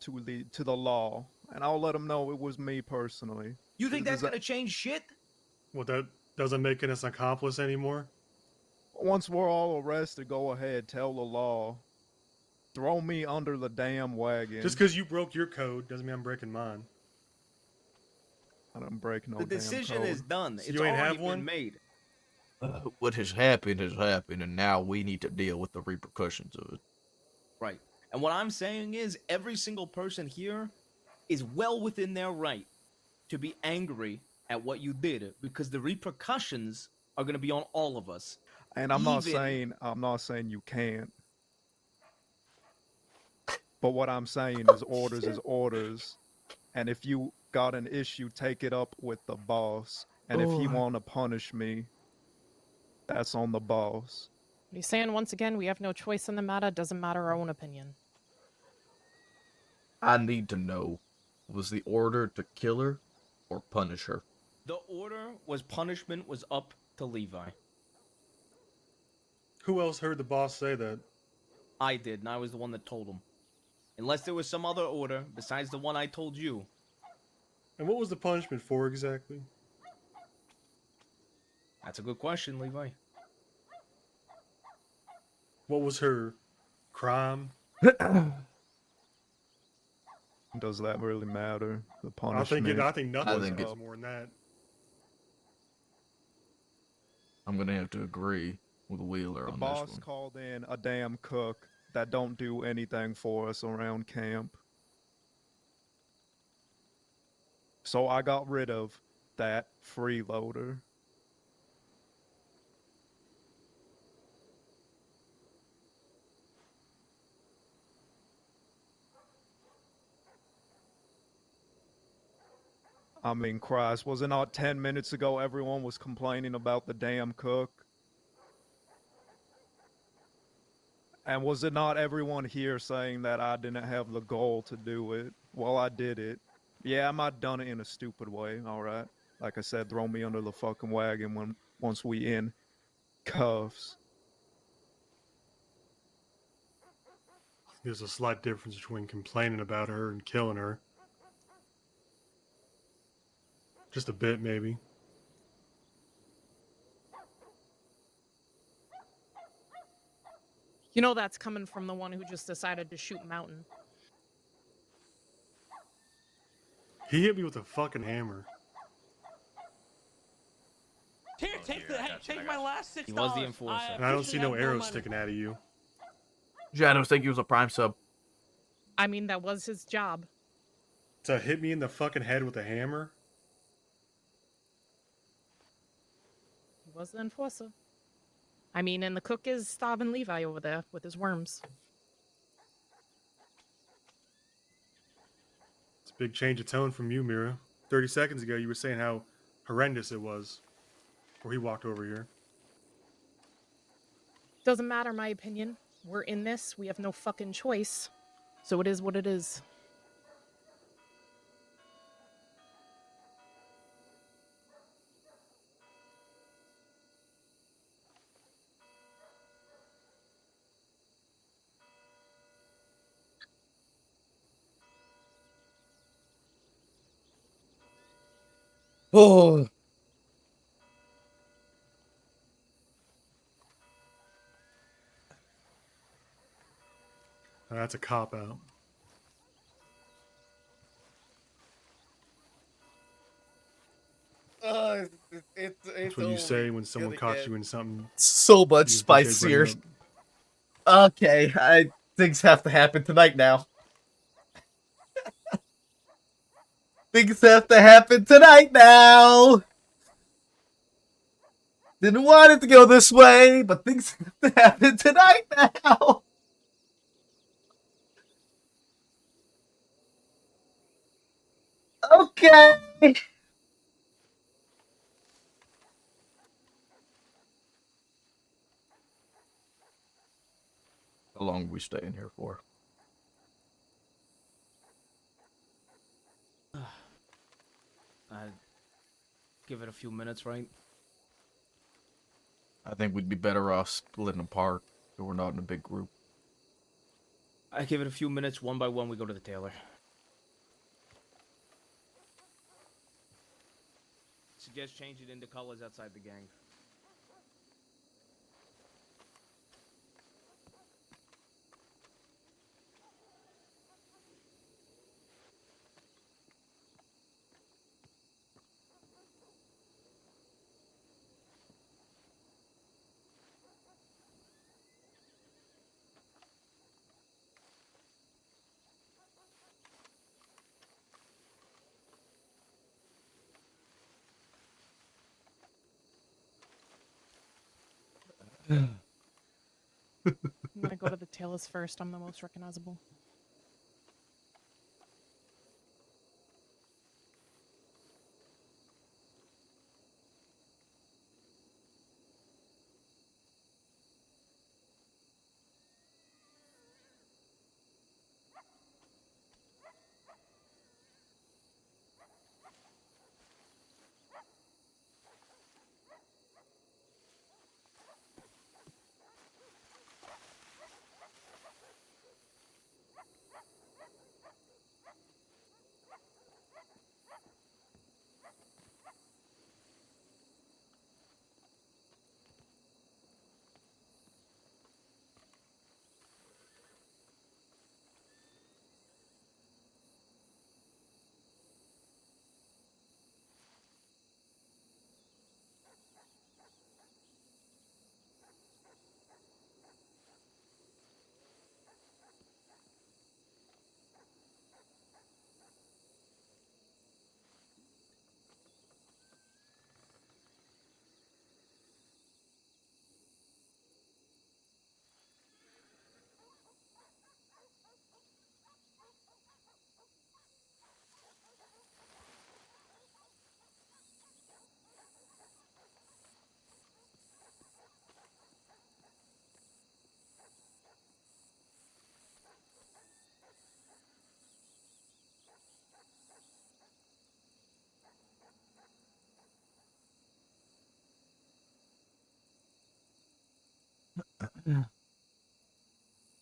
to the law, and I'll let them know it was me personally. You think Does that's gonna change shit? Well, that doesn't make us an accomplice anymore. Once we're all arrested, go ahead, tell the law. Throw me under the damn wagon. Just because you broke your code doesn't mean I'm breaking mine. I don't break no The damn decision code. is done. So It's you ain't already have one? been made. What has happened, and now we need to deal with the repercussions of it. Right. And what I'm saying is every single person here is well within their right to be angry at what you did because the repercussions are going to be on all of us. And I'm not saying you can't. But what I'm saying is orders is orders. And if you got an issue, take it up with the boss. And if he want to punish me, that's on the boss. He's saying once again we have no choice in the matter. Doesn't matter our own opinion. I need to know, was the order to kill her or punish her? The order was punishment was up to Levi. Who else heard the boss say that? I did, and I was the one that told him. Unless there was some other order besides the one I told you. And what was the punishment for exactly? That's a good question, Levi. What was her crime? Does that really matter? The I punishment. think nothing think was it- more than that. I'm gonna have to agree with Wheeler The on boss this one. called in a damn cook that don't do anything for us around camp. So I got rid of that freeloader. I mean, Christ, was it not 10 minutes ago everyone was complaining about the damn cook? And was it not everyone here saying that I didn't have the goal to do it? Well, I did it. Yeah, I might have done it in a stupid way, alright? Like I said, throw me under the fucking wagon once we in cuffs. There's a slight difference between complaining about her and killing her. Just a bit, maybe. You know that's coming from the one who just decided to shoot Mountain. He hit me with a fucking hammer. Here, take my last $6. He was the enforcer. And I don't see no arrows sticking out of you. Shadows think he was a prime sub. I mean, that was his job. To hit me in the fucking head with a hammer? He was the enforcer. I mean, and the cook is starving Levi over there with his worms. It's a big change of tone from you, Mira. 30 seconds ago, you were saying how horrendous it was before he walked over here. Doesn't matter my opinion. We're in this. We have no fucking choice. So it is what it is. Oh. That's a cop out. It's That's what you say when someone caught you in something so much you think they'd bring spicier. up. Okay, things have to happen tonight now. Things have to happen tonight now. Didn't want it to go this way, but things have to happen tonight now. Okay. How long are we staying here for? I'd give it a few minutes, right? I think we'd be better off splitting apart so we're not in a big group. I give it a few minutes. One by one, we go to the tailor. Suggest changing into colors outside the gang. I'm gonna go to the tailors first. I'm the most recognizable.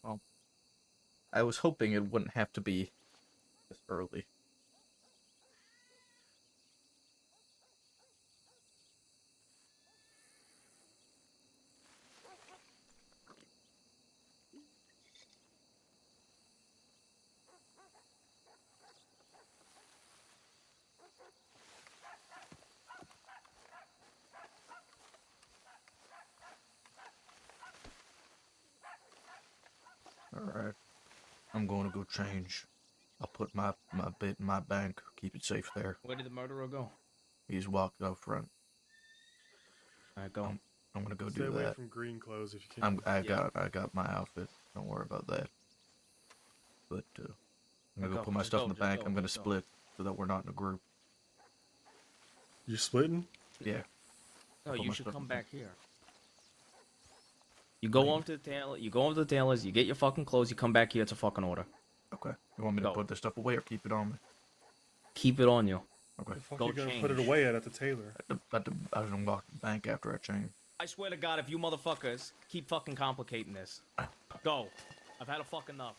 Well, I was hoping it wouldn't have to be this early. Alright. I'm going to go change. I'll put my bit in my bank, keep it safe there. Where did the murderer go? He's walked out front. Alright, go. I'm gonna go Stay do away that. from green clothes if you can. I got my outfit. Don't worry about that. But I'm gonna go put my stuff in the bank. I'm gonna split so that we're not in a group. You're splitting? Yeah. No, put you my should stuff come in the back here. You go over to the tailor. You go over to the tailors. You get your fucking clothes. You come back here. It's a fucking order. Okay. You want me to put this stuff away or keep it on me? Keep it on you. Okay. The fuck Go you gonna change. put it away at the tailor? I don't lock the bank after I change. I swear to God, if you motherfuckers keep fucking complicating this, go. I've had a fucking enough.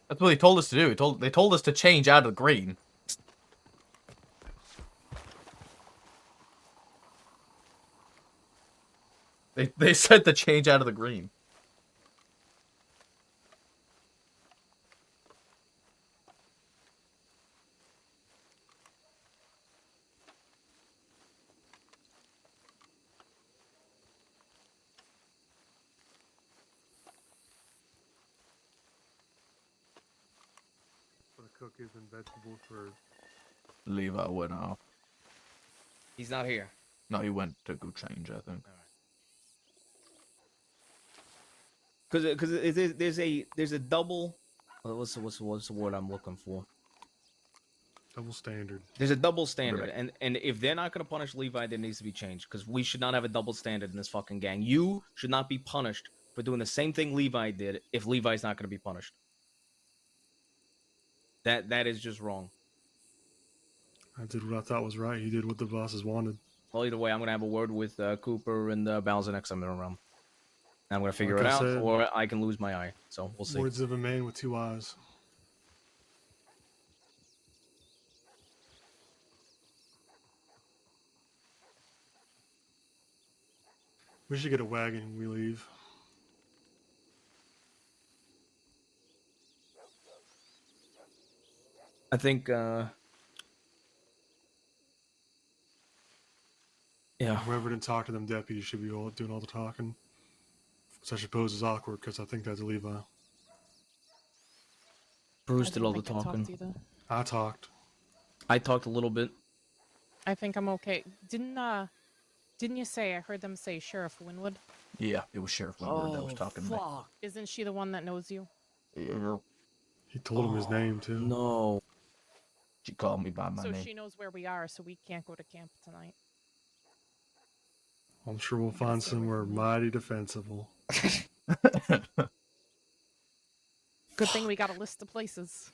That's what he told us to do. They told us to change out of the green. They said to change out of the green. For the cookies and vegetables for. Levi went off. He's not here. No, he went to go change, I think. Because there's a double. What's the word I'm looking for? Double standard. There's a double standard, and if they're not gonna punish Levi, there needs to be change because we should not have a double standard in this fucking gang. You should not be punished for doing the same thing Levi did if Levi's not gonna be punished. That is just wrong. I did what I thought was right. He did what the bosses wanted. Well, either way, I'm gonna have a word with Cooper and Bowser next time they're around. And I'm gonna figure Like it I out, said, or I can lose my eye. So we'll see. Words of a man with two eyes. We should get a wagon when we leave. I think. Yeah. Whoever didn't talk to them deputies should be doing all the talking. Which I suppose is awkward because I think that's Levi. Bruce I did all the think I talked talking. either. I talked. I talked a little bit. I think I'm okay. Didn't you say? I heard them say Sheriff Winwood. Yeah, it was Sheriff Winwood that was talking to me. Isn't she the one that knows you? Yeah. He told him his name too. No. She called me by my So name. she knows where we are, so we can't go to camp tonight. I'm sure we'll find somewhere mighty defensible. Good thing we got a list of places.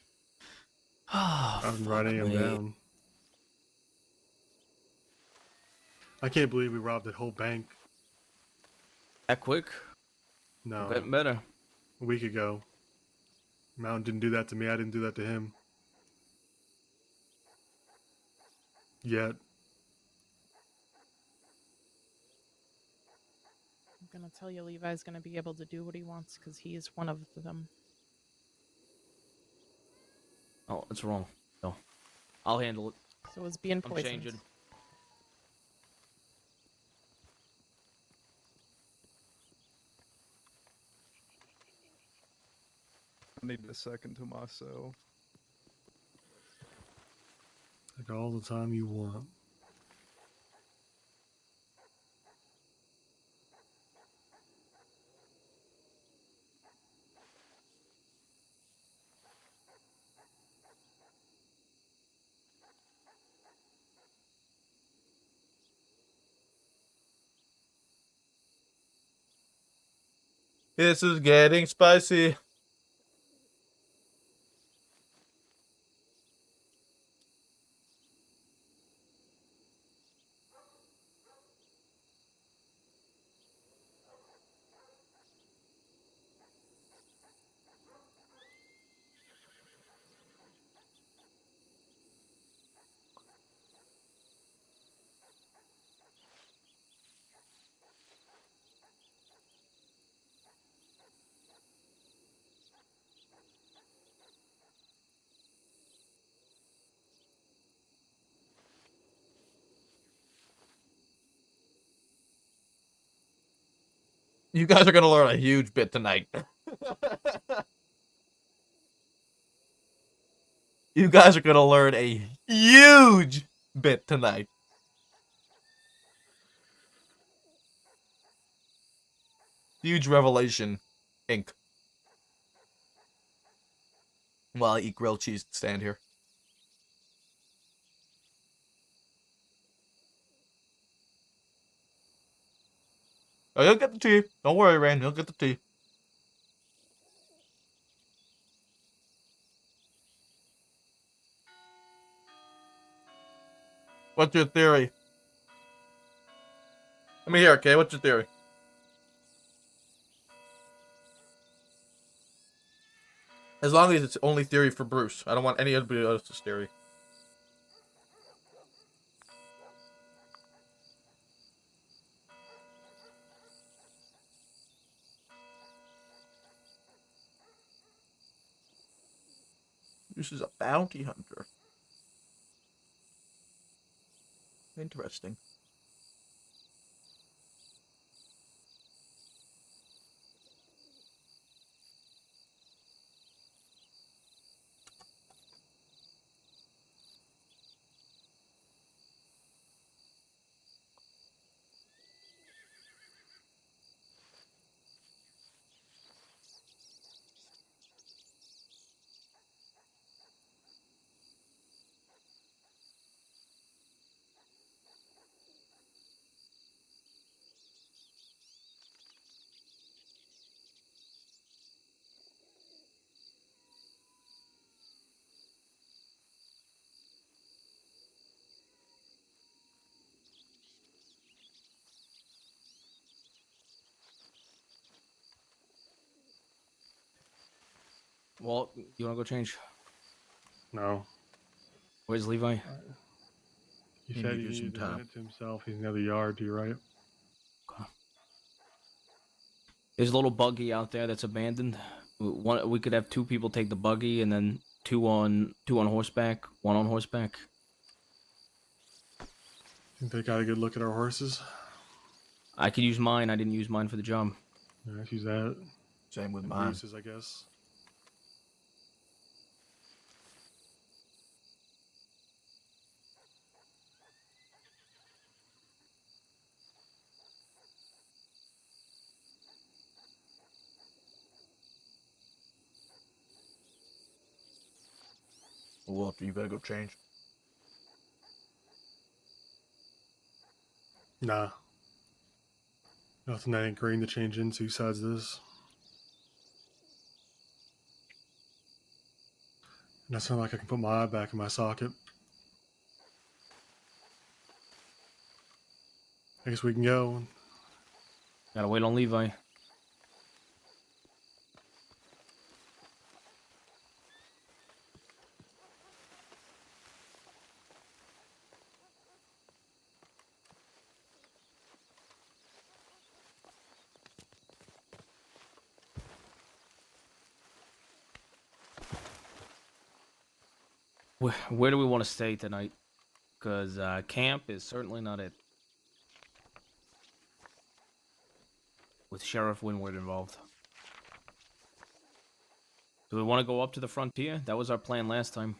I'm writing them down. I can't believe we robbed that whole bank. That quick? No. Getting better. A week ago. Mountain didn't do that to me. I didn't do that to him. Yet. I'm gonna tell you, Levi's gonna be able to do what he wants because he is one of them. Oh, it's wrong. No. I'll handle it. So it's being I'm poisoned. changing. I need a second to myself. Take all the time you want. This is getting spicy. You guys are gonna learn a huge bit tonight. You guys are gonna learn a huge bit tonight. Huge revelation, Inc. While I eat grilled cheese and stand here. Oh, you'll get the tea. Don't worry, Rain. You'll get the tea. What's your theory? Let me hear, okay? What's your theory? As long as it's only theory for Bruce. I don't want anybody else's theory. Bruce is a bounty hunter. Interesting. Walt, you wanna go change? No. Where's Levi? He He said he needed some needed a time. minute to himself. He's in the other yard, you right? There's a little buggy out there that's abandoned. We could have 2 people take the buggy, and then two on horseback, 1 on horseback. Think they got a good look at our horses? I could use mine. I didn't use mine for the job. Yeah, let's use that. Same with And mine. Bruce's, I guess. Walter, you better go change. Nah. Nothing that ain't green to change into besides this. And that's not like I can put my eye back in my socket. I guess we can go. Gotta wait on Levi. Where do we want to stay tonight? Because camp is certainly not it. With Sheriff Winward involved. Do we want to go up to the frontier? That was our plan last time.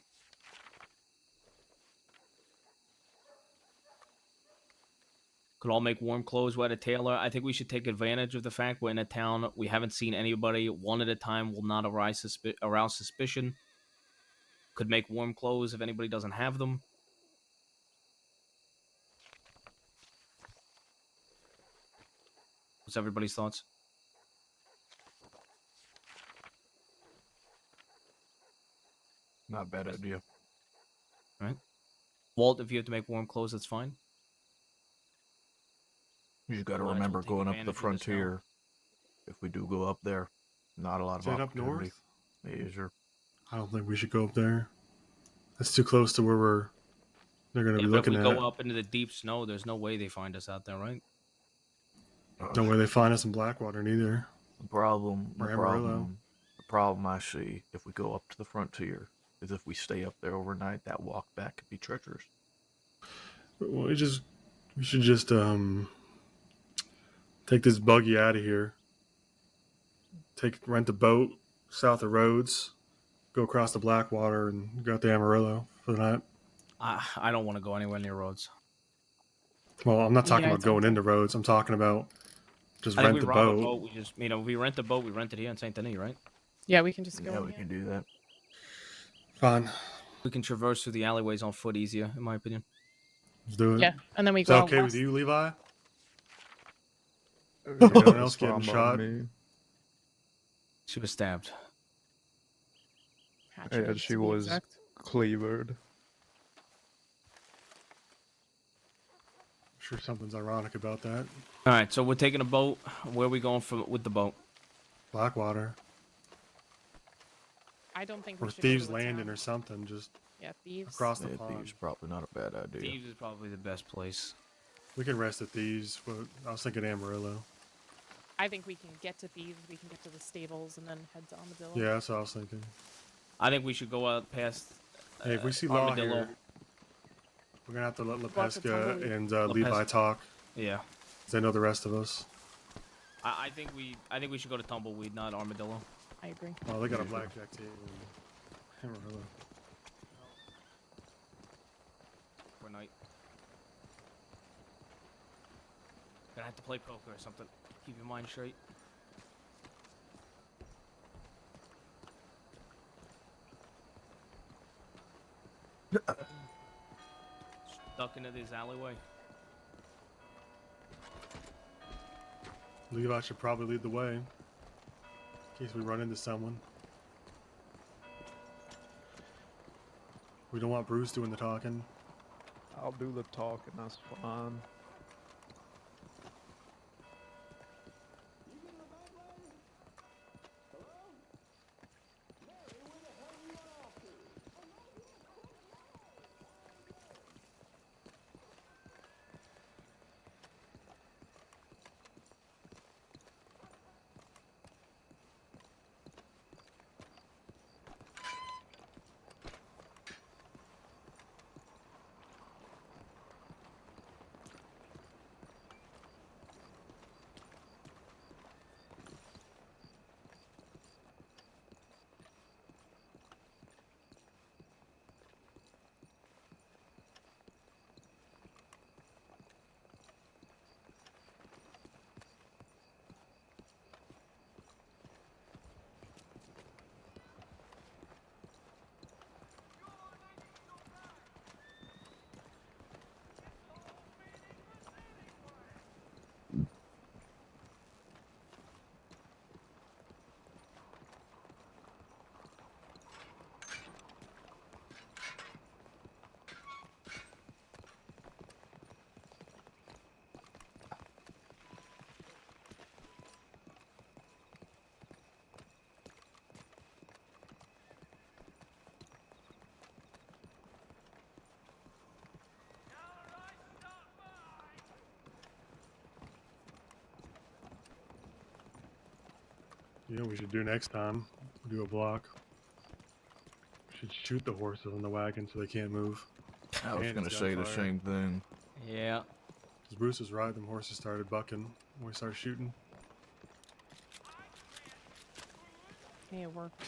Could all make warm clothes, wet a tailor. I think we should take advantage of the fact we're in a town. We haven't seen anybody. 1 at a time will not arouse suspicion. Could make warm clothes if anybody doesn't have them. What's everybody's thoughts? Not a bad idea. Right. Walt, if you have to make warm clothes, that's fine. You just got to Otherwise, remember we'll take going up the advantage of the snow. frontier. If we do go up there, not a lot Is of that up opportunity. north? Yeah, sure. I don't think we should go up there. That's too close to where they're going to Yeah, be but if looking we at. go up into the deep snow, there's no way they find us out there, right? No way they find us in Blackwater neither. The problem, Or Amarillo. the problem I see if we go up to the frontier is if we stay up there overnight, that walk back could be treacherous. Well, we should just take this buggy out of here. Rent a boat south of Rhodes, go across the Blackwater, and go out to Amarillo for the night. I don't want to go anywhere near roads. Well, I'm not talking Yeah, about it's going okay. into Rhodes. I'm talking about just I think rent we the rob a boat. boat. We just, we rent the boat. We rent it here in Saint Denis, right? Yeah, we can just go. Yeah, in we here. can do that. Fine, We can traverse through the alleyways on foot easier, in my opinion. let's do it. Yeah, and then we Is go that out okay with west. you, Levi? Yeah, Anyone it's else getting fine by shot? me. She was stabbed. Yeah, Hatcheted, she to be was exact. cleavered. I'm sure something's ironic about that. All right, so we're taking a boat. Where are we going with the boat? Blackwater. I don't think we Or should go Thieves to a Landing town. or something, just Yeah, thieves. across the Yeah, pond. Thieves probably not a bad idea. Thieves is probably the best place. We can rest at Thieves. But I was thinking Amarillo. I think we can get to thieves. We can get to the stables and then head to Armadillo. Yeah, that's what I was thinking. I think we should go out past. Hey, if we see Law Armadillo. here, we're gonna have to let Go out to LaPesca Tumbleweed. and La Levi Pesca. talk. Yeah, 'Cause they know the rest of us. I think we should go to Tumbleweed, not Armadillo. I agree. Oh, they got a Yeah, sure. blackjack table in Amarillo. For night. Gonna have to play poker or something. Keep your mind straight. Stuck into this alleyway. Levi should probably lead the way. In case we run into someone. We don't want Bruce doing the talking. I'll do the talking, that's fine. You know what we should do next time? Do a block. We should shoot the horses on the wagon so they can't move. I was And gonna it's say the gunfire. same thing. Yeah. Because Bruce was right, them horses started bucking when we started shooting. Hey, it worked.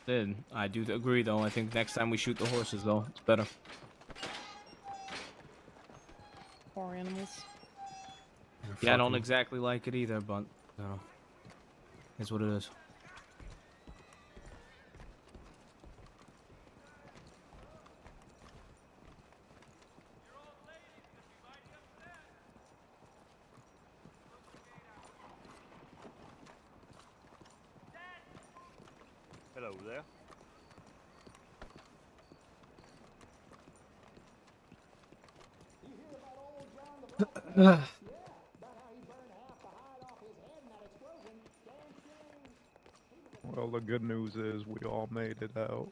Did I do agree though? I think next time we shoot the horses though, it's better. Poor animals. Yeah, I don't fucking- exactly like it either, but you know, it's what it is. Hello there. Well, the good news is we all made it out.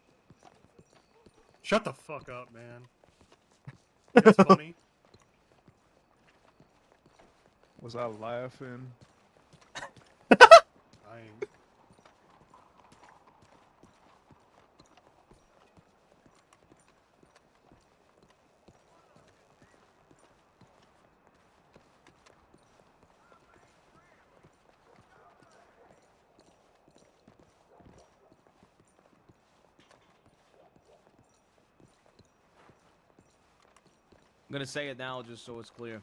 Shut the fuck up, man. That's funny. Was I laughing? I ain't. I'm gonna say it now just so it's clear.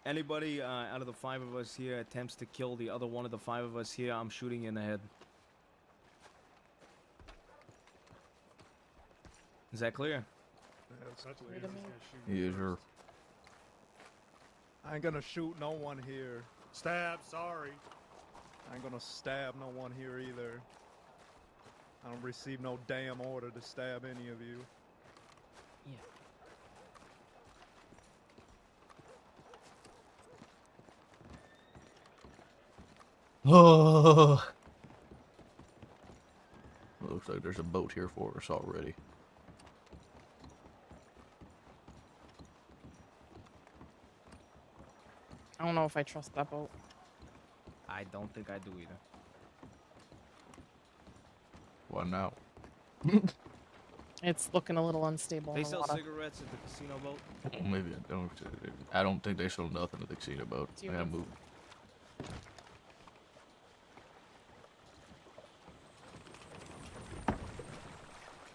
Anybody out of the 5 of us here attempts to kill the other one of the 5 of us here, I'm shooting you in the head. Is that clear? That's Wait a minute. Yeah, sure. I ain't gonna shoot no one here. Stab, sorry. I ain't gonna stab no one here either. I don't receive no damn order to stab any of you. Yeah. Oh. Looks like there's a boat here for us already. I don't know if I trust that boat. I don't think I do either. Why now? It's looking a little unstable They in the sell water. cigarettes at the casino boat? Maybe I don't. I don't think they sell nothing at the casino boat. Do you I gotta move? move.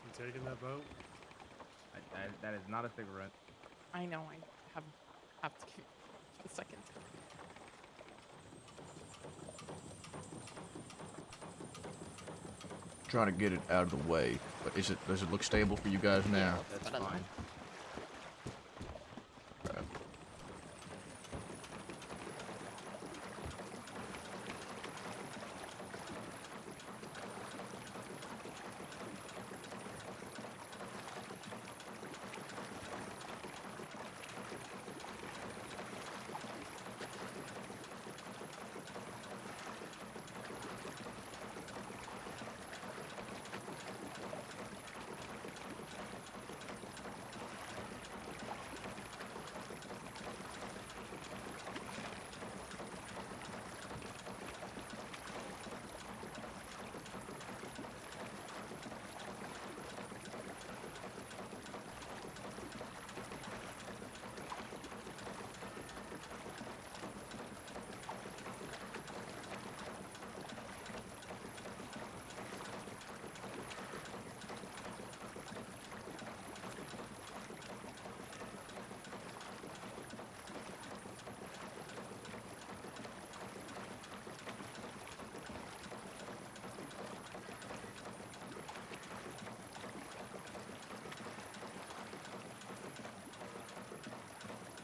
You taking that boat? That is not a cigarette. I know. I have to give a second. Trying to get it out of the way, but does it look stable for you guys now? That's fine. Okay.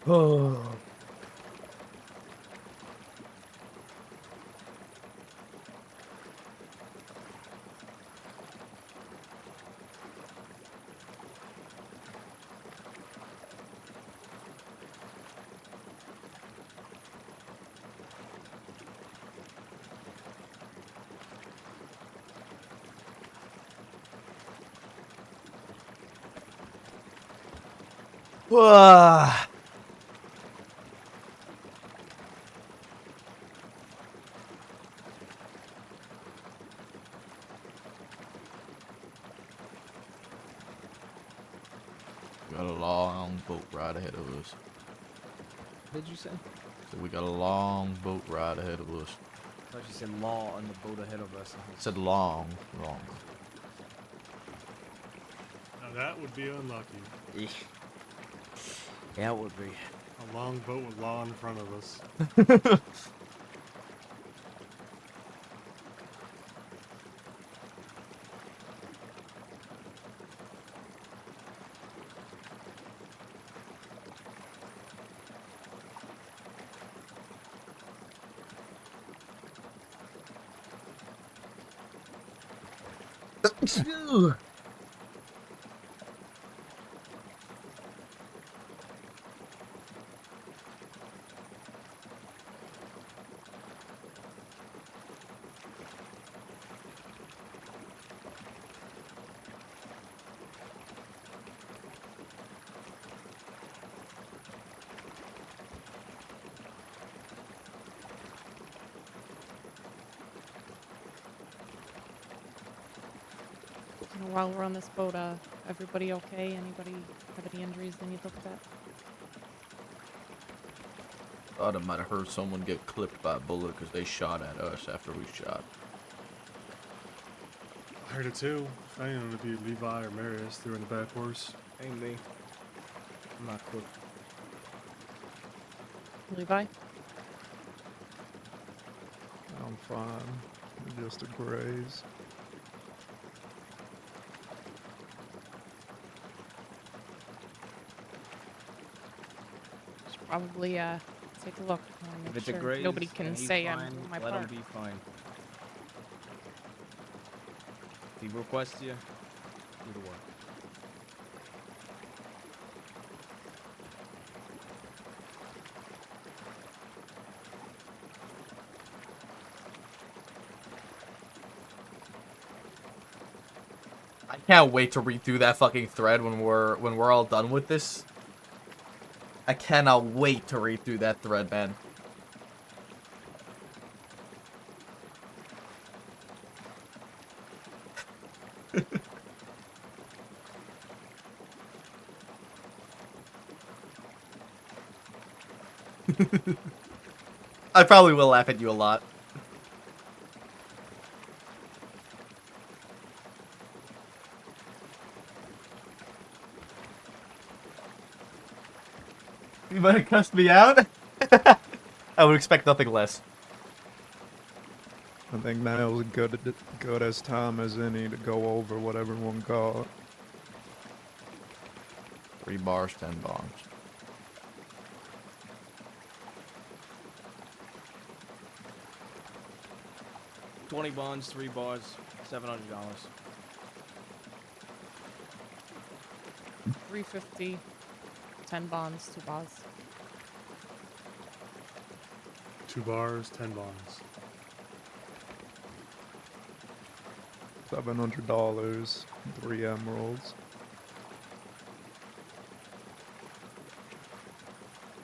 Oh. Ah. We got a long boat ride ahead of us. What did you say? So we got a long boat ride ahead of us. I thought you said law on the boat ahead of us. I said long. Now that would be unlucky. Yeah, it would be. A long boat with law in front of us. While we're on this boat, everybody okay? Anybody have any injuries they need looked at? Thought I might have heard someone get clipped by a bullet because they shot at us after we shot. I heard it too. I didn't know if it'd be Levi or Marius. They were in the back horse. Ain't me. I'm not quick. Levi? I'm fine. Just a graze. Should probably take a look. If Make it's sure a graze, nobody can and he's say fine, I'm doing my let part. him be fine. If he requests you, do the work. I can't wait to read through that fucking thread when we're all done with this. I cannot wait to read through that thread, man. I probably will laugh at you a lot. You might have cussed me out? I would expect nothing less. I think now is good as time as any to go over what everyone got. 3 bars, 10 bonds. $20 bonds, 3 bars, $700. 350, 10 bonds, 2 bars. 2 bars, 10 bonds. $700, 3 emeralds.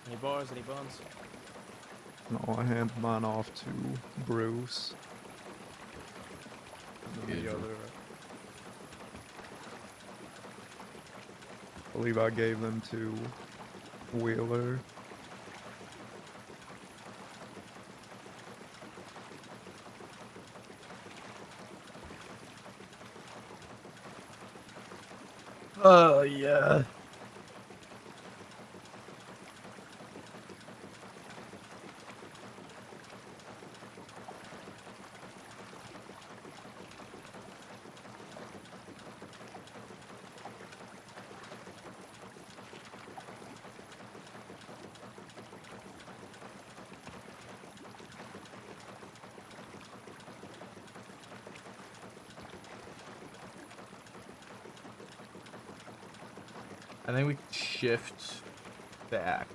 Any bars, any bonds? No, I hand mine off to Bruce. And then the Good. other, I believe I gave them to Wheeler. Oh, yeah. I think we can shift the act.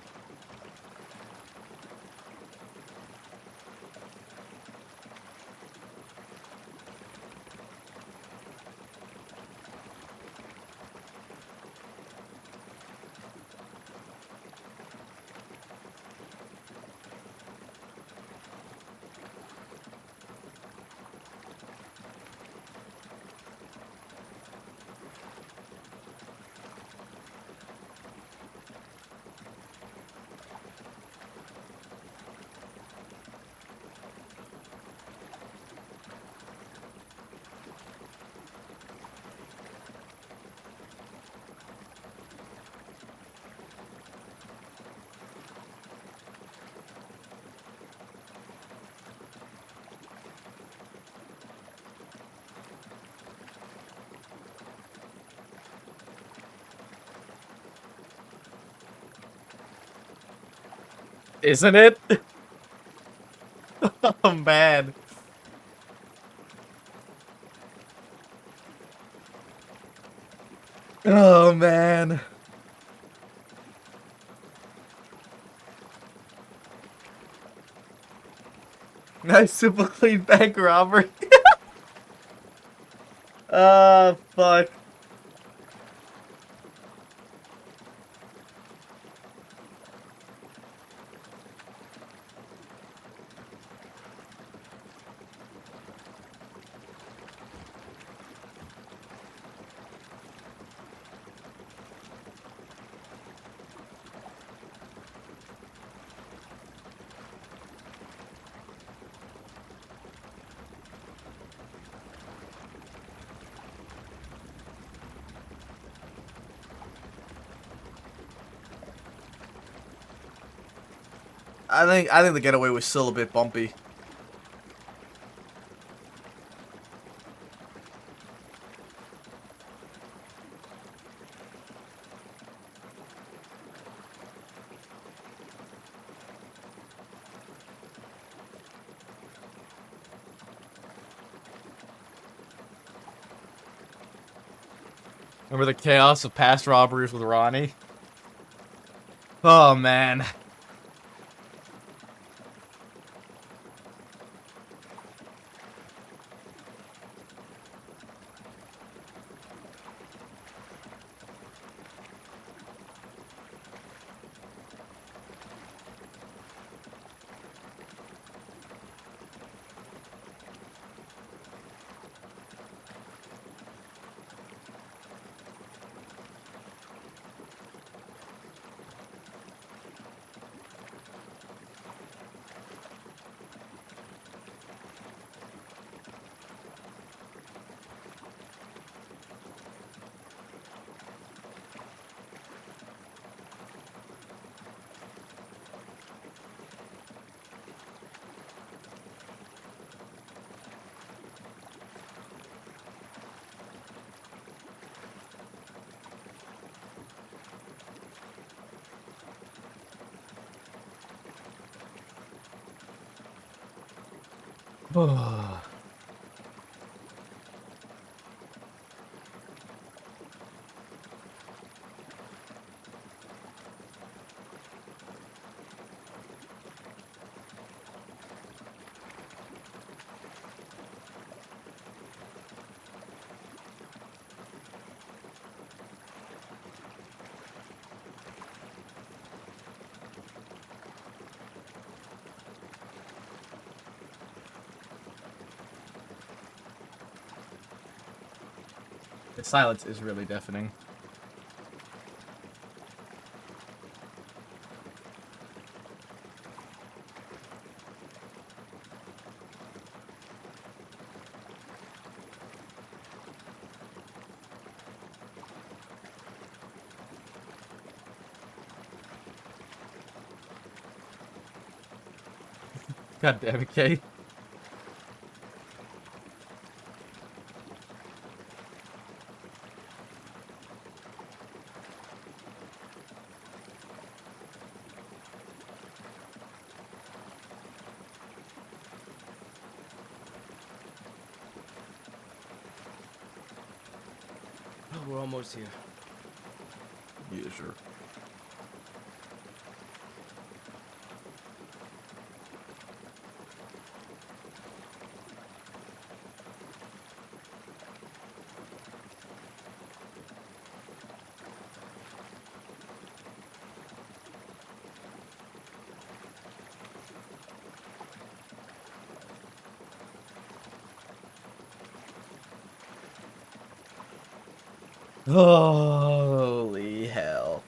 Isn't it? Oh, man. Oh, man. Nice simple clean bank robbery. Fuck. I think the getaway was still a bit bumpy. Remember the chaos of past robberies with Ronnie? Oh, man. The silence is really deafening. God damn it, Kate. Oh, we're almost here. Yeah, sure. Holy hell.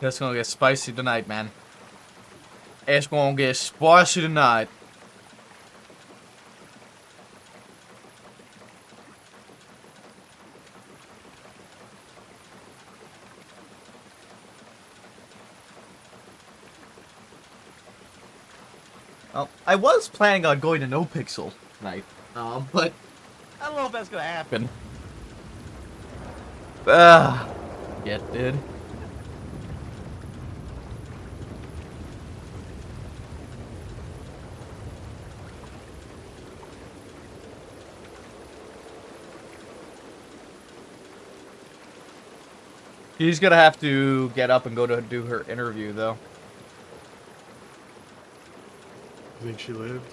It's gonna get spicy tonight, man. It's gonna get spicy tonight. Well, I was planning on going to No Pixel tonight, but I don't know if that's gonna happen. Yeah, dude. She's gonna have to get up and go to do her interview, though. You think she lived?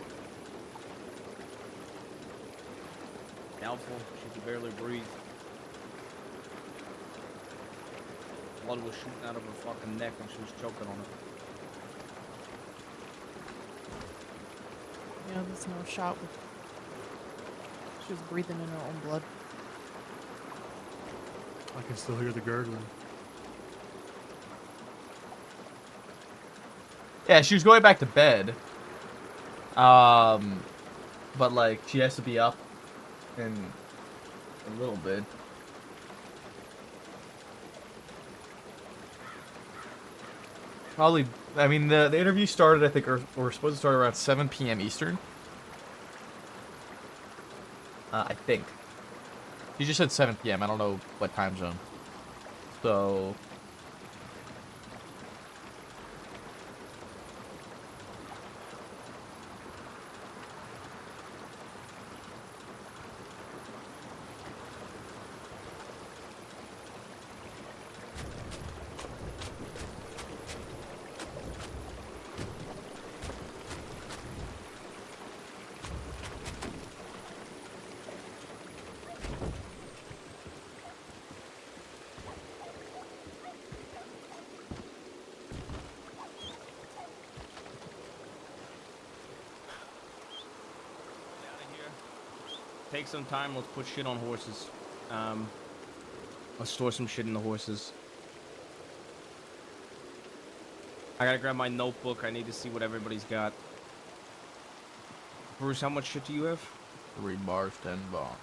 Doubtful. She could barely breathe. Blood was shooting out of her fucking neck and she was choking on it. Yeah, there's no shot with. She was breathing in her own blood. I can still hear the gurgling. Yeah, she was going back to bed. But like she has to be up in a little bit. Probably. I mean, the interview started. I think, or we're supposed to start around 7 p.m. Eastern. I think. You just said 7 p.m. I don't know what time zone. So. Take some time. Let's put shit on horses. Let's store some shit in the horses. I gotta grab my notebook. I need to see what everybody's got. Bruce, how much shit do you have? 3 bars, 10 bombs.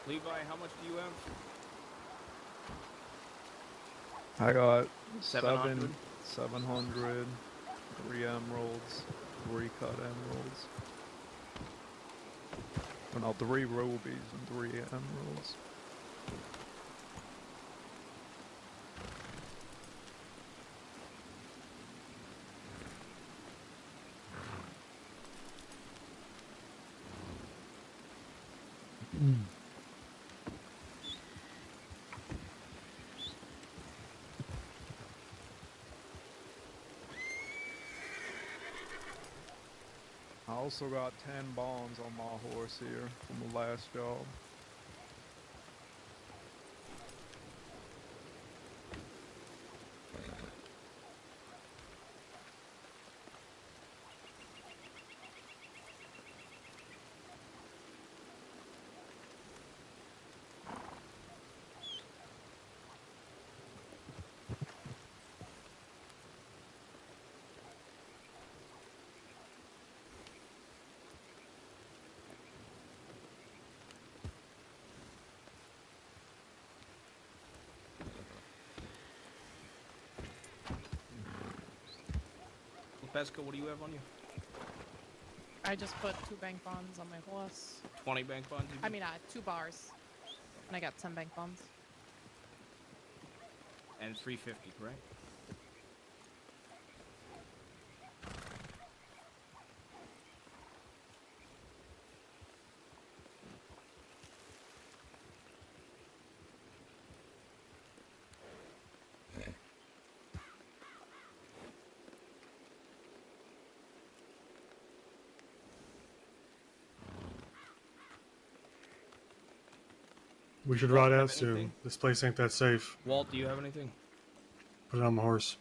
Levi, how much do you have? I got 700? 700, 3 emeralds, 3 cut emeralds. Well, no, 3 rubies and 3 emeralds. I also got 10 bonds on my horse here from the last job. Pesca, what do you have on you? I just put 2 bank bonds on my horse. 20 bank bonds? I mean, 2 bars. And I got 10 bank bonds. And 350, correct? We should Walt, ride have out soon. anything? This place ain't that safe. Walt, do you have anything? Put it on my horse.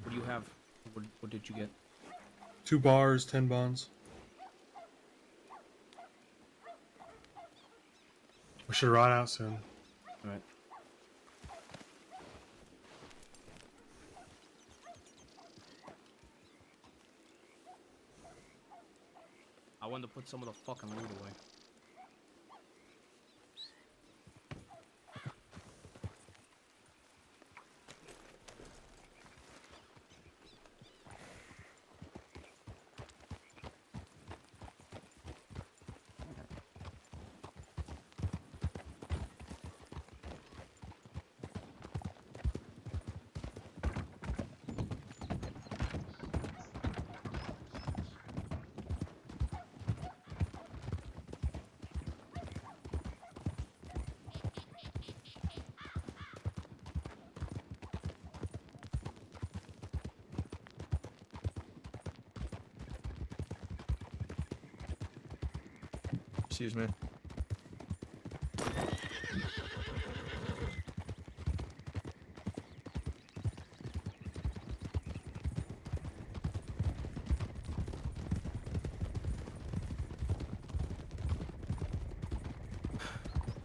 What do you have? What did you get? 2 bars, 10 bonds. We should ride out soon. Alright. I wanted to put some of the fucking loot away. Excuse me.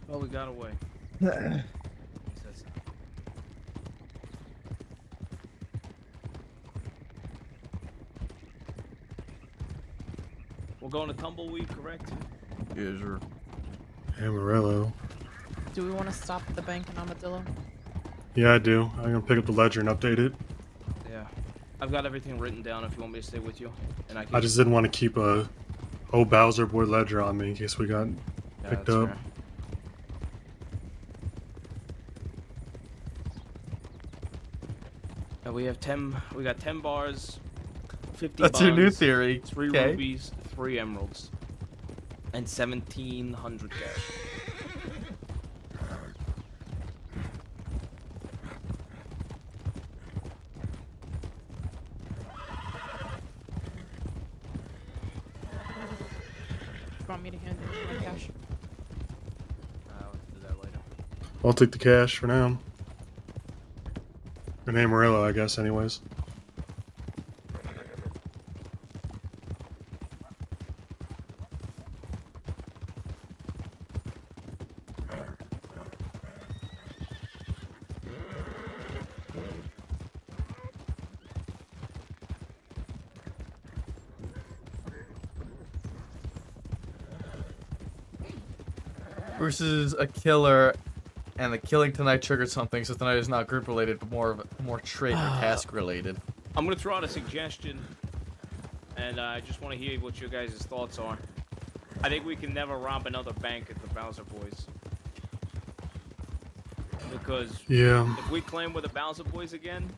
Well, we got away. We're going to Tumbleweed, correct? Yes, sir. Amarillo. Do we want to stop at the bank in Armadillo? Yeah, I do. I'm gonna pick up the ledger and update it. Yeah. I've got everything written down if you want me to stay with you. And I can I just didn't want to keep a old Bowser boy ledger on me in case we got picked that's up. fair. We have 10. We got 10 bars, 50 That's your new bonds, theory. 3 Okay. rubies, 3 emeralds, and 1,700 cash. You want me to hand in my cash? I'll do that later. I'll take the cash for now. In Amarillo, I guess, anyways. Versus a killer, and the killing tonight triggered something, so tonight is not group related, but more trade or task related. I'm gonna throw out a suggestion, and I just want to hear what your guys' thoughts are. I think we can never rob another bank at the Bowser Boys. Because Yeah. if we claim we're the Bowser Boys again,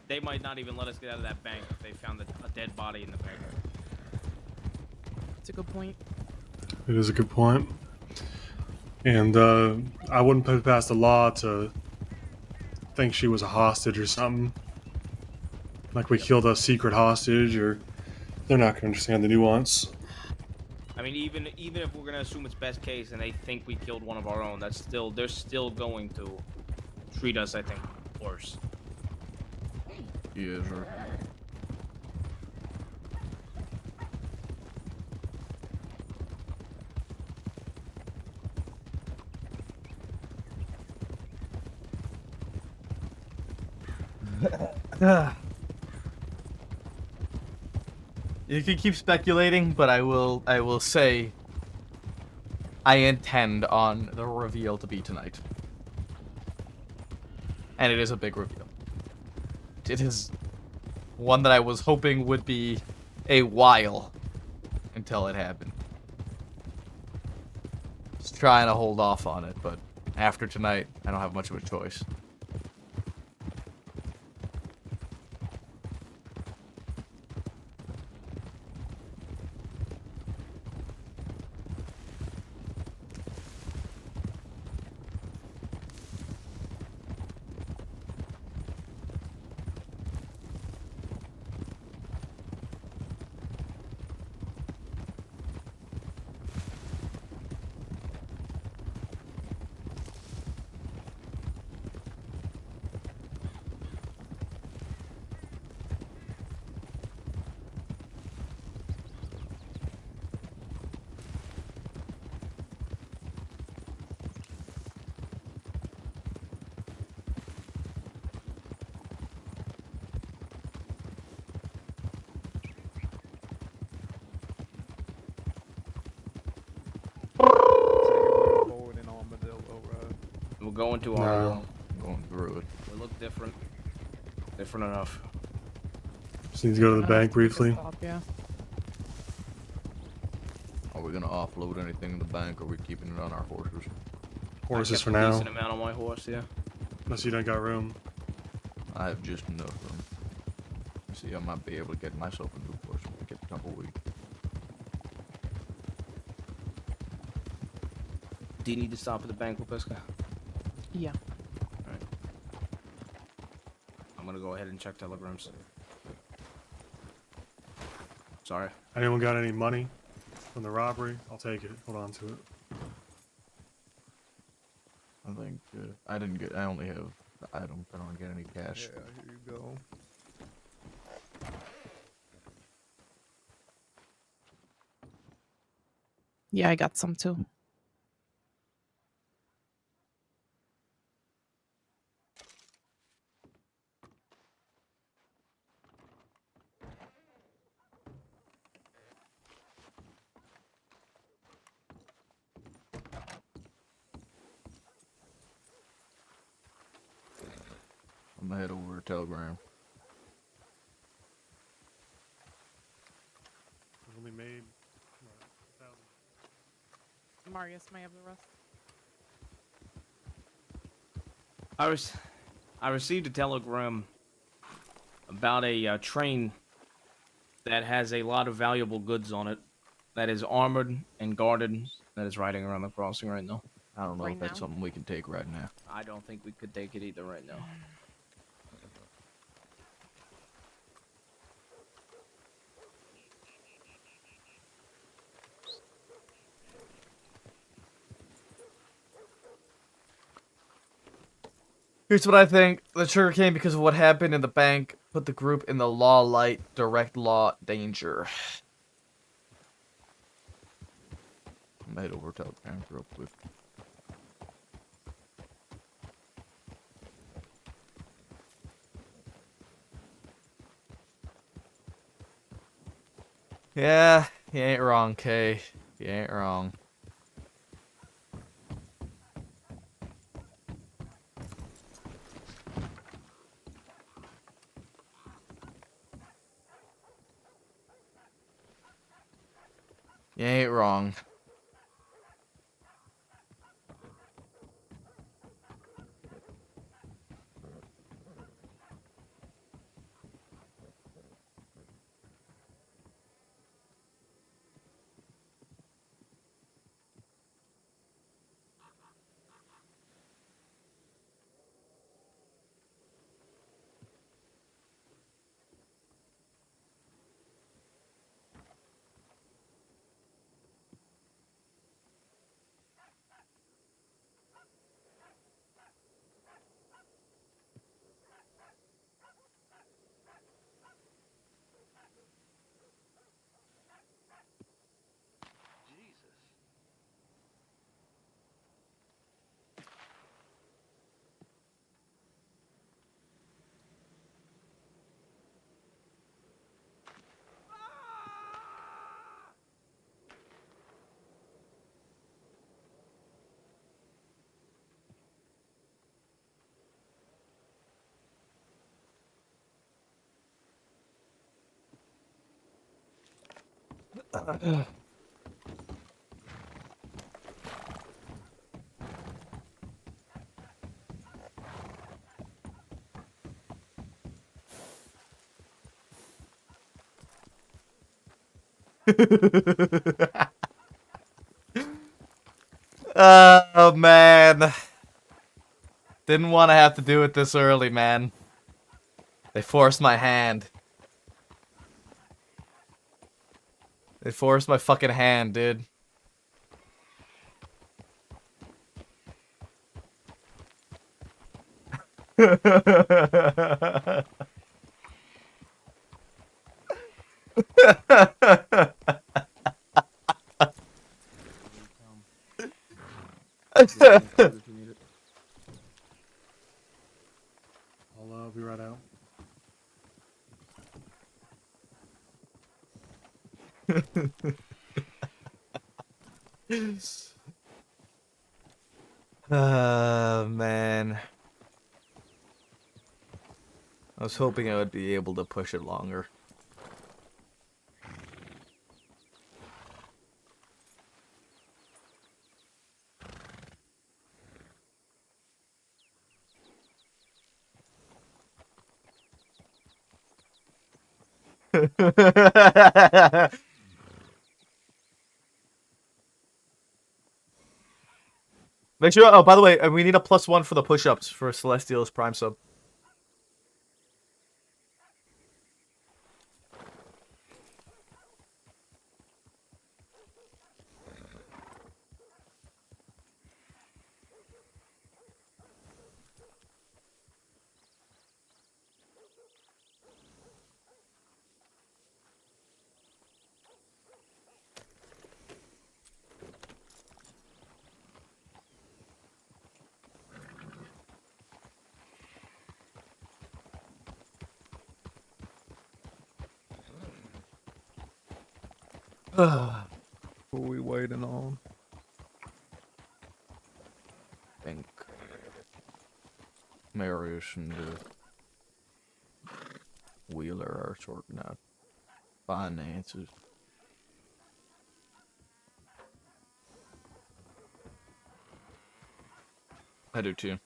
they might not even let us get out of that bank if they found a dead body in the bank. It's a good point. It is a good point. And I wouldn't put it past the law to think she was a hostage or something. Like we killed a secret hostage, or they're not going to understand the nuance. I mean, even if we're gonna assume it's best case and they think we killed one of our own, they're still going to treat us, I think, worse. Yes, sir. You can keep speculating, but I will say I intend on the reveal to be tonight. And it is a big reveal. It is one that I was hoping would be a while until it happened. Just trying to hold off on it, but after tonight, I don't have much of a choice. Forward in Armadillo, right? We're going to No. our Going through it. We look different. Different enough. Just need to go to the I'll bank have to take a briefly. stop, yeah. Are we gonna offload anything in the bank, or are we keeping it on our horses? Horses I for kept a now. decent amount on my horse, yeah. Unless you don't got room. I have just enough room. See, I might be able to get myself a new horse when we get to Tumbleweed. Do you need to stop at the bank, Lepiska? Yeah. I'm gonna go ahead and check telegrams. Sorry. Anyone got any money? from the robbery. I'll take it. Hold on to it. I think I didn't get. I only have the items. I don't get any cash. Yeah, here you go. Yeah, I got some too. I'm gonna head over to Telegram. We only made what, 1,000. Marius may have the rest. I received a telegram about a train that has a lot of valuable goods on it, that is armored and guarded, that is riding around the crossing right now. I don't know Right if that's now? something we can take right now. I don't think we could take it either right now. Here's what I think. The trigger came because of what happened in the bank. Put the group in the law light, direct law danger. I'm gonna head over to Telegram real quick. Yeah, you ain't wrong, Kay. You ain't wrong. You ain't wrong. Oh, man. Didn't want to have to do it this early, man. They forced my hand. They forced my fucking hand, dude. I'll be right out. Oh, man. I was hoping I would be able to push it longer. Make sure. Oh, by the way, we need a +1 for the push-ups for Celestial's Prime sub. Who are we waiting on? I think Marius and Wheeler are sorting out finances. I do too.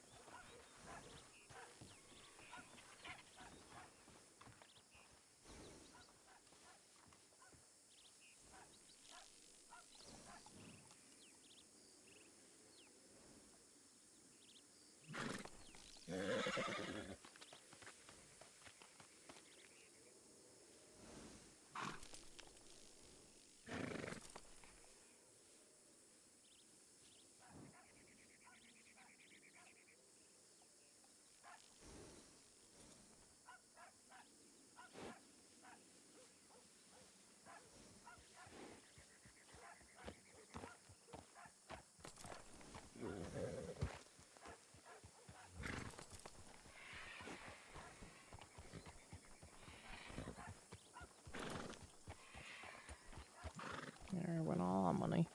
There went all our money.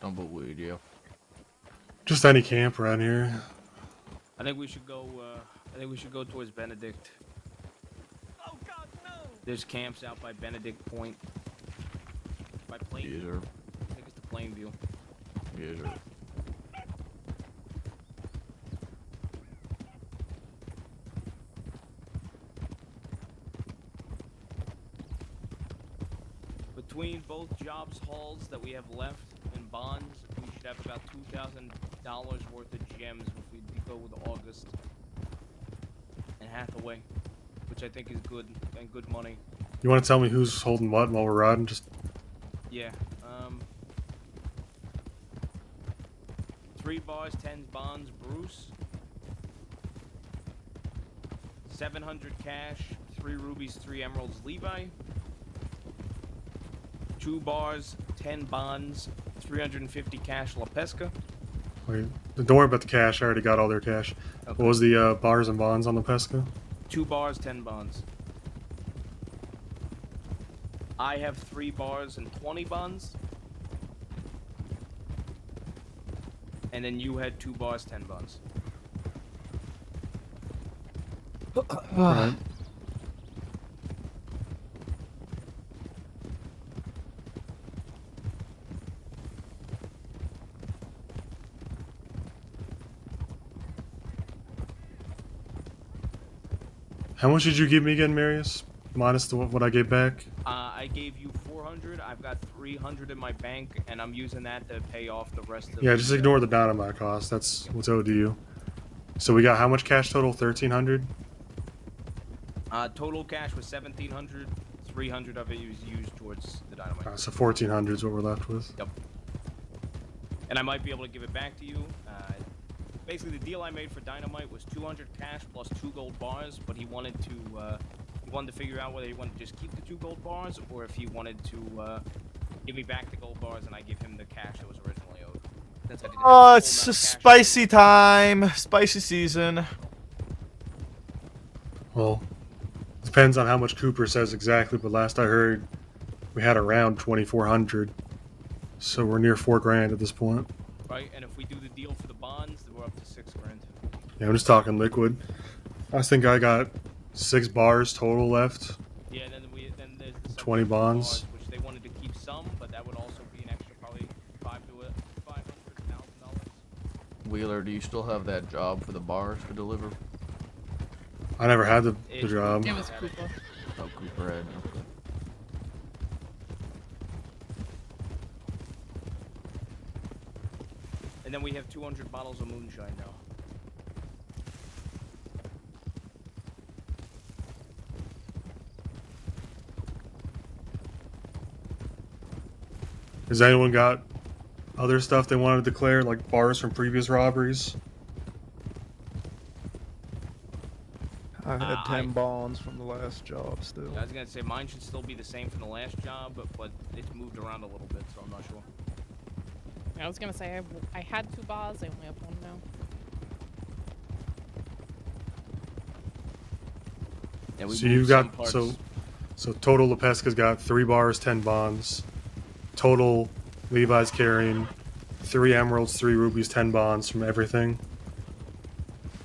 Tumbleweed, yeah. Just any camp around here. I think we should go. I think we should go towards Benedict. Oh God, no! There's camps out by Benedict Point. By Plainview. Yes, sir. I think it's the Plainview. Yes, sir. Between both jobs hauls that we have left in bonds, we should have about $2,000 worth of gems if we go with August and Hathaway, which I think is good and good money. You want to tell me who's holding what while we're riding? Just Yeah. 3 bars, 10 bonds, Bruce. 700 cash, 3 rubies, 3 emeralds, Levi. 2 bars, 10 bonds, 350 cash, La Pesca. wait. Don't worry about the cash. I already got all their cash. Okay. What was the bars and bonds on the Pesca? 2 bars, 10 bonds. I have 3 bars and 20 bonds. And then you had 2 bars, 10 bonds. Right. How much did you give me again, Marius? Minus the, what I gave back? I gave you 400. I've got 300 in my bank, and I'm using that to pay off the rest of. Yeah, just ignore the dynamite cost. That's what's owed to you. So we got how much cash total? 1,300. Total cash was 1,700. 300 of it was used towards the dynamite. So 1,400 is what we're left with. Yep. And I might be able to give it back to you. Basically, the deal I made for dynamite was 200 cash plus 2 gold bars, but he wanted to figure out whether he wanted to just keep the 2 gold bars or if he wanted to give me back the gold bars and I give him the cash that was originally owed. Since I didn't have the Oh, full it's amount of just cash. spicy time. Spicy season. Well, depends on how much Cooper says exactly, but last I heard, we had around 2,400. So we're near 4 grand at this point. Right, and if we do the deal for the bonds, then we're up to 6 grand. Yeah, I'm just talking liquid. I think I got 6 bars total left. Yeah, then there's the 20 bonds. bars, which they wanted to keep some, but that would also be an extra probably $500,000. Wheeler, do you still have that job for the bars to deliver? I never had the job. It was Cooper. Oh, Cooper had. Okay. And then we have 200 bottles of moonshine now. Has anyone got other stuff they want to declare, like bars from previous robberies? I had 10 bonds from the last job still. I was gonna say mine should still be the same from the last job, but it's moved around a little bit, so I'm not sure. I was gonna say I had 2 bars. I only have 1 now. And we So you've moved some got parts. so total Lepeska's got 3 bars, 10 bonds. Total Levi's carrying 3 emeralds, 3 rubies, 10 bonds from everything.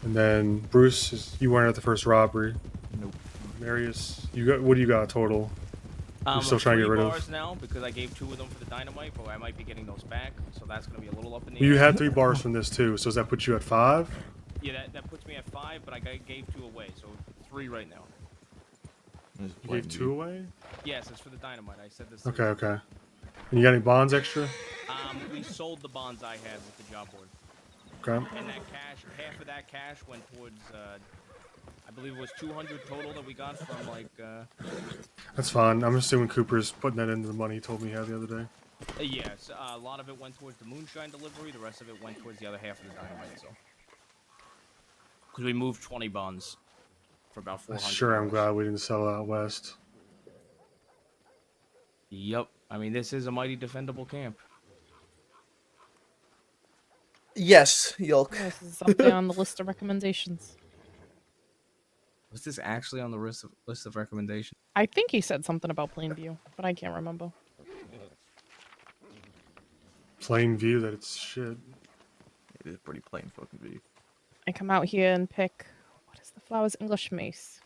And then Bruce, you weren't at the first robbery. Nope. Marius, what do you got total? You're still trying to get 3 rid bars of. now because I gave 2 of them for the dynamite, but I might be getting those back, so that's gonna be a little up in the You air. had 3 bars from this too, so does that put you at 5? Yeah, that puts me at 5, but I gave 2 away, so 3 right now. You gave 2 away? Yes, it's for the dynamite. I said this. Okay, okay. And you got any bonds extra? We sold the bonds I had with the job board. Okay. And that cash, half of that cash went towards, I believe it was 200 total that we got from like. That's fine. I'm assuming Cooper's putting that into the money he told me he had the other day. Yes, a lot of it went towards the moonshine delivery. The rest of it went towards the other half of the dynamite. So, because we moved 20 bonds for about 400. Sure, I'm glad we didn't sell out west. Yep. I mean, this is a mighty defendable camp. Yes, Yulk. This is up there on the list of recommendations. Was this actually on the list of recommendations? I think he said something about Plainview, but I can't remember. Plain view that it's shit. It is pretty plain fucking view. I come out here and pick, what is the flowers? English mace.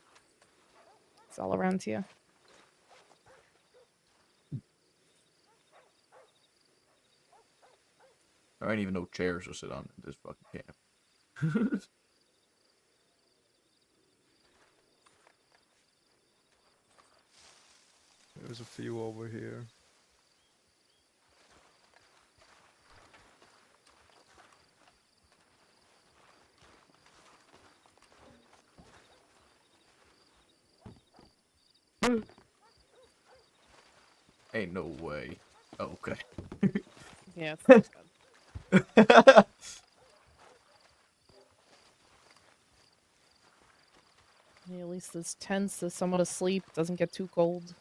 It's all around here. There ain't even no chairs to sit on in this fucking camp. There's a few over here. Ain't no way. Oh, okay. Yeah, it's not good. Yeah, at least there's tents, there's someone asleep, doesn't get too cold.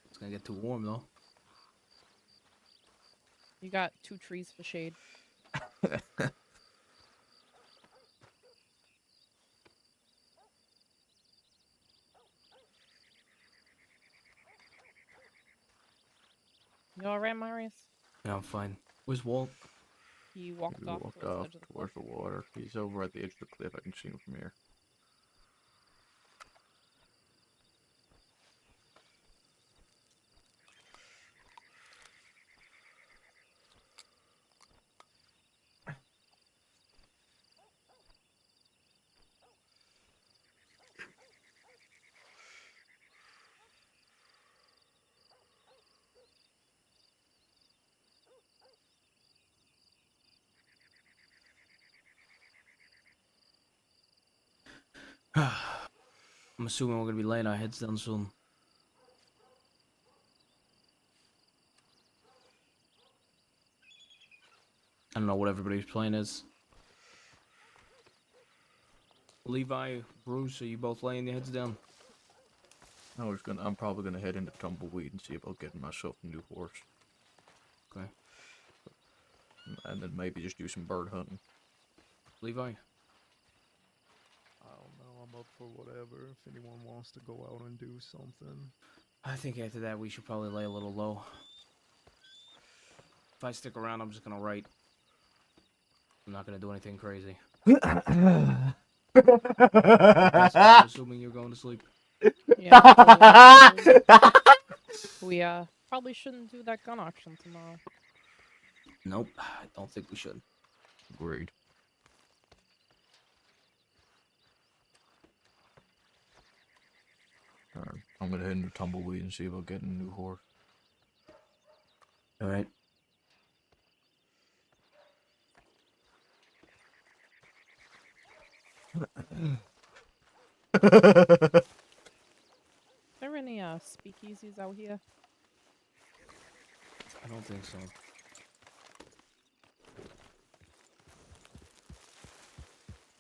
It's gonna get too warm though. You got 2 trees for shade. You alright, Marius? Yeah, I'm fine. Where's Walt? He walked We off walked towards the off edge of the towards the water. He's over at the edge of the cliff. I can see him from here. I'm assuming we're gonna be laying our heads down soon. I don't know what everybody's plan is. Levi, Bruce, are you both laying your heads down? I'm probably gonna head into Tumbleweed and see about getting myself a new horse. Okay. And then maybe just do some bird hunting. Levi? I don't know. I'm up for whatever. If anyone wants to go out and do something. I think after that we should probably lay a little low. If I stick around, I'm just gonna write. I'm not gonna do anything crazy. I'm assuming you're going to sleep. Yeah. We probably shouldn't do that gun auction tomorrow. Nope, I don't think we should. Agreed. Alright, I'm gonna head into Tumbleweed and see about getting a new horse. Alright. Are there any speakeasies out here? I don't think so.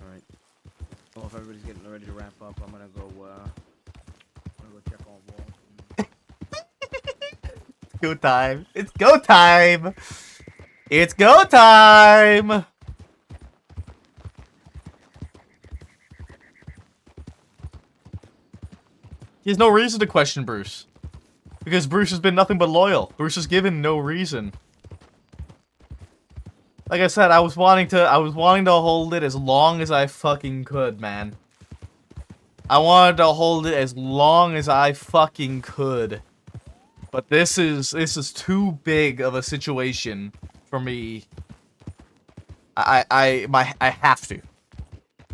Alright. Well, if everybody's getting ready to wrap up, I'm gonna go check on Walt. Go time. It's go time. It's go time. He has no reason to question Bruce. Because Bruce has been nothing but loyal. Bruce has given no reason. Like I said, I was wanting to hold it as long as I fucking could, man. I wanted to hold it as long as I fucking could. But this is too big of a situation for me. I have to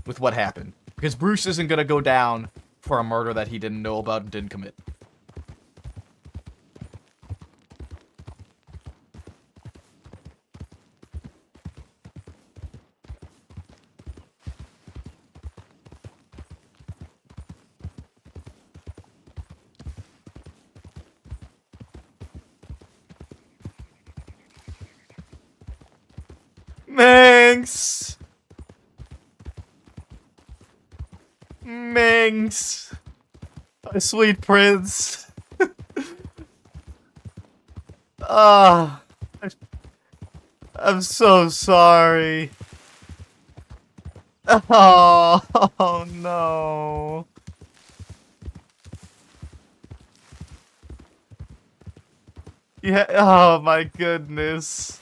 with what happened. Because Bruce isn't gonna go down for a murder that he didn't know about and didn't commit. Manx! Manx! My sweet prince. Ah, I'm so sorry. Oh no. Yeah, oh my goodness.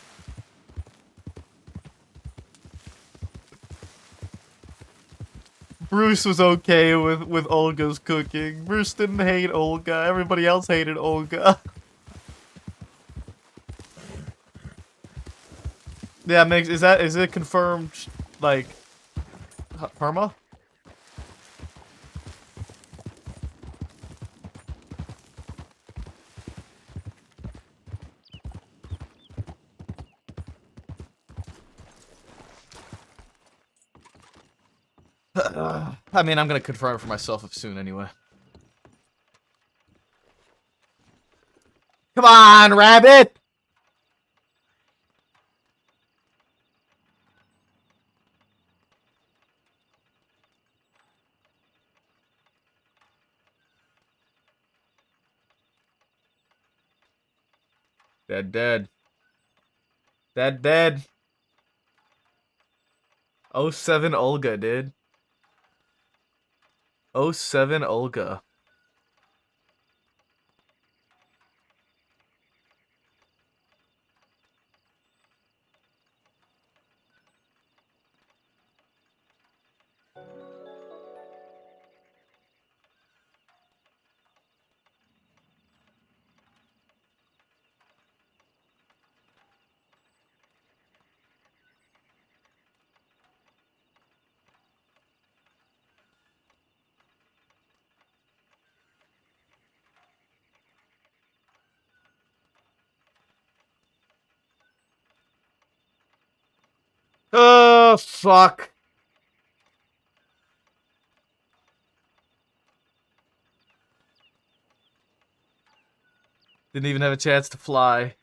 Bruce was okay with Olga's cooking. Bruce didn't hate Olga. Everybody else hated Olga. Yeah, Mix, is it confirmed, like, Perma? I mean, I'm gonna confirm it for myself soon anyway. Come on, rabbit! Dead. Dead. 07 Olga, dude. 07 Olga. Oh, fuck. Didn't even have a chance to fly.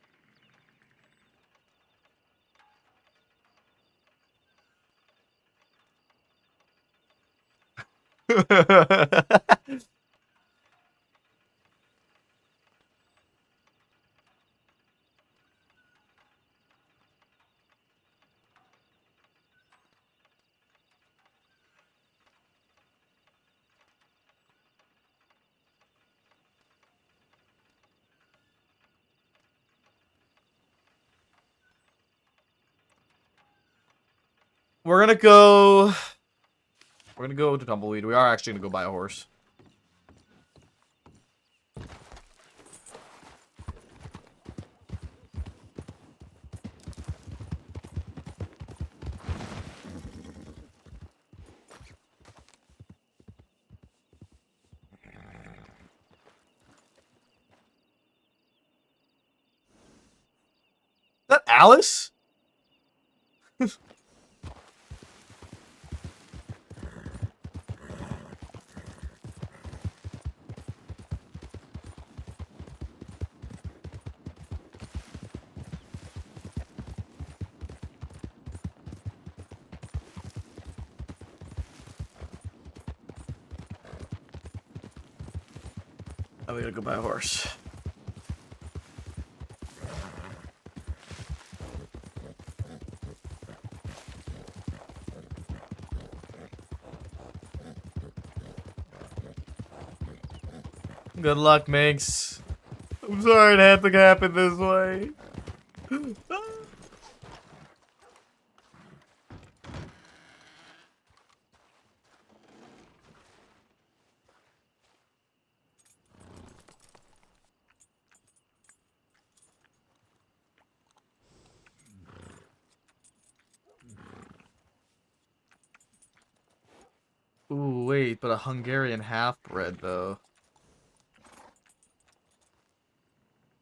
We're gonna go to Tumbleweed. We are actually gonna go buy a horse. Is that Alice? Oh, we gotta go buy a horse. Good luck, Minx. I'm sorry it had to happen this way. Ooh, wait, but a Hungarian half-bred, though.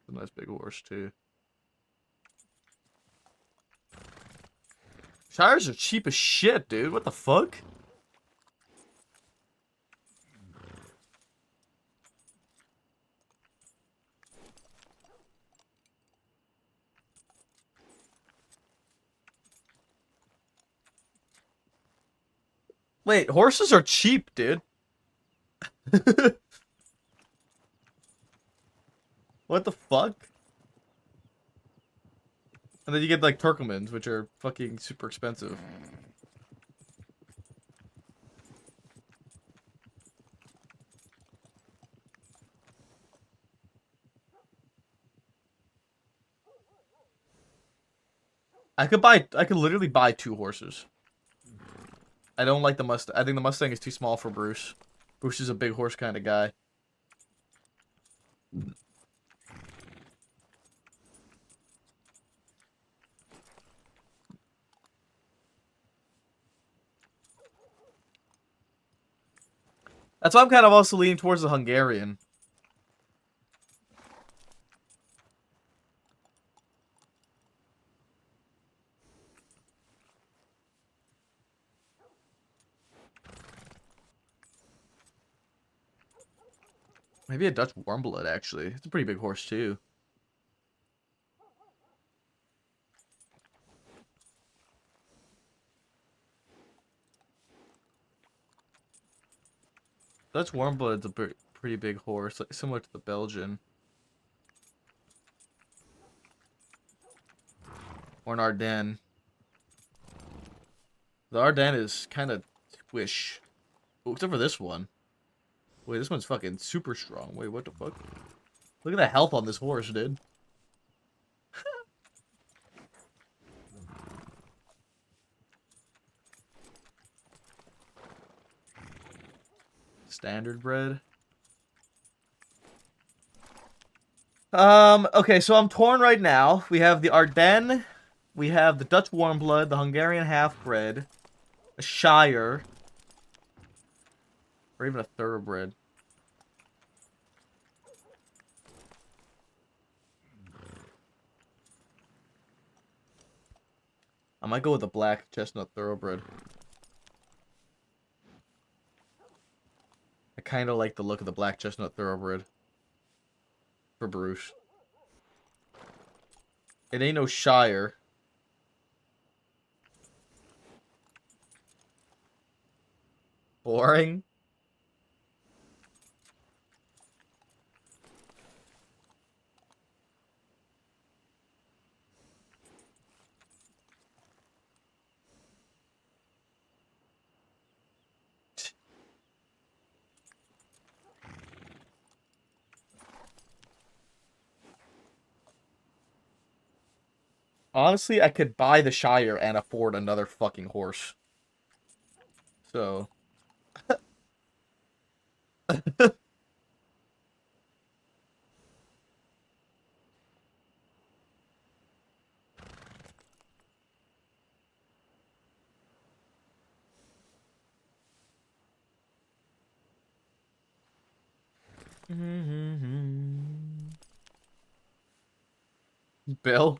A nice big horse, too. Shires are cheap as shit, dude. What the fuck? Wait, horses are cheap, dude. What the fuck? And then you get, like, Turkmens, which are fucking super expensive. I could literally buy 2 horses. I don't like the Mustang. I think the Mustang is too small for Bruce. Bruce is a big horse kind of guy. That's why I'm kind of also leaning towards the Hungarian. Maybe a Dutch Warmblood, actually. It's a pretty big horse, too. Dutch Warmblood's a pretty big horse, like, similar to the Belgian. Or an Ardennes. The Ardennes is kind of squish. Oh, except for this one. Wait, this one's fucking super strong. Wait, what the fuck? Look at the health on this horse, dude. Standard bred. Okay, so I'm torn right now. We have the Ardennes, we have the Dutch Warmblood, the Hungarian half-bred, a Shire, or even a thoroughbred. I might go with the black chestnut thoroughbred. I kind of like the look of the black chestnut thoroughbred. For Bruce. It ain't no Shire. Boring. Honestly, I could buy the Shire and afford another fucking horse. So. Bill?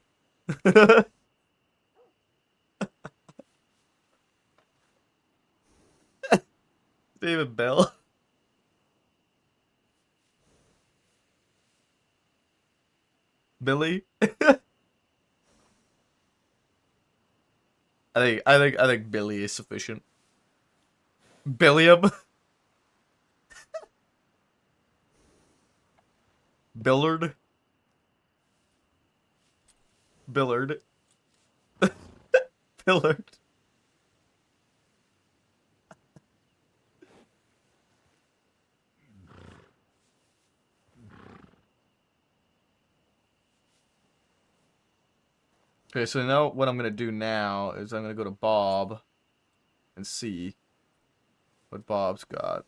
David Bell? Billy? I think Billy is sufficient. Billiam? Billard? Billard? Billard? Okay, so now what I'm gonna do now is I'm gonna go to Bob and see what Bob's got.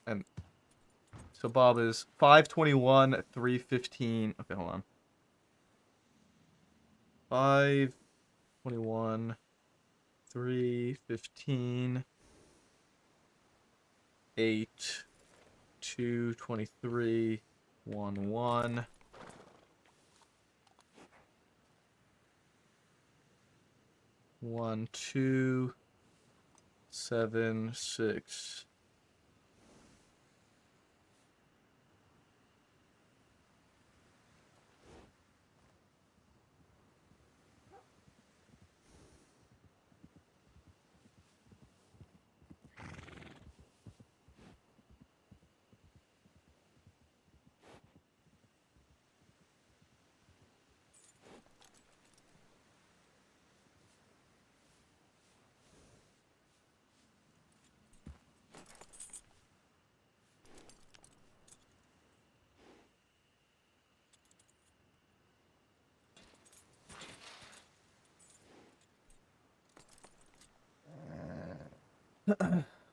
And so Bob is 521, 315. Okay, hold on. 521, 315, 8, 223, 11. 1, 2, 7, 6.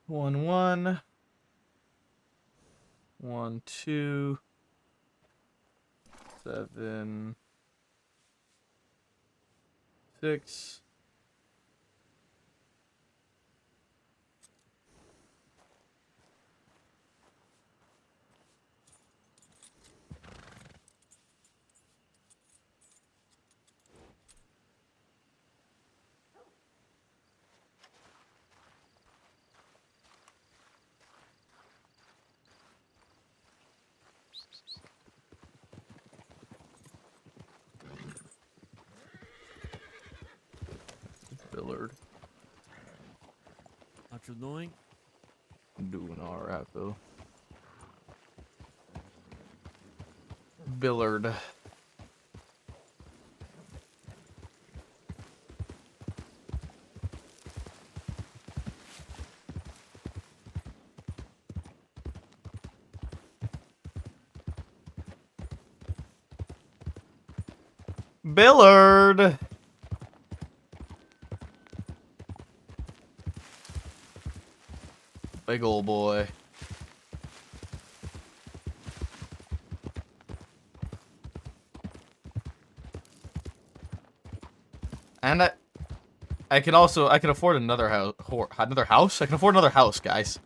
One, 1, 1, 2, 7, 6. Billard. What you doing? Doing alright, though. Billard. Billard! Big ol' boy. And I can afford another house. Another house? I can afford another house, guys.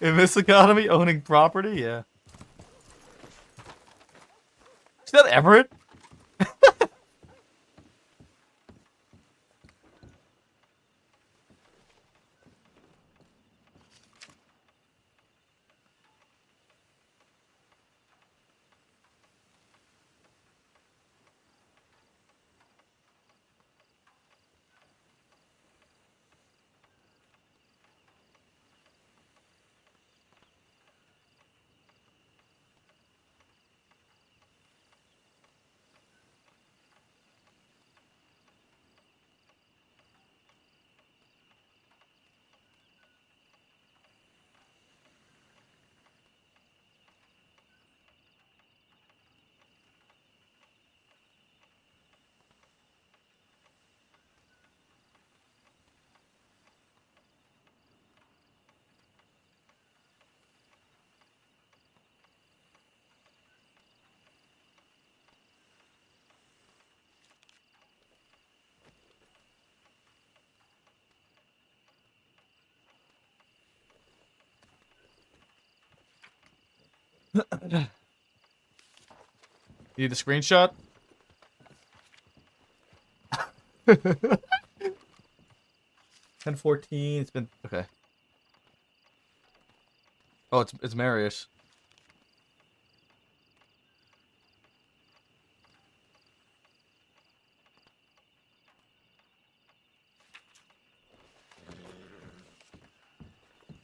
In this economy, owning property, yeah. Is that Everett? You need a screenshot? 10:14. It's been okay. Oh, it's Marius.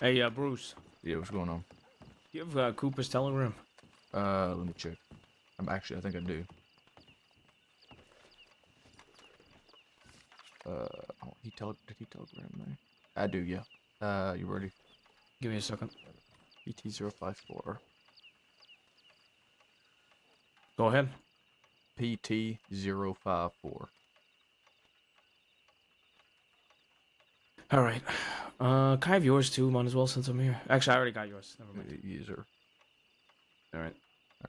Hey, Bruce. Yeah, what's going on? Do you have Cooper's telegram? Let me check. I think I do. Oh, did he telegram me? I do, yeah. You ready? Give me a second. PT054. Go ahead. PT054. All right. Can I have yours too? Might as well since I'm here. Actually, I already got yours. Never mind. Yes, sir. All right.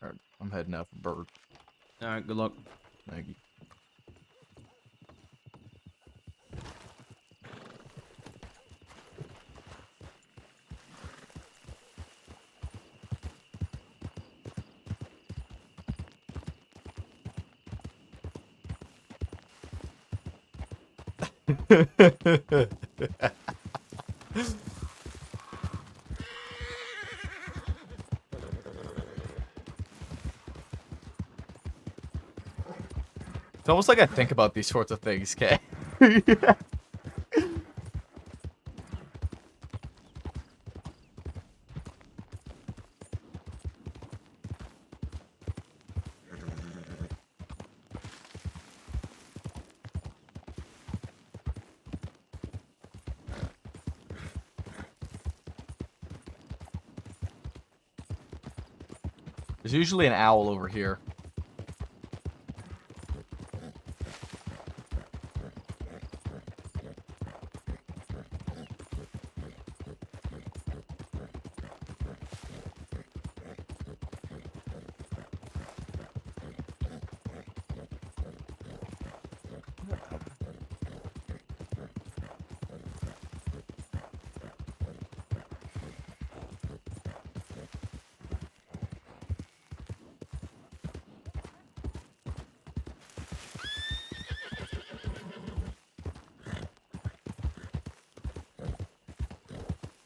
Alright, I'm heading out for bird. All right. Good luck. Thank you. It's almost like I think about these sorts of things, okay? There's usually an owl over here.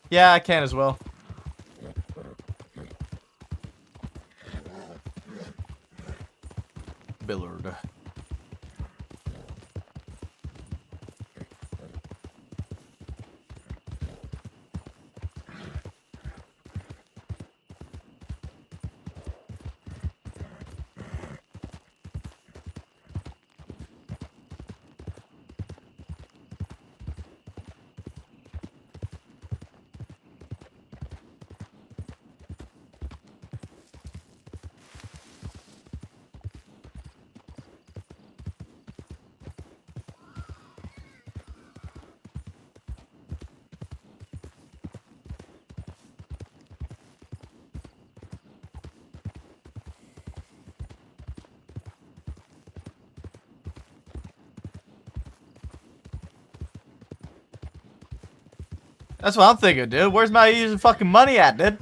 Yeah, I can as well. Billard. That's what I'm thinking, dude. Where's my using fucking money at, dude?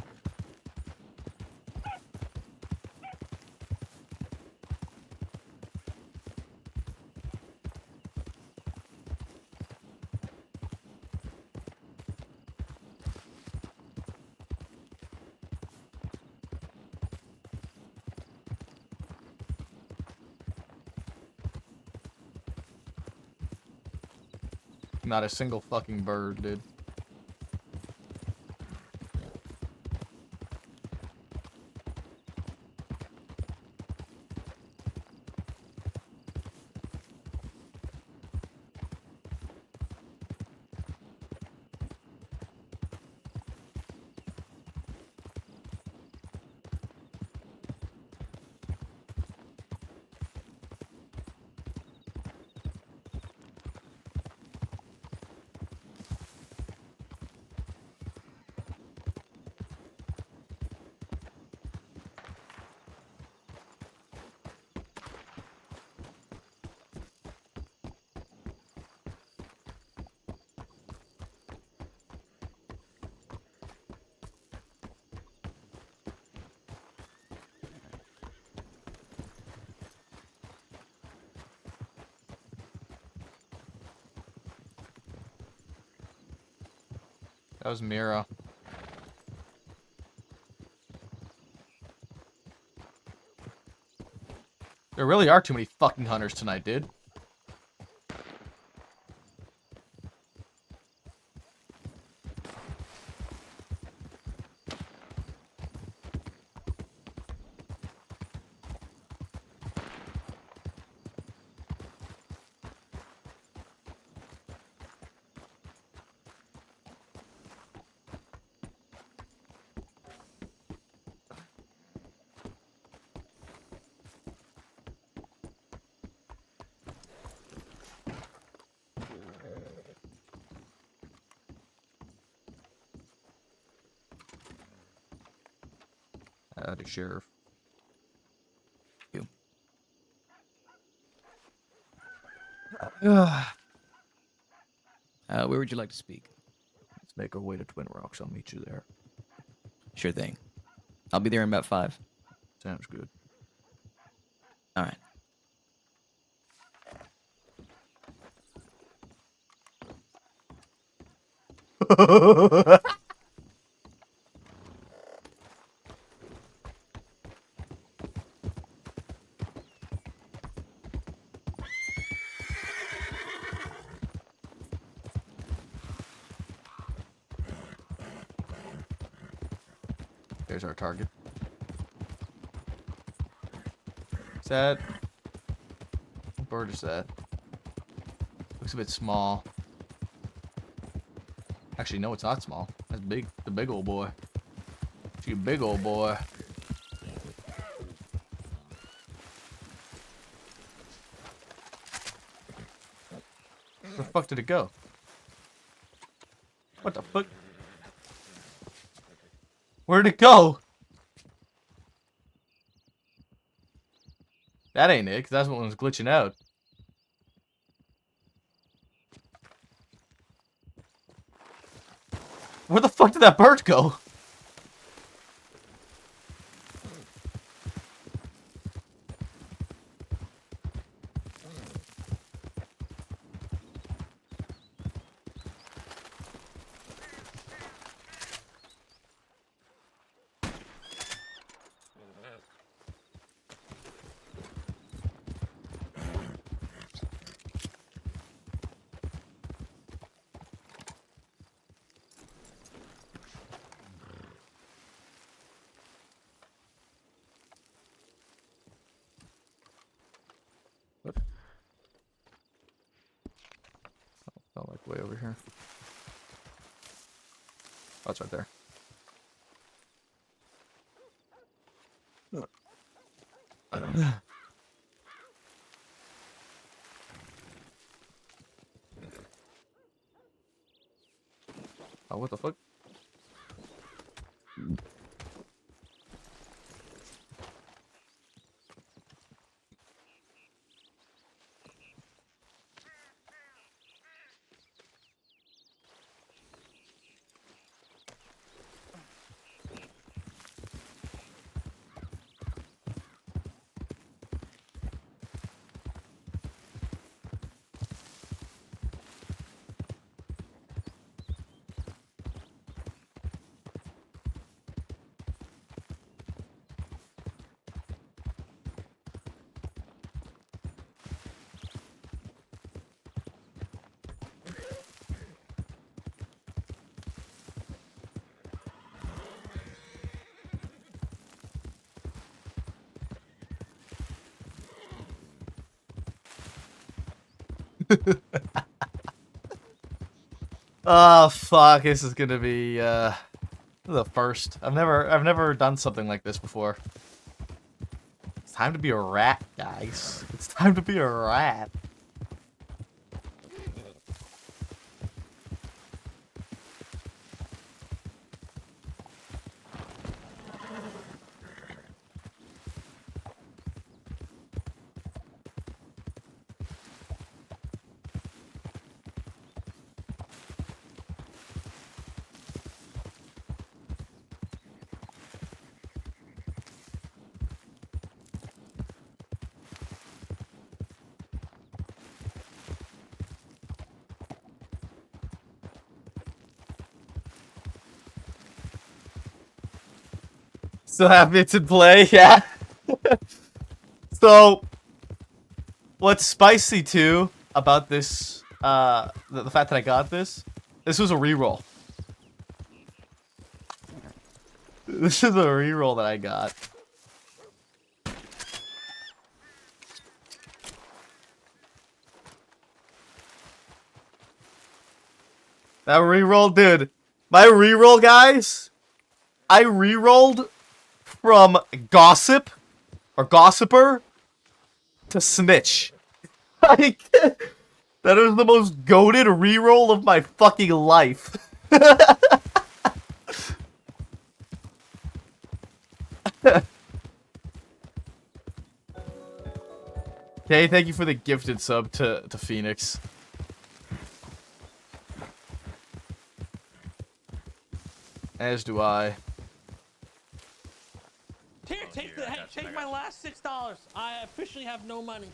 Not a single fucking bird, dude. That was Mira. There really are too many fucking hunters tonight, dude. The sheriff. You. Where would you like to speak? Let's make our way to Twin Rocks. I'll meet you there. Sure thing. I'll be there in about 5. Sounds good. All right. There's our target. Is that... What bird is that? Looks a bit small. Actually, no, it's not small. That's big. The big old boy. You big old boy. Where the fuck did it go? What the fuck? Where'd it go? That ain't it, 'cause that's what was glitching out. Where the fuck did that bird go? What? Oh, felt like way over here. Oh, it's right there. Oh, what the fuck? Oh fuck, this is gonna be the first. I've never done something like this before. It's time to be a rat, guys. It's time to be a rat. Still have it in play, yeah. So, what's spicy too about this, the fact that I got this was a reroll. This is a reroll that I got. That reroll, dude. My reroll, guys. I rerolled from gossip or gossiper to snitch. Like, that was the most goated reroll of my fucking life. Okay, thank you for the gifted sub to Phoenix. As do I. Here, take my last $6. I officially have no money.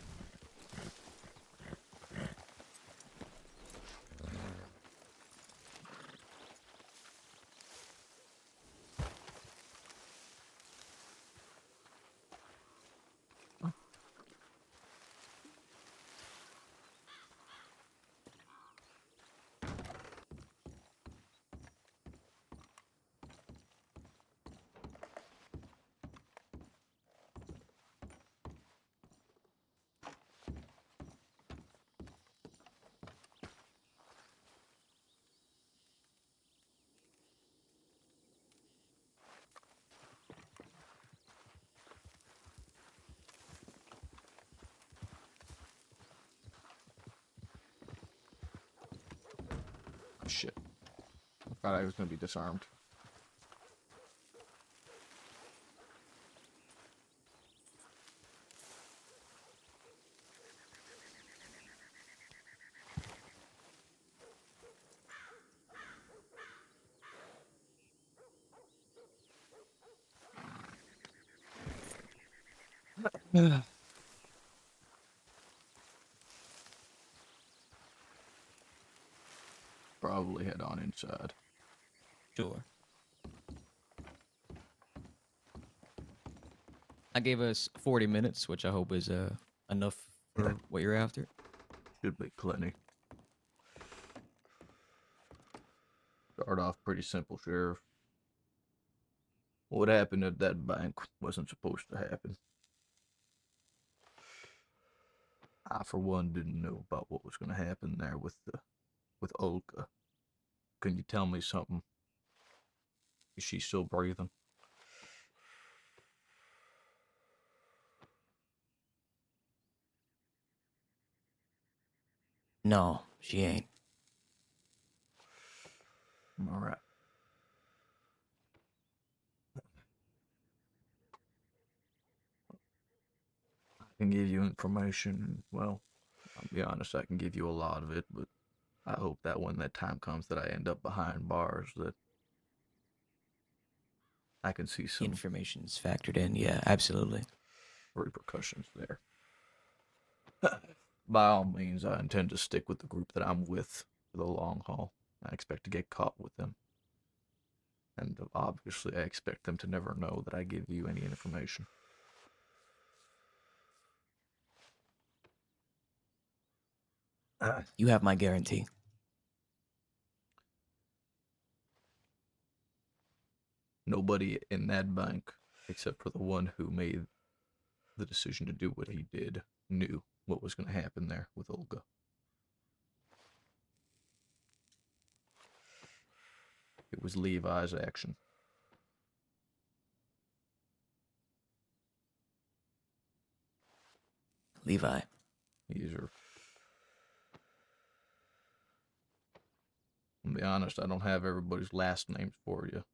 Shit. I thought I was gonna be disarmed. Probably head on inside. Sure. I gave us 40 minutes, which I hope is enough for what you're after. Should be plenty. Start off pretty simple, Sheriff. What happened at that bank wasn't supposed to happen. I, for one, didn't know about what was going to happen there with Olga. Can you tell me something? Is she still breathing? No, she ain't. All right. I can give you information. Well, I'll be honest, I can give you a lot of it, but I hope that when that time comes that I end up behind bars, that I can see some Information's factored in, yeah, absolutely. repercussions there. By all means, I intend to stick with the group that I'm with for the long haul. I expect to get caught with them. And obviously, I expect them to never know that I give you any information. You have my guarantee. Nobody in that bank, except for the one who made the decision to do what he did, knew what was going to happen there with Olga. It was Levi's action. Levi. These are... To be honest, I don't have everybody's last names for you.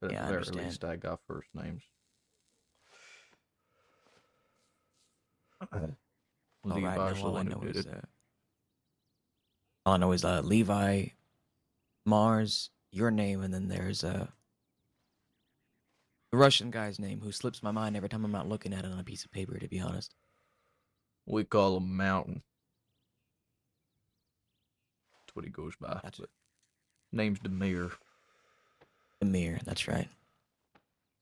But Yeah, at I the very understand. least, I got first names. All right, Levi's now the all I one know who did is it. Levi, Mars, your name, and then there's the Russian guy's name who slips my mind every time I'm not looking at it on a piece of paper, to be honest. We call him Mountain. That's what he goes by. Gotcha. But name's Demir. Amir, that's right.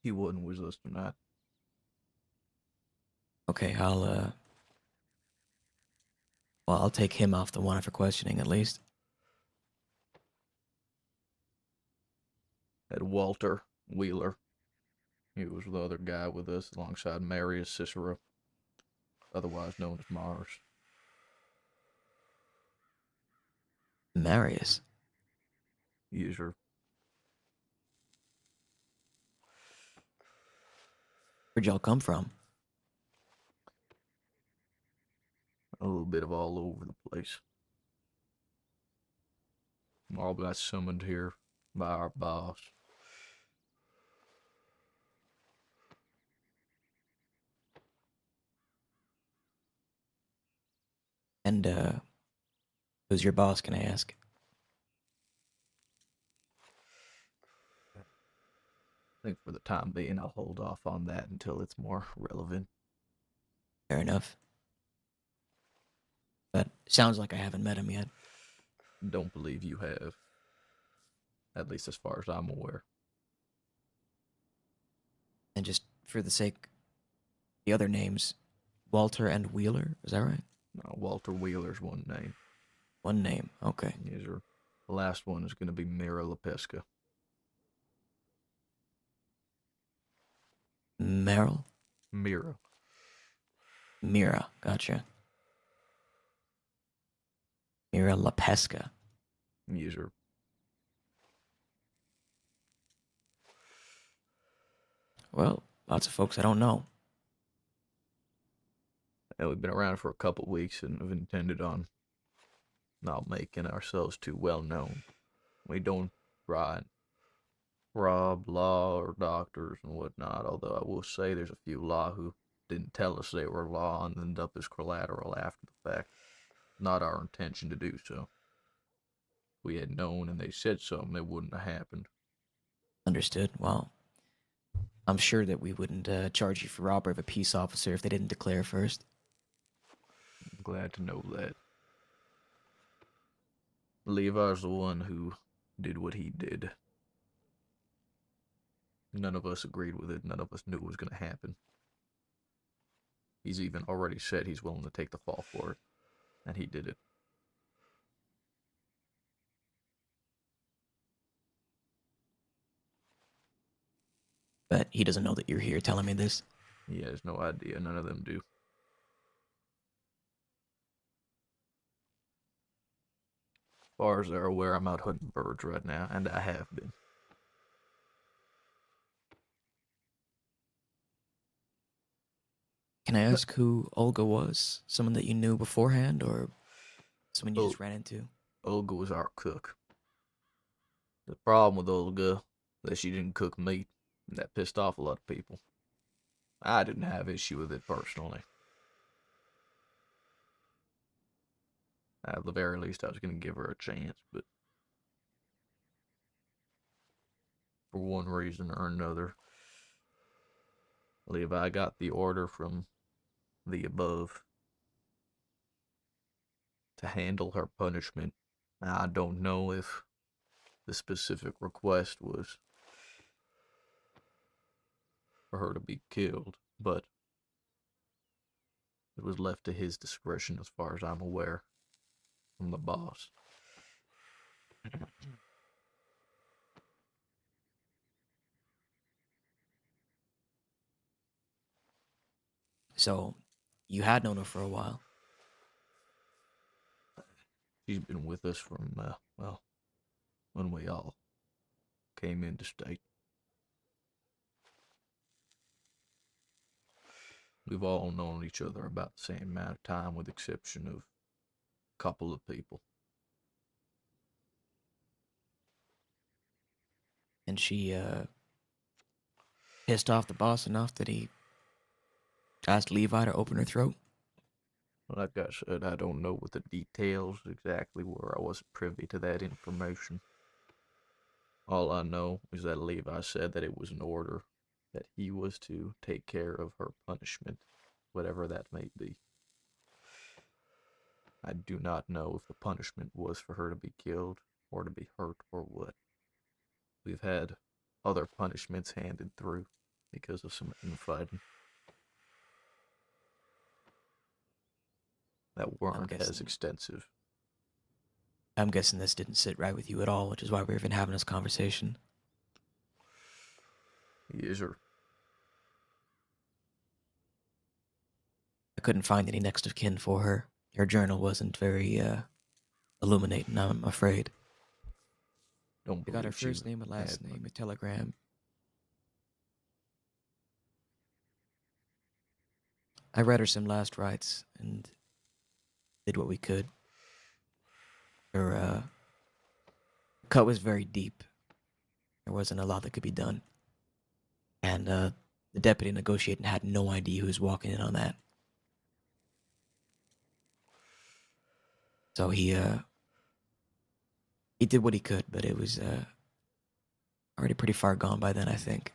He wasn't with us tonight. Okay, I'll take him off the warrant for questioning at least. Had Walter Wheeler. He was the other guy with us alongside Marius Cicero, otherwise known as Mars. Marius. User. Where'd y'all come from? A little bit of all over the place. All got summoned here by our boss. And who's your boss, can I ask? I think for the time being, I'll hold off on that until it's more relevant. Fair enough. But sounds like I haven't met him yet. Don't believe you have. At least as far as I'm aware. And just for the sake, the other names, Walter and Wheeler, is that right? No, Walter Wheeler's one name. One name, okay. Yes, sir. The last one is going to be Mira LaPesca. Meryl? Mira. Mira, gotcha. Mira LaPesca. Yes, sir. Well, lots of folks I don't know. And we've been around for a couple weeks and have intended on not making ourselves too well known. We don't try and rob law or doctors and whatnot, although I will say there's a few law who didn't tell us they were law and ended up as collateral after the fact. Not our intention to do so. If we had known and they said something, it wouldn't have happened. Understood. Well, I'm sure that we wouldn't charge you for robbery of a peace officer if they didn't declare first. I'm glad to know that. Levi's the one who did what he did. None of us agreed with it. None of us knew it was going to happen. He's even already said he's willing to take the fall for it. And he did it. But he doesn't know that you're here telling me this. He has no idea. None of them do. As far as they're aware, I'm out hunting birds right now, and I have been. Can I ask who Olga was? Someone that you knew beforehand, or someone you just ran into? Olga was our cook. The problem with Olga is that she didn't cook meat, and that pissed off a lot of people. I didn't have issue with it personally. At the very least, I was going to give her a chance, but for one reason or another, Levi got the order from the above to handle her punishment. Now, I don't know if the specific request was for her to be killed, but it was left to his discretion as far as I'm aware from the boss. So, you had known her for a while. She's been with us from, well, when we all came into state. We've all known each other about the same amount of time, with the exception of a couple of people. And she pissed off the boss enough that he asked Levi to open her throat? Like I said, I don't know what the details exactly were. I wasn't privy to that information. All I know is that Levi said that it was an order that he was to take care of her punishment, whatever that may be. I do not know if the punishment was for her to be killed or to be hurt or what. We've had other punishments handed through because of some infighting that weren't as extensive. I'm guessing this didn't sit right with you at all, which is why we're even having this conversation. Yes, sir. I couldn't find any next of kin for her. Her journal wasn't very illuminating, I'm afraid. Don't I got her believe she first name and last had name, a telegram. I read her some last rites and did what we could. Her cut was very deep. There wasn't a lot that could be done. And the deputy negotiating had no idea who was walking in on that. So he did what he could, but it was already pretty far gone by then, I think.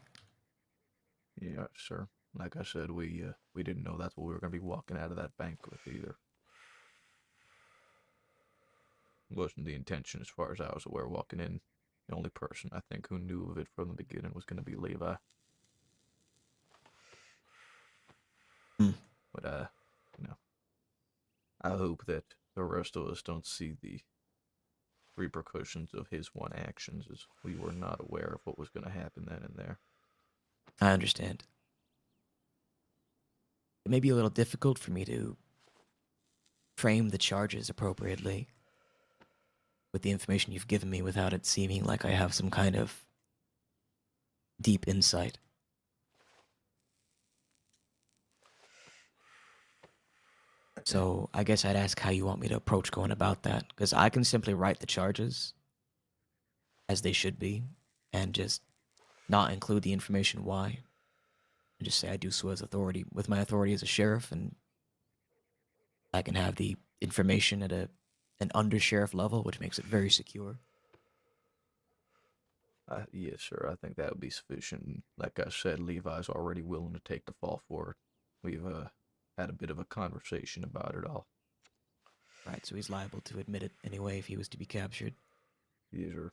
Yeah, sure. Like I said, we didn't know that's what we were gonna be walking out of that bank with either. Wasn't the intention as far as I was aware walking in. The only person I think who knew of it from the beginning was gonna be Levi. But you know, I hope that the rest of us don't see the repercussions of his one actions, as we were not aware of what was gonna happen then and there. I understand. It may be a little difficult for me to frame the charges appropriately with the information you've given me without it seeming like I have some kind of deep insight. So I guess I'd ask how you want me to approach going about that, because I can simply write the charges as they should be and just not include the information why. And just say I do so as authority, with my authority as a sheriff, and I can have the information at an under sheriff level, which makes it very secure. Yes, sir. I think that would be sufficient. Like I said, Levi's already willing to take the fall for it. We've had a bit of a conversation about it all. Right, so he's liable to admit it anyway if he was to be captured. Yes, sir.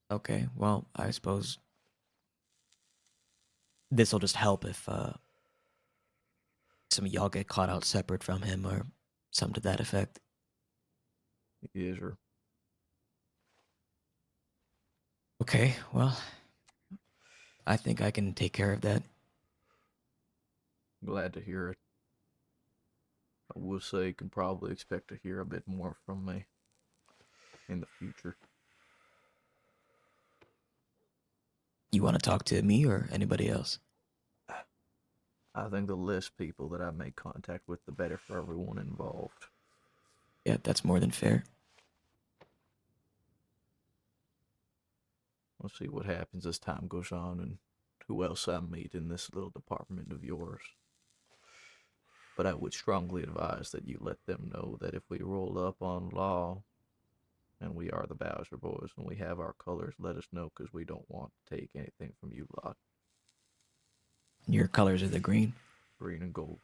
Okay, well, I suppose this will just help if some of y'all get caught out separate from him or something to that effect. Yes, sir. Okay, well, I think I can take care of that. Glad to hear it. I will say you can probably expect to hear a bit more from me in the future. You want to talk to me or anybody else? I think the less people that I make contact with, the better for everyone involved. Yeah, that's more than fair. We'll see what happens as time goes on and who else I meet in this little department of yours. But I would strongly advise that you let them know that if we roll up on law, and we are the Bowser Boys, and we have our colors, let us know, because we don't want to take anything from you lot. Your colors are the green? Green and gold.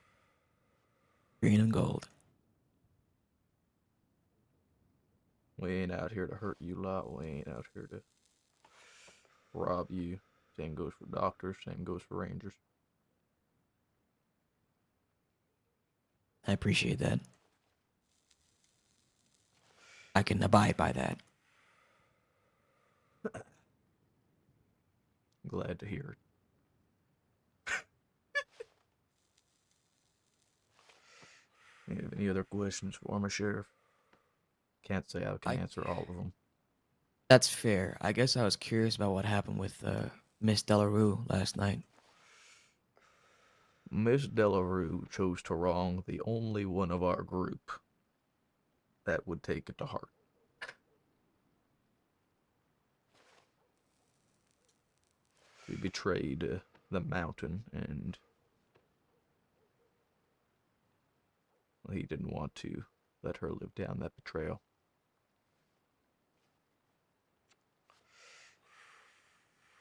Green and gold. We ain't out here to hurt you lot. We ain't out here to rob you. Same goes for doctors. Same goes for rangers. I appreciate that. I can abide by that. Glad to hear it. You have any other questions for me, Sheriff? Can't say I can answer all of them. That's fair. I guess I was curious about what happened with Miss Delarue last night. Miss Delarue chose to wrong the only one of our group that would take it to heart. We betrayed the mountain, and he didn't want to let her live down that betrayal.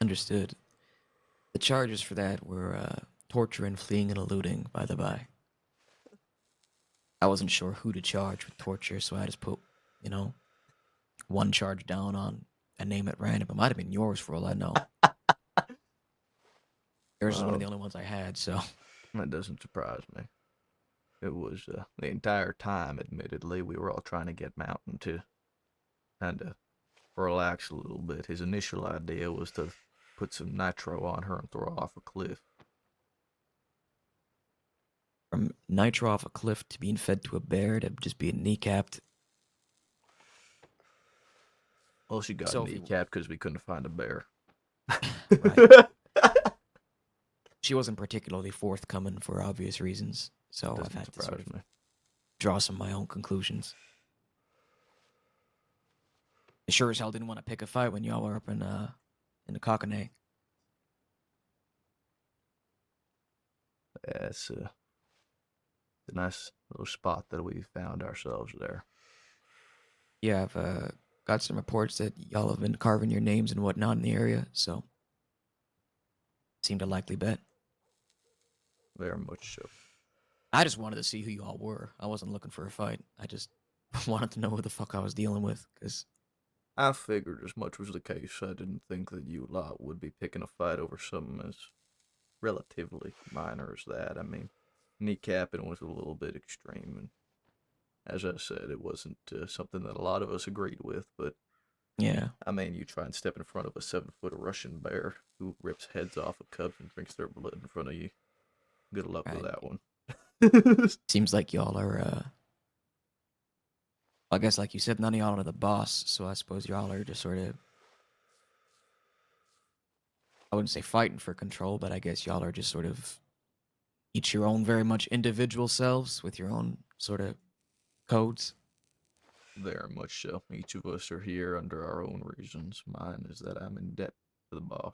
Understood. The charges for that were torture and fleeing and eluding, by the by. I wasn't sure who to charge with torture, so I just put, one charge down on a name at random. It might have been yours for all I know. Yours is one of the only ones I had, so. That doesn't surprise me. It was the entire time, admittedly, we were all trying to get Mountain to kind of relax a little bit. His initial idea was to put some nitro on her and throw her off a cliff. From nitro off a cliff to being fed to a bear to just being kneecapped. Well, she got kneecapped because we couldn't find a bear. Right. She wasn't particularly forthcoming for obvious reasons, so I've had to sort of draw some of my own conclusions. I sure as hell didn't want to pick a fight when y'all were up in the Cockney. Yeah, it's a nice little spot that we found ourselves there. Yeah, I've got some reports that y'all have been carving your names and whatnot in the area, so seemed a likely bet. Very much so. I just wanted to see who y'all were. I wasn't looking for a fight. I just wanted to know who the fuck I was dealing with, because I figured as much was the case. I didn't think that you lot would be picking a fight over something as relatively minor as that. I mean, kneecapping was a little bit extreme, and as I said, it wasn't something that a lot of us agreed with, but yeah. I mean, you try and step in front of a 7-foot Russian bear who rips heads off of cubs and drinks their blood in front of you. Good luck with that one. Seems like y'all are, I guess like you said, none of y'all are the boss, so I suppose y'all are just sort of, I wouldn't say fighting for control, but I guess y'all are just sort of each your own very much individual selves with your own sort of codes. Very much so. Each of us are here under our own reasons. Mine is that I'm in debt to the boss.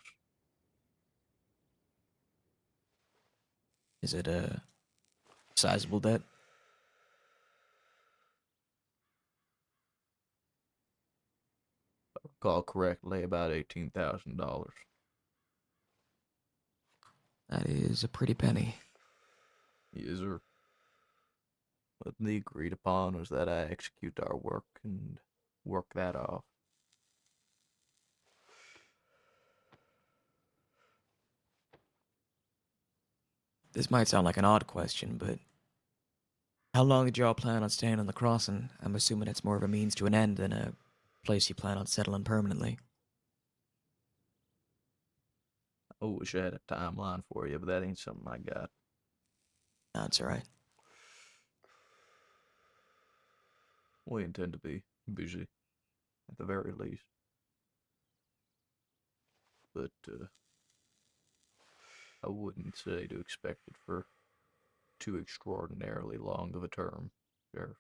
Is it a sizable debt? If I recall correctly, about $18,000. That is a pretty penny. Yes, sir. But the agreed upon was that I execute our work and work that off. This might sound like an odd question, but how long did y'all plan on staying on the crossing? I'm assuming it's more of a means to an end than a place you plan on settling permanently. I wish I had a timeline for you, but that ain't something I got. That's alright. We intend to be busy, at the very least. But, I wouldn't say to expect it for too extraordinarily long of a term, Sheriff.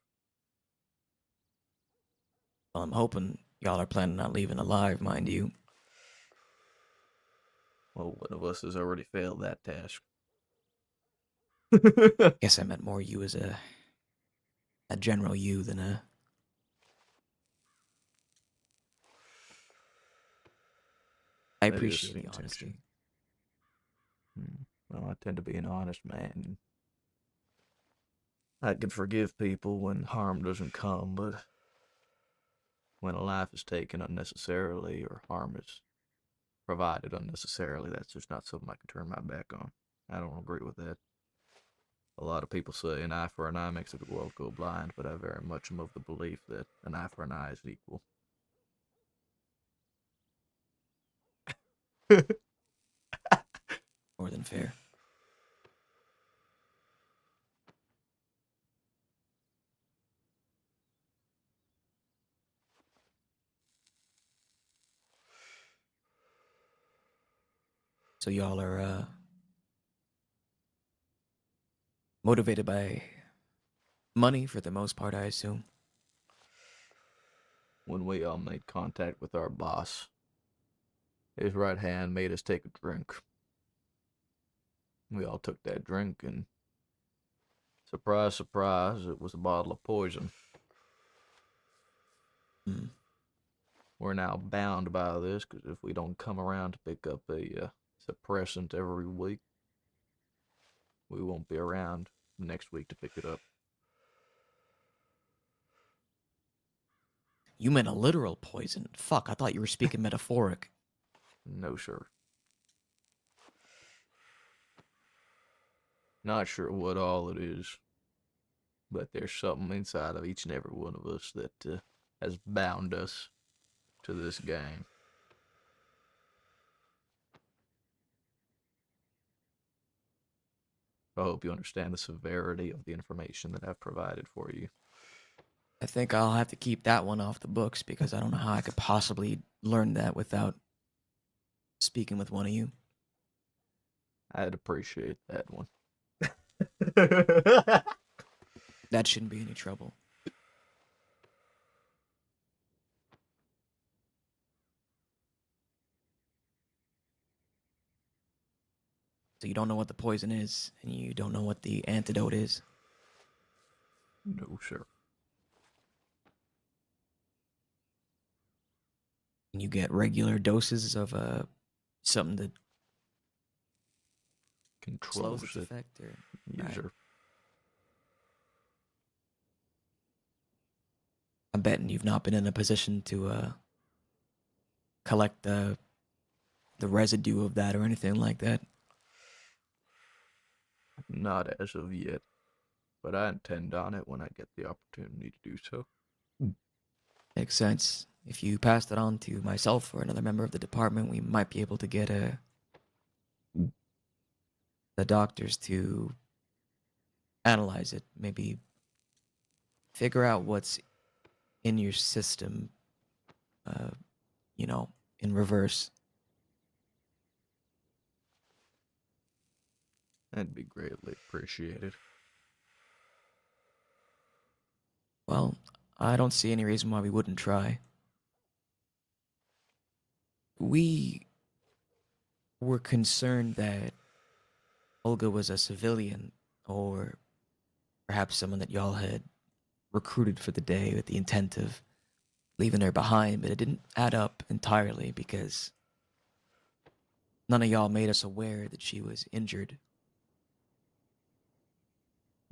Well, I'm hoping y'all are planning on leaving alive, mind you. Well, one of us has already failed that task. Guess I meant more you as a general you than a... I That is appreciate the the honesty. intention. Well, I tend to be an honest man. I can forgive people when harm doesn't come, but when a life is taken unnecessarily or harm is provided unnecessarily, that's just not something I can turn my back on. I don't agree with that. A lot of people say an eye for an eye makes the world go blind, but I very much am of the belief that an eye for an eye is equal. More than fair. So y'all are, motivated by money for the most part, I assume? When we all made contact with our boss, his right hand made us take a drink. We all took that drink, and surprise, surprise, it was a bottle of poison. We're now bound by this, because if we don't come around to pick up a suppressant every week, we won't be around next week to pick it up. You meant a literal poison. Fuck, I thought you were speaking metaphoric. No, sir. Not sure what all it is, but there's something inside of each and every one of us that has bound us to this gang. I hope you understand the severity of the information that I've provided for you. I think I'll have to keep that one off the books because I don't know how I could possibly learn that without speaking with one of you. I'd appreciate that one. That shouldn't be any trouble. So you don't know what the poison is, and you don't know what the antidote is? No, sir. And you get regular doses of something that slows Controls its it. effect, or Yes, right. sir. I'm betting you've not been in a position to collect the residue of that or anything like that. Not as of yet, but I intend on it when I get the opportunity to do so. Makes sense. If you passed it on to myself or another member of the department, we might be able to get the doctors to analyze it. Maybe figure out what's in your system, uh, you know, in reverse. That'd be greatly appreciated. Well, I don't see any reason why we wouldn't try. We were concerned that Olga was a civilian, or perhaps someone that y'all had recruited for the day with the intent of leaving her behind, but it didn't add up entirely because none of y'all made us aware that she was injured.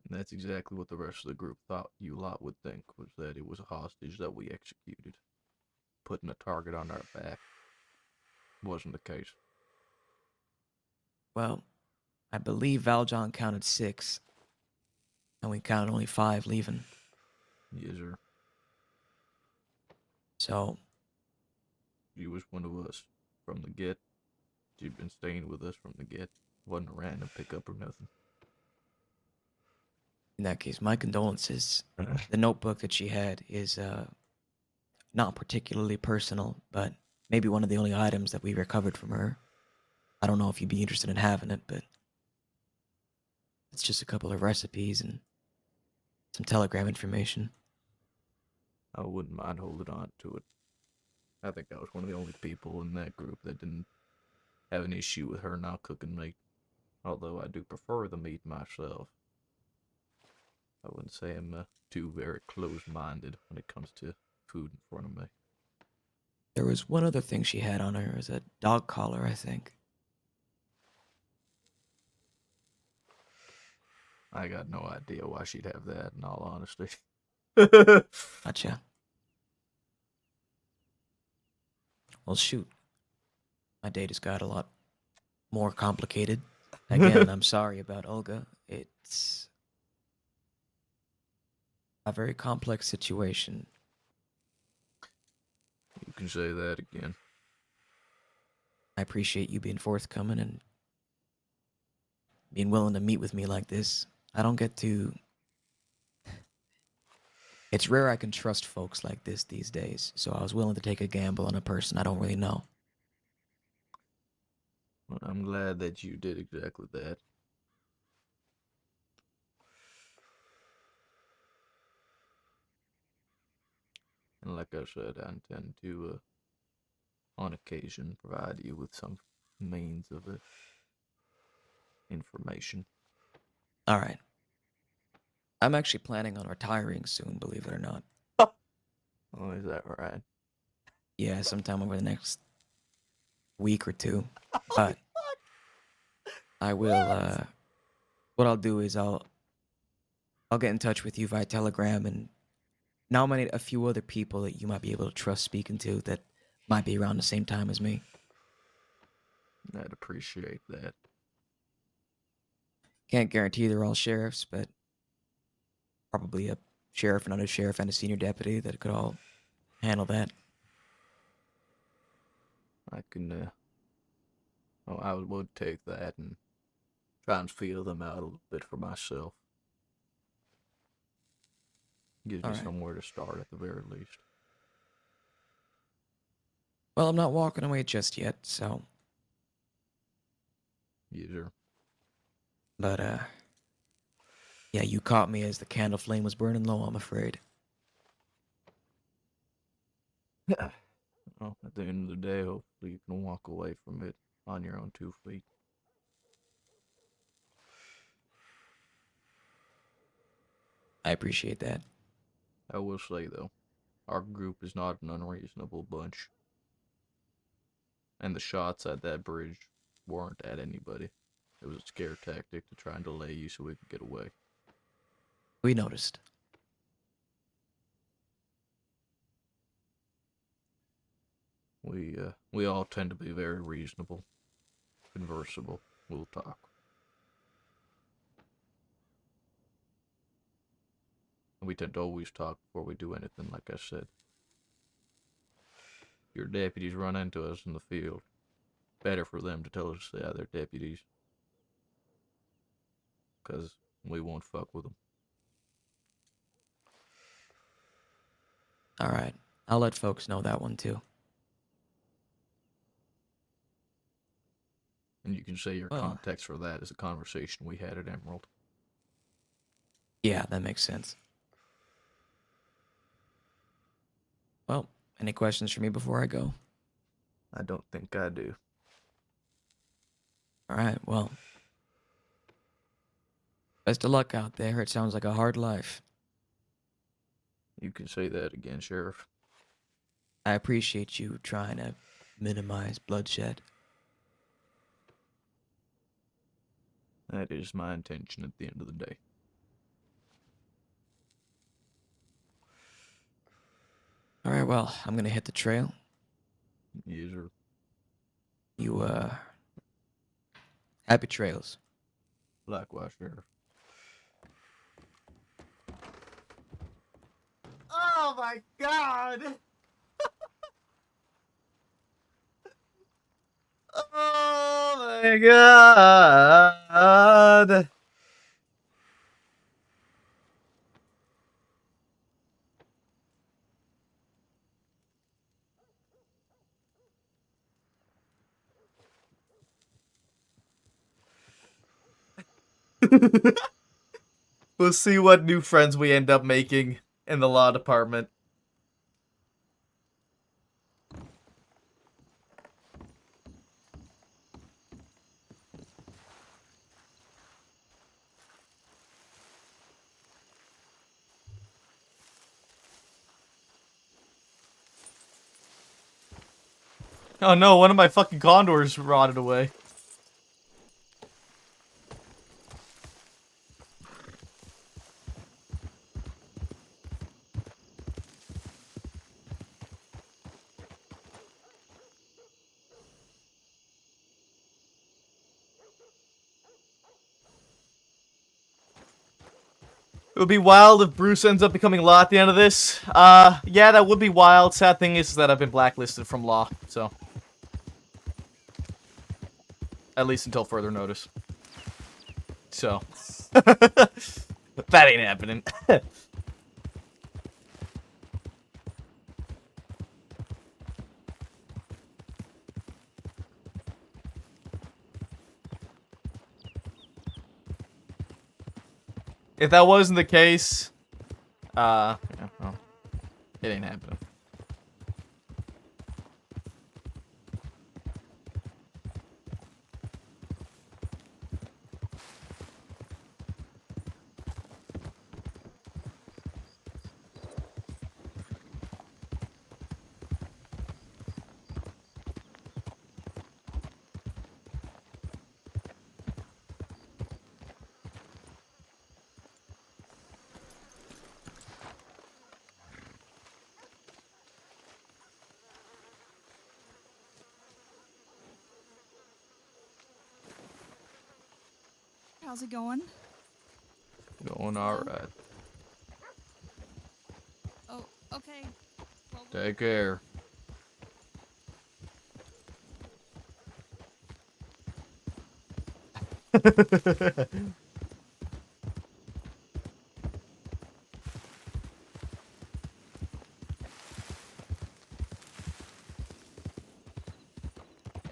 And that's exactly what the rest of the group thought you lot would think, was that it was a hostage that we executed. Putting a target on our back. Wasn't the case. Well, I believe Valjean counted 6, and we counted only 5 leaving. Yes, sir. So, She was one of us from the get. She'd been staying with us from the get. Wasn't a random pickup or nothing. in that case, my condolences. The notebook that she had is not particularly personal, but maybe one of the only items that we recovered from her. I don't know if you'd be interested in having it, but it's just a couple of recipes and some telegram information. I wouldn't mind holding on to it. I think I was one of the only people in that group that didn't have an issue with her not cooking meat. Although I do prefer the meat myself. I wouldn't say I'm too very close-minded when it comes to food in front of me. There was one other thing she had on her. It was a dog collar, I think. I got no idea why she'd have that, in all honesty. Gotcha. Well, shoot. My day just got a lot more complicated. Again, I'm sorry about Olga. It's a very complex situation. You can say that again. I appreciate you being forthcoming and being willing to meet with me like this. I don't get to... It's rare I can trust folks like this these days, so I was willing to take a gamble on a person I don't really know. Well, I'm glad that you did exactly that. And like I said, I intend to, on occasion, provide you with some means of information. All right. I'm actually planning on retiring soon, believe it or not. Oh, is that right? Yeah, sometime over the next week or 2. But I will, what I'll do is I'll get in touch with you via Telegram and nominate a few other people that you might be able to trust speaking to that might be around the same time as me. I'd appreciate that. Can't guarantee they're all sheriffs, but probably a sheriff, another sheriff, and a senior deputy that could all handle that. I can, I would take that and try and feel them out a little bit for myself. Gives me somewhere to start at the very least. Well, I'm not walking away just yet, so... Yes, sir. But, yeah, you caught me as the candle flame was burning low, I'm afraid. Well, at the end of the day, hopefully you can walk away from it on your own 2 feet. I appreciate that. I will say, though, our group is not an unreasonable bunch. And the shots at that bridge weren't at anybody. It was a scare tactic to try and delay you so we could get away. We noticed. We all tend to be very reasonable, conversable. We'll talk. We tend to always talk before we do anything, like I said. Your deputies run into us in the field. Better for them to tell us, yeah, they're deputies. Because we won't fuck with them. Alright, I'll let folks know that one too. And you can say your Well. context for that is a conversation we had at Emerald. Yeah, that makes sense. Well, any questions for me before I go? I don't think I do. Alright, well. Best of luck out there. It sounds like a hard life. You can say that again, Sheriff. I appreciate you trying to minimize bloodshed. That is my intention at the end of the day. Alright, well, I'm gonna hit the trail. Yes, sir. You, happy trails. Likewise, Sheriff. Oh my god! Oh my god! We'll see what new friends we end up making in the law department. Oh no, one of my fucking condors rotted away. It would be wild if Bruce ends up becoming law at the end of this. Yeah, that would be wild. Sad thing is that I've been blacklisted from law, so. At least until further notice. So. That ain't happening. If that wasn't the case, yeah, well, it ain't happening. How's it going? Going alright. Oh, okay. Well, Take care.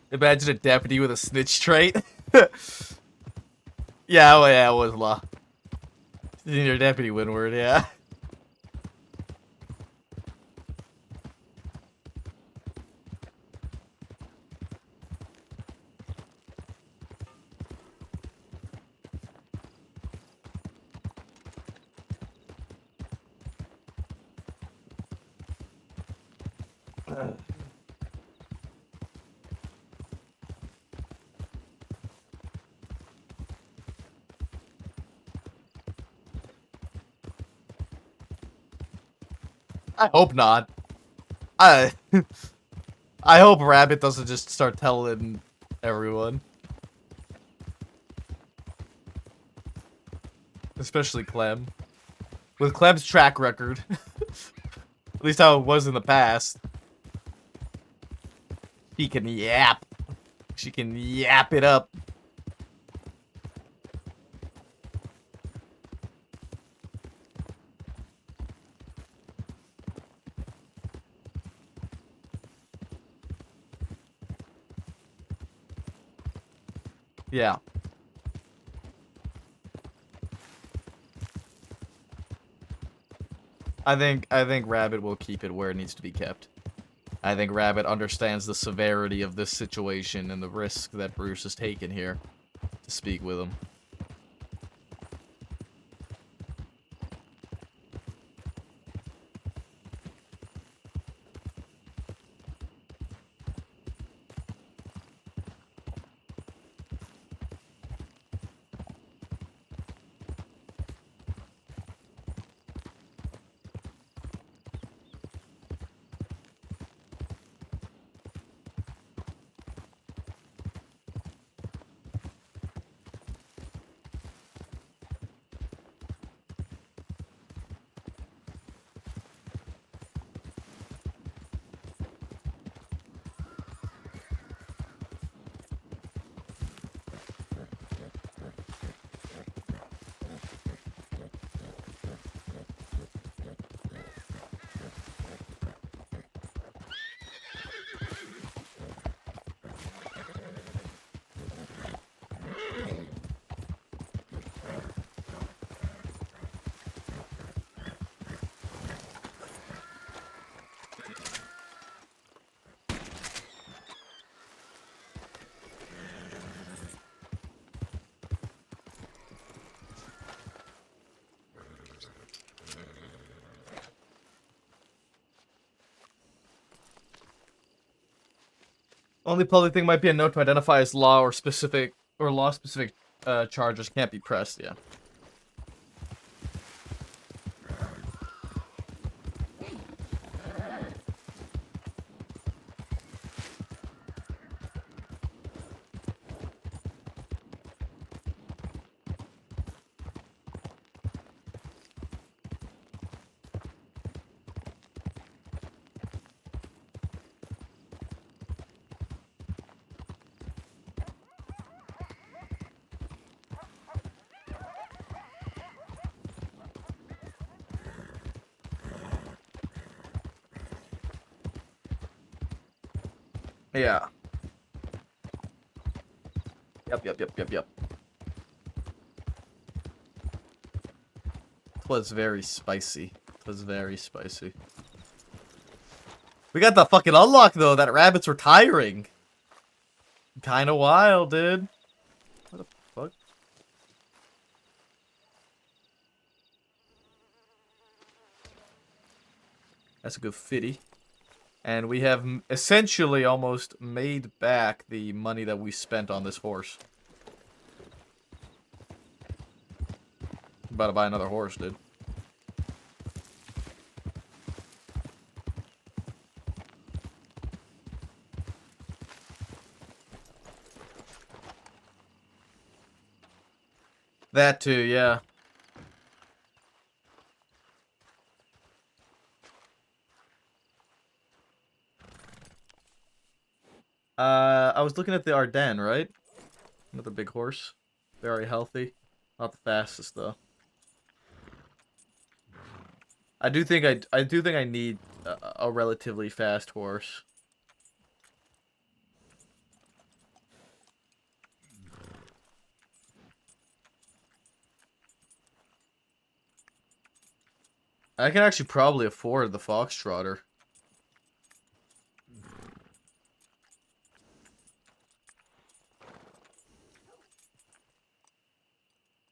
Imagine a deputy with a snitch trait. Yeah, well, yeah, it was law. Senior Deputy Windward, yeah. I hope not. I I hope Rabbit doesn't just start telling everyone. Especially Clem. With Clem's track record. At least how it was in the past. She can yap. She can yap it up. Yeah. I think Rabbit will keep it where it needs to be kept. I think Rabbit understands the severity of this situation and the risk that Bruce has taken here to speak with him. Only public thing might be a note to identify as law specific charges can't be pressed, yeah. Yeah. Yep. It was very spicy. It was very spicy. We got the fucking unlock, though, that Rabbit's retiring. Kinda wild, dude. What the fuck? That's a good 50. And we have essentially almost made back the money that we spent on this horse. About to buy another horse, dude. That too, yeah. I was looking at the Ardennes, right? Another big horse. Very healthy. Not the fastest, though. I do think I need a relatively fast horse. I can actually probably afford the Foxtrotter.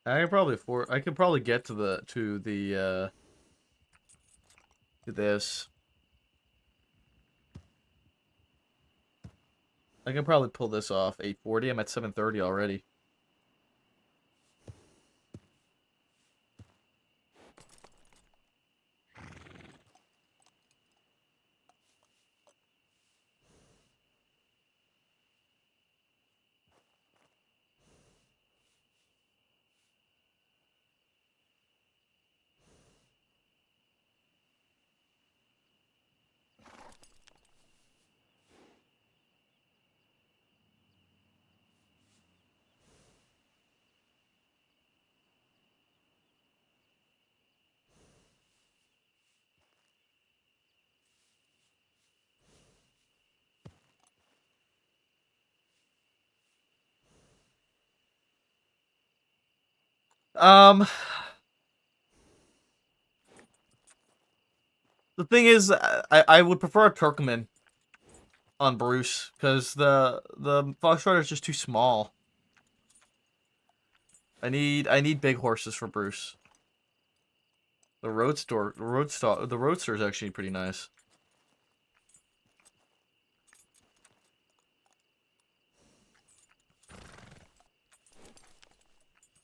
I can probably afford. I can probably get to this. I can probably pull this off. 8:40. I'm at 7:30 already. Um, the thing is, I would prefer a Turkmen on Bruce because the Foxtrot is just too small. I need big horses for Bruce. The Roadster is actually pretty nice.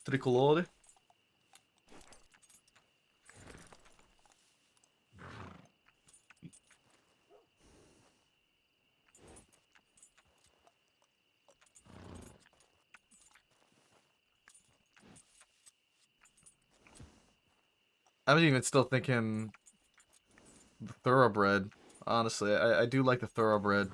Tricolore. I'm even still thinking the Thoroughbred. Honestly, I do like the Thoroughbred.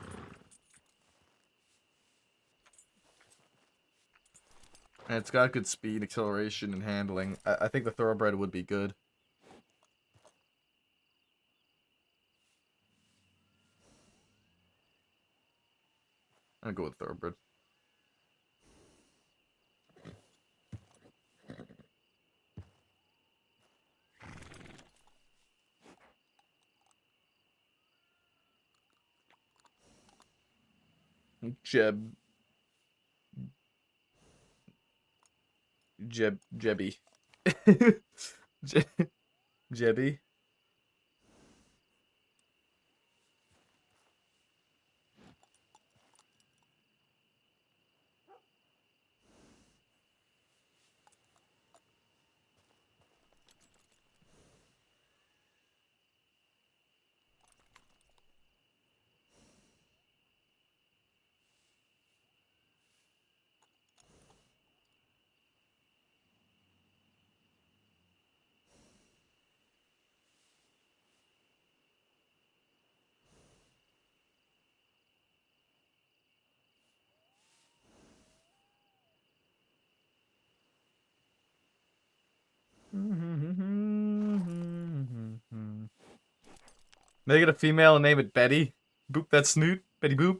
And it's got good speed, acceleration, and handling. I think the Thoroughbred would be good. I'll go with Thoroughbred. Jebby. Jebby. Make it a female and name it Betty. Boop that snoot. Betty Boop.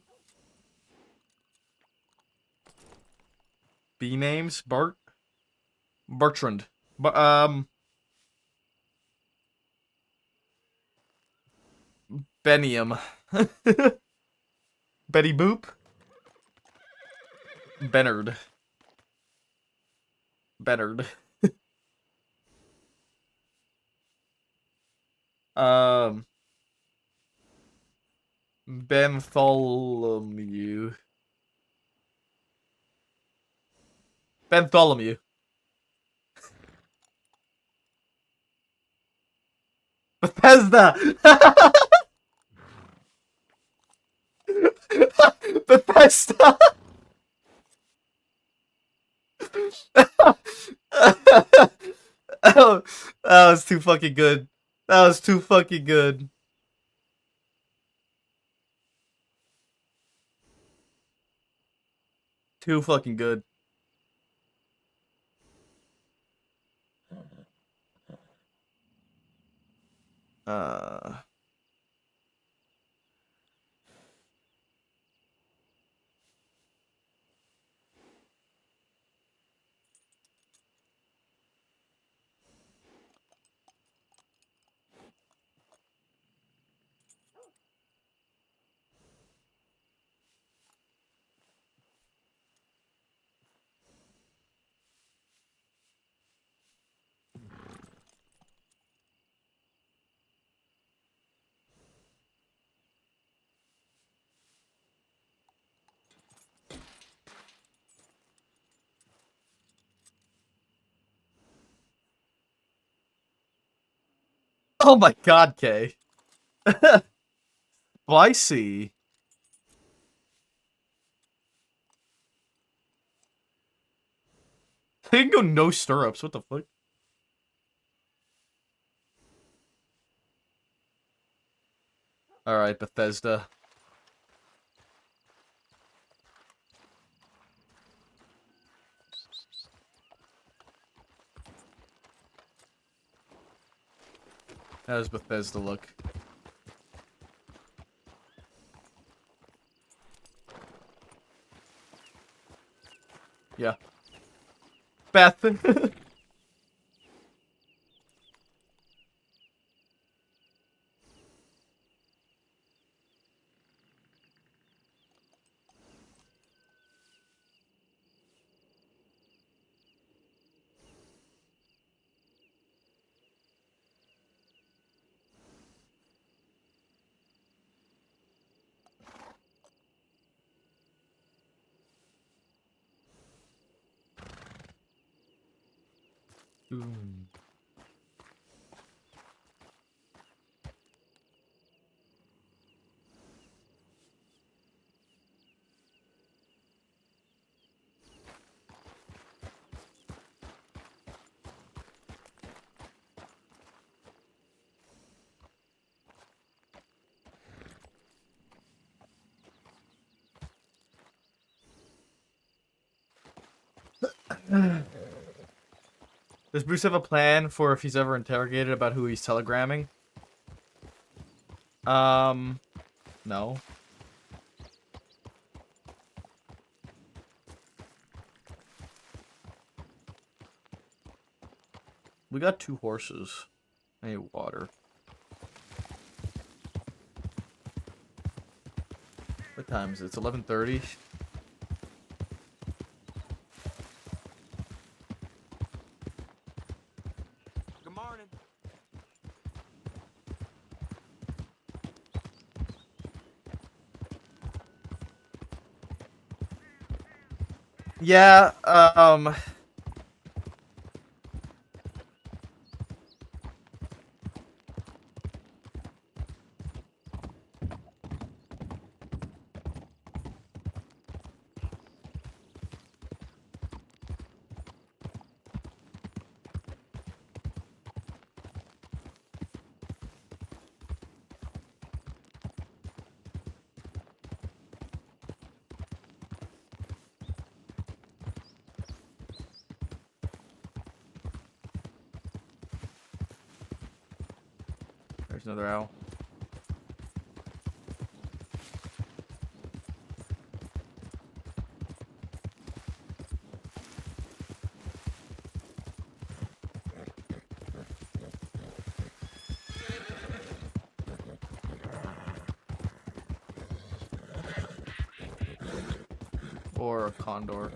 B names. Bertrand. Benium. Betty Boop. Bennard. Bennard. Bartholomew. Bartholomew. Bethesda! Bethesda! Oh, that was too fucking good. That was too fucking good. Too fucking good. Oh my god, Kay. Spicy. They can go no stirrups. What the fuck? Alright, Bethesda. How does Bethesda look? Yeah. Beth. Does Bruce have a plan for if he's ever interrogated about who he's telegramming? No. We got 2 horses. I need water. What time is it? It's 11:30. Good morning. Yeah, there's another owl. Or a condor.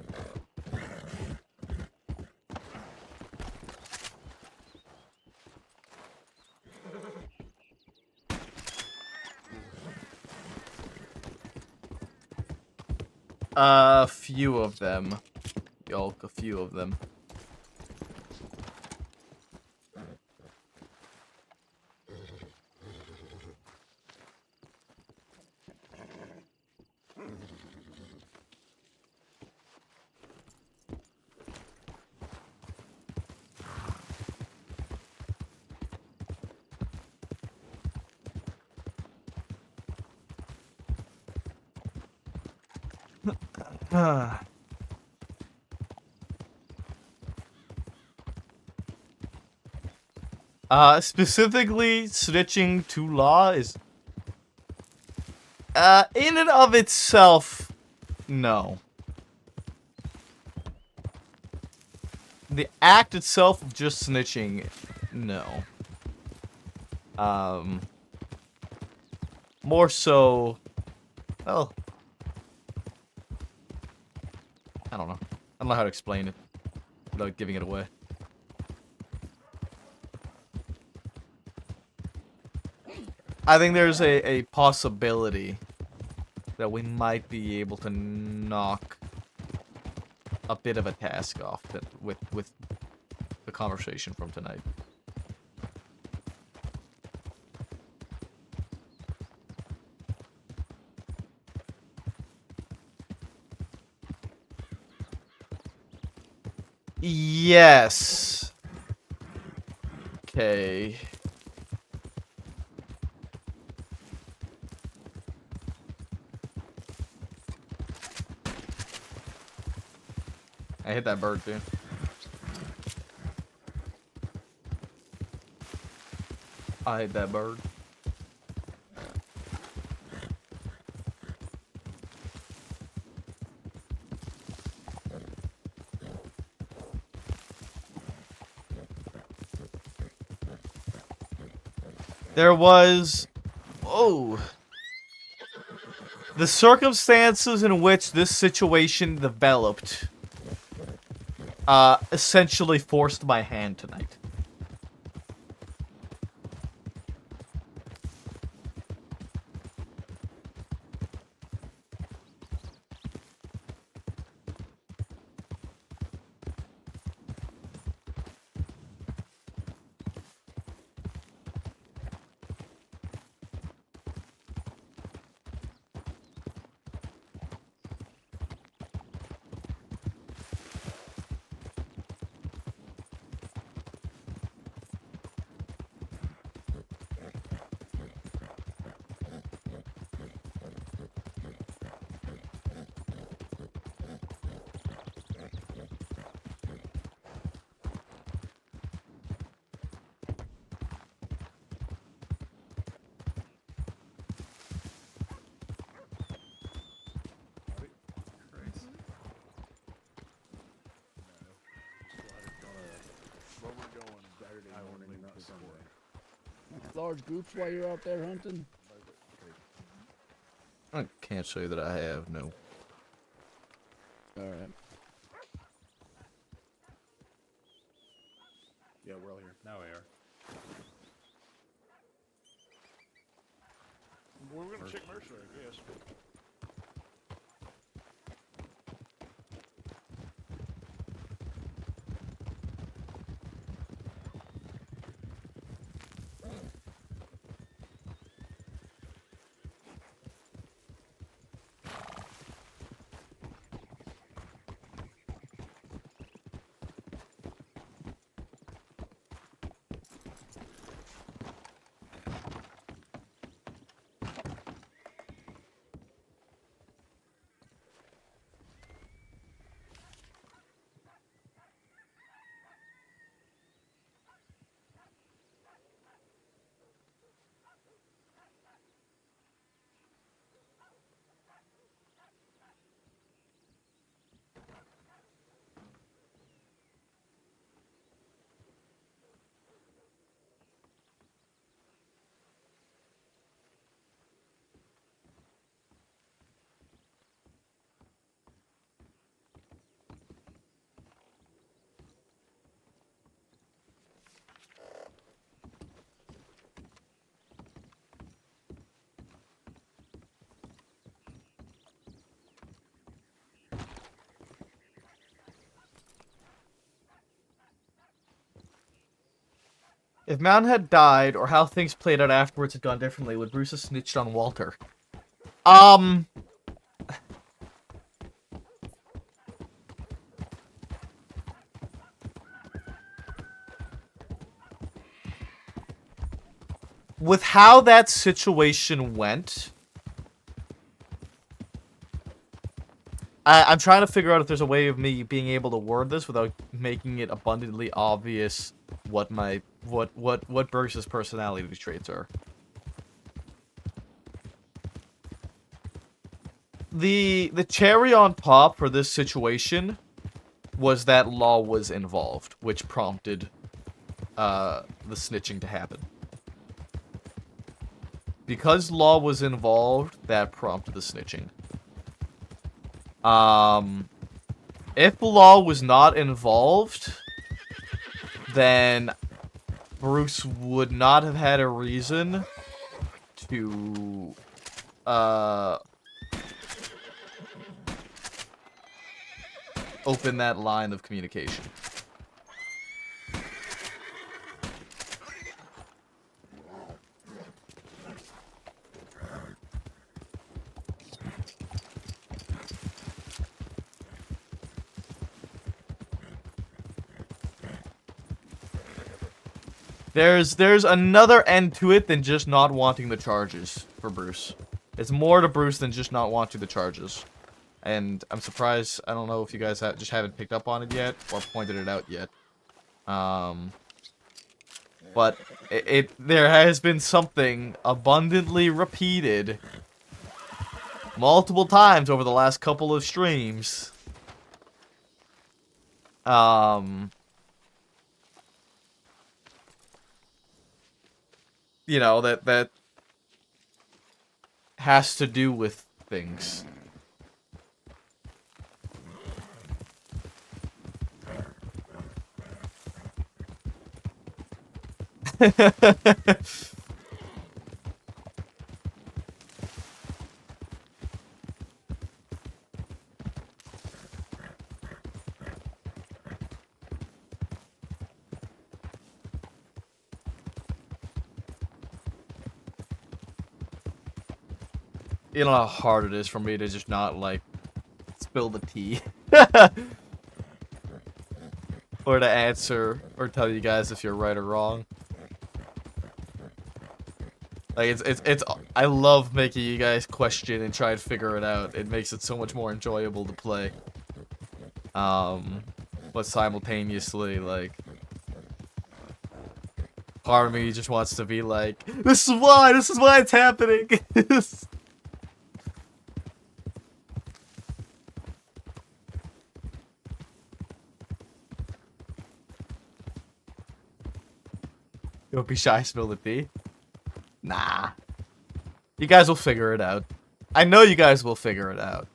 A few of them. Yolk, a few of them. Specifically, snitching to law is... in and of itself, no. The act itself of just snitching, no. More so... Well... I don't know. I don't know how to explain it without giving it away. I think there's a possibility that we might be able to knock a bit of a task off with the conversation from tonight. Yes. Okay. I hit that bird too. I hit that bird. There was... Whoa. The circumstances in which this situation developed essentially forced my hand tonight. Large groups while you're out there hunting? I can't say that I have, no. Alright. Yeah, we're all here. Now we are. We're gonna check Mercer, I guess. If Mountain had died, or how things played out afterwards had gone differently, would Bruce have snitched on Walter? With how that situation went, I'm trying to figure out if there's a way of me being able to word this without making it abundantly obvious what Bruce's personality traits are. The cherry on top for this situation was that Law was involved, which prompted the snitching to happen. Because Law was involved, that prompted the snitching. If Law was not involved, then Bruce would not have had a reason to, open that line of communication. There's another end to it than just not wanting the charges for Bruce. It's more to Bruce than just not wanting the charges. And I'm surprised, I don't know if you guys just haven't picked up on it yet, or pointed it out yet. But there has been something abundantly repeated multiple times over the last couple of streams. You know, that has to do with things. You know how hard it is for me to just not, like, spill the tea. Or to answer, or tell you guys if you're right or wrong. Like, I love making you guys question and try and figure it out. It makes it so much more enjoyable to play. But simultaneously, like, part of me just wants to be like, this is why it's happening! Don't be shy, spill the tea. Nah. You guys will figure it out. I know you guys will figure it out.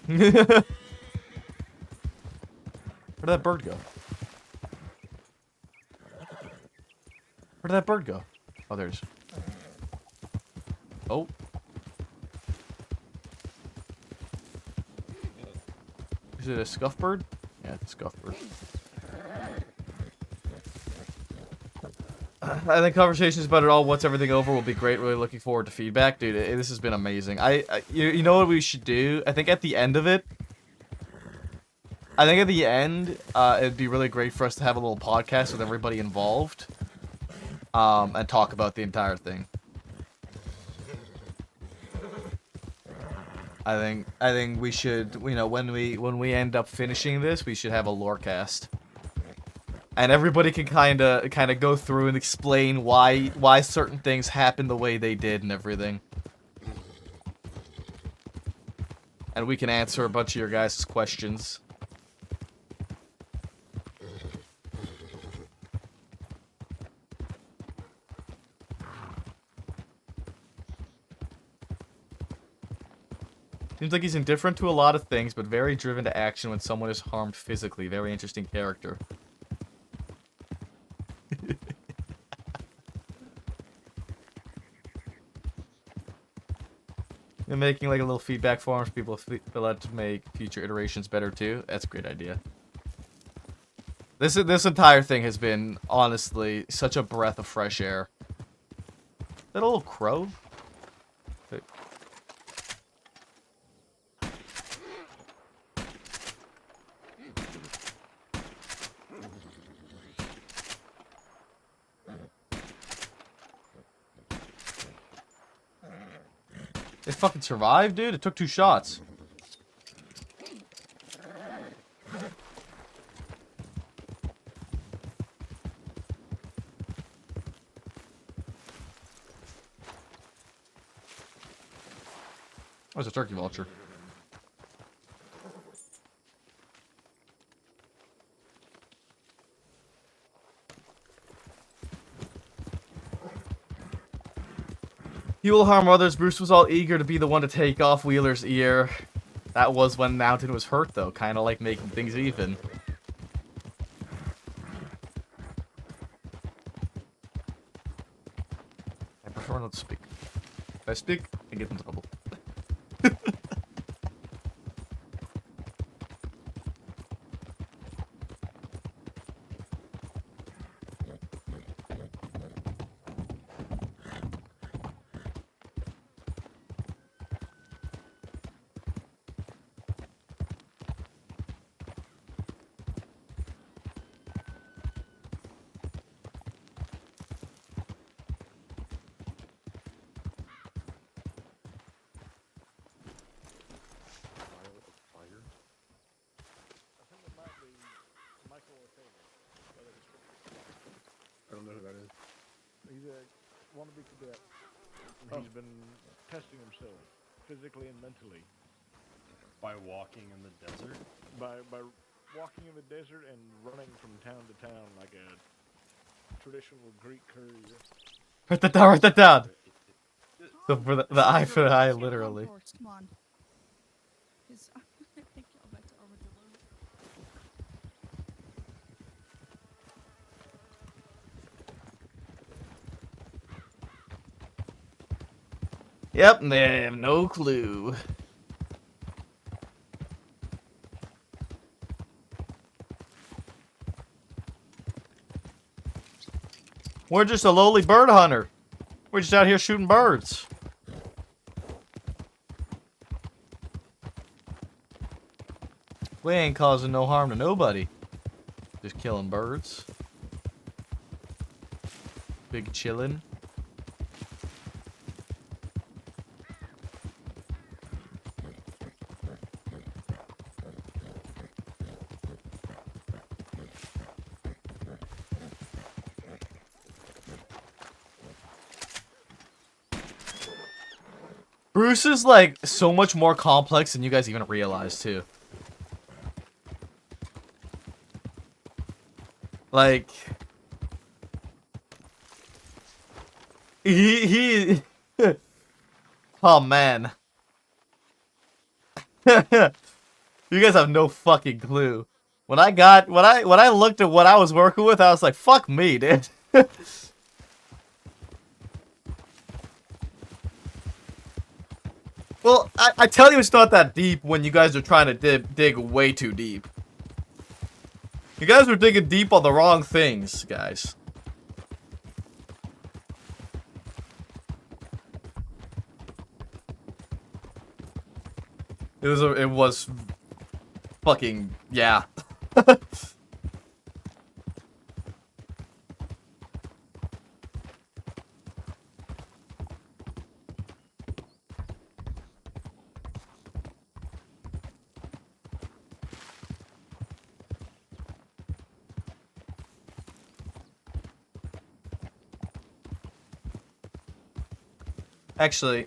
Where'd that bird go? Where did that bird go? Oh, there's... Oh. Is it a scuff bird? Yeah, it's a scuff bird. I think conversations about it all, once everything over, will be great. Really looking forward to feedback. Dude, this has been amazing. You know what we should do? I think at the end of it, it'd be really great for us to have a little podcast with everybody involved. And talk about the entire thing. I think we should, you know, when we end up finishing this, we should have a lore cast. And everybody can kind of go through and explain why certain things happen the way they did and everything. And we can answer a bunch of your guys' questions. Seems like he's indifferent to a lot of things, but very driven to action when someone is harmed physically. Very interesting character. And making like a little feedback form for people to fill out to make future iterations better too. That's a great idea. This entire thing has been, honestly, such a breath of fresh air. Is that a little crow? Wait. It fucking survived, dude. It took 2 shots. Oh, it's a turkey vulture. He will harm others. Bruce was all eager to be the one to take off Wheeler's ear. That was when Mountain was hurt, though. Kind of like making things even. I prefer not to speak. If I speak, I get in trouble. wannabe cadet. And he's been testing himself, physically and mentally. By walking in the desert? By walking in the desert and running from town to town like a traditional Greek courier. Write that down, write that down. So for the eye for the eye, literally. Come on. I think y'all back to Armadillo. Yep, they have no clue. We're just a lowly bird hunter. We're just out here shooting birds. We ain't causing no harm to nobody. Just killing birds. Big chillin'. Bruce is like so much more complex than you guys even realize too. Like he oh man. You guys have no fucking clue. When I looked at what I was working with, I was like, fuck me, dude. Well, I tell you it's not that deep when you guys are trying to dig way too deep. You guys were digging deep on the wrong things, guys. It was fucking, yeah. Actually,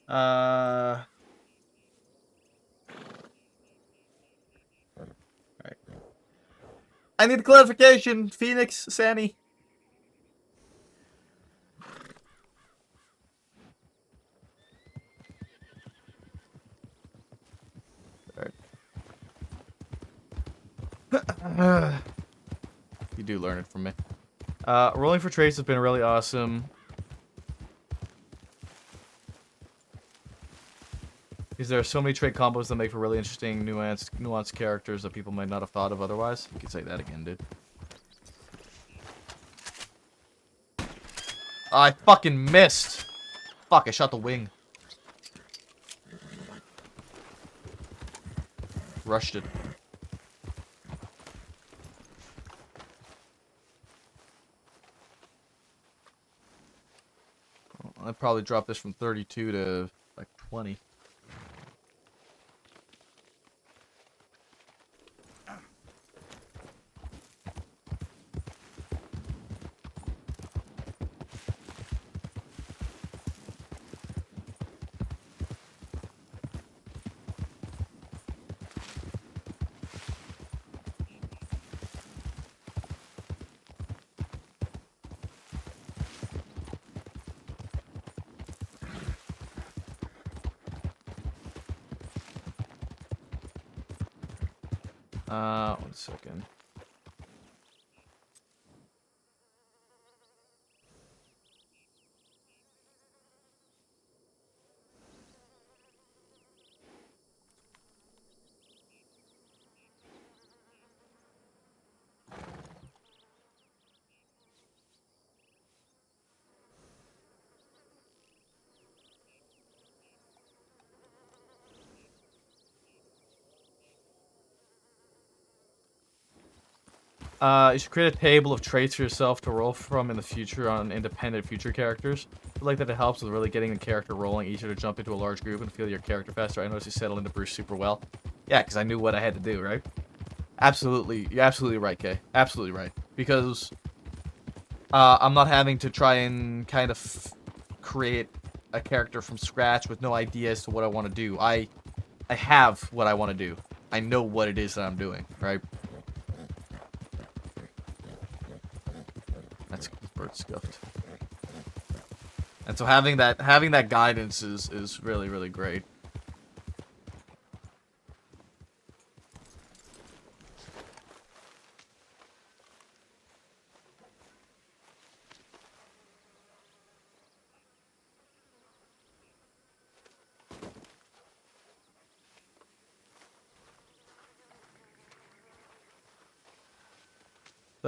Alright. I need clarification, Phoenix, Sanny. Alright. You do learn it from me. Rolling for traits has been really awesome. Because there are so many trait combos that make for really interesting, nuanced characters that people might not have thought of otherwise. You could say that again, dude. I fucking missed! Fuck, I shot the wing. Rushed it. I'd probably drop this from 32 to like 20. 1 second. You should create a table of traits for yourself to roll from in the future on independent future characters. I like that it helps with really getting the character rolling, easier to jump into a large group and feel your character faster. I noticed you settled into Bruce super well. Yeah, because I knew what I had to do, right? Absolutely. You're absolutely right, Kay. Absolutely right. Because I'm not having to try and kind of create a character from scratch with no idea as to what I want to do. I have what I want to do. I know what it is that I'm doing, right? That's bird scuffed. And so having that guidance is really, really great.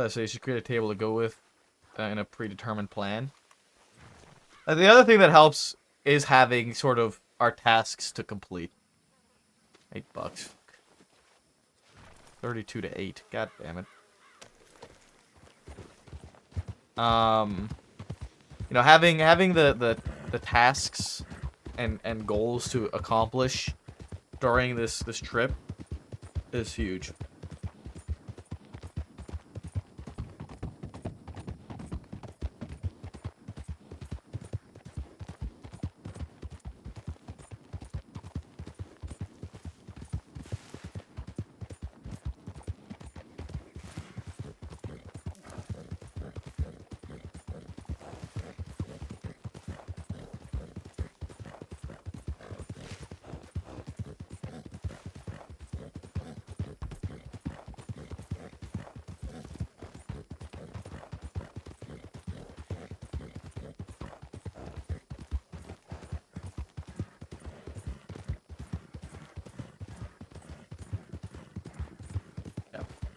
So you should create a table to go with in a predetermined plan. The other thing that helps is having sort of our tasks to complete. $8. 32 to 8. God damn it. You know, having the tasks and goals to accomplish during this trip is huge.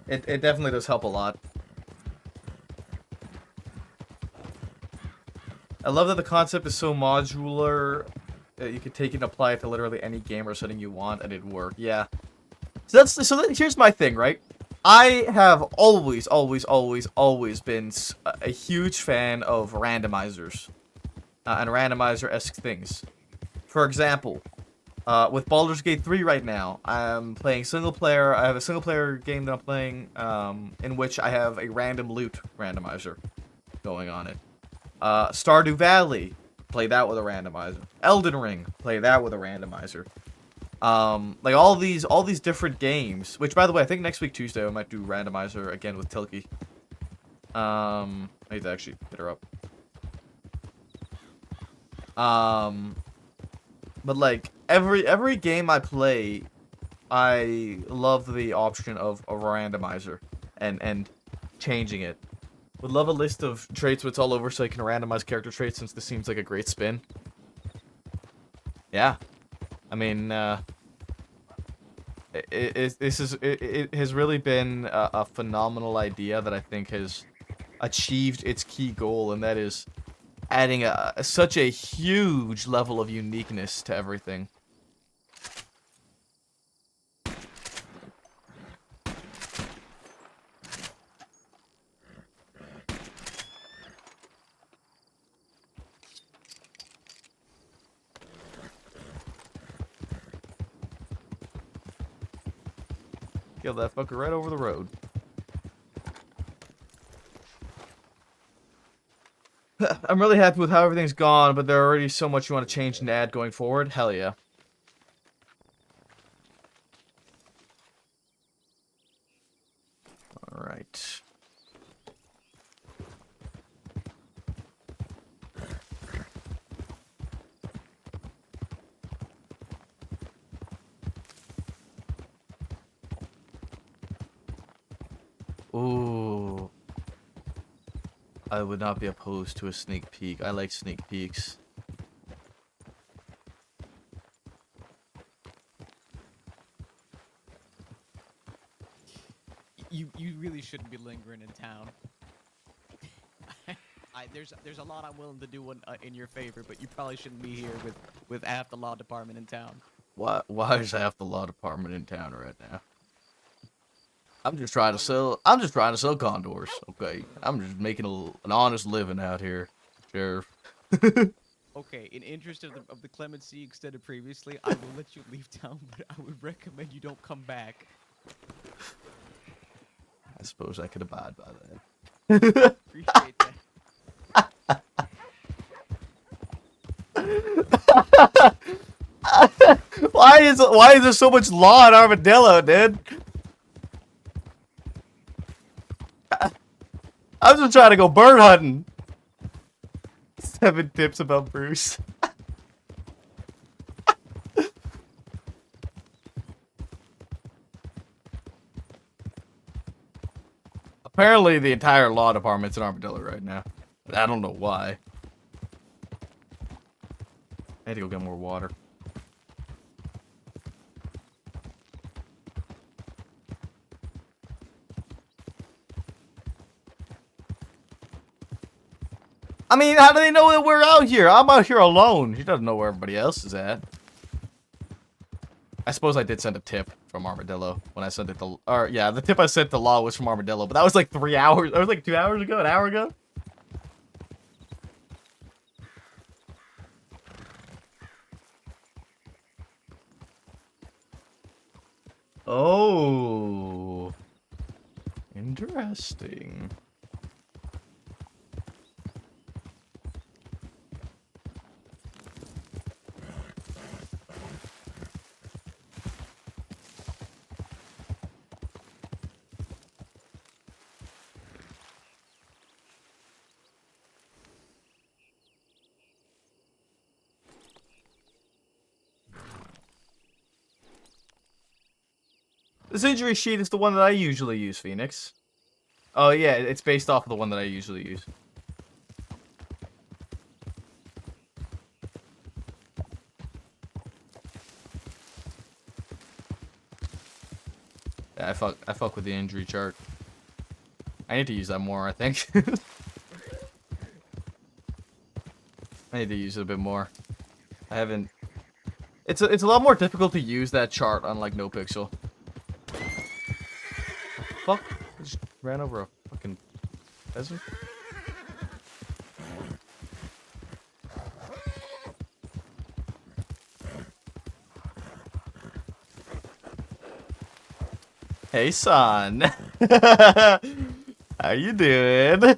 It definitely does help a lot. I love that the concept is so modular that you can take it and apply it to literally any game or setting you want, and it'd work. Yeah. Here's my thing, right? I have always been a huge fan of randomizers and randomizer-esque things. For example, with Baldur's Gate 3 right now, I'm playing single player. I have a single player game that I'm playing in which I have a random loot randomizer going on it. Stardew Valley, play that with a randomizer. Elden Ring, play that with a randomizer. Like all these different games, which by the way, I think next week Tuesday I might do randomizer again with Tilky. I need to actually hit her up. But like every game I play, I love the option of a randomizer and changing it. Would love a list of traits what's all over so I can randomize character traits since this seems like a great spin. Yeah. I mean, it has really been a phenomenal idea that I think has achieved its key goal, and that is adding such a huge level of uniqueness to everything. Kill that fucker right over the road. I'm really happy with how everything's gone, but there already so much you want to change and add going forward. Hell yeah. Alright. I would not be opposed to a sneak peek. I like sneak peeks. You really shouldn't be lingering in town. There's a lot I'm willing to do in your favor, but you probably shouldn't be here with half the law department in town. Why is half the law department in town right now? I'm just trying to sell condors. Okay, I'm just making an honest living out here, Sheriff. Okay, in interest of the clemency extended previously, I will let you leave town, but I would recommend you don't come back. I suppose I could abide by that. Appreciate that. Why is there so much law in Armadillo, dude? I'm just trying to go bird hunting. 7 tips about Bruce. Apparently, the entire law department's in Armadillo right now. I don't know why. I need to go get more water. I mean, how do they know that we're out here? I'm out here alone. He doesn't know where everybody else is at. I suppose I did send a tip from Armadillo when I sent it to... Or, yeah, the tip I sent to Law was from Armadillo, but that was like 3 hours... That was like 2 hours ago? An hour ago? Oh. Interesting. This injury sheet is the one that I usually use, Phoenix. Oh yeah, it's based off of the one that I usually use. Yeah, I fuck with the injury chart. I need to use that more, I think. I need to use it a bit more. I haven't... It's a lot more difficult to use that chart on, like, NoPixel. Fuck? I just ran over a fucking pheasant. Hey, son. How you doing?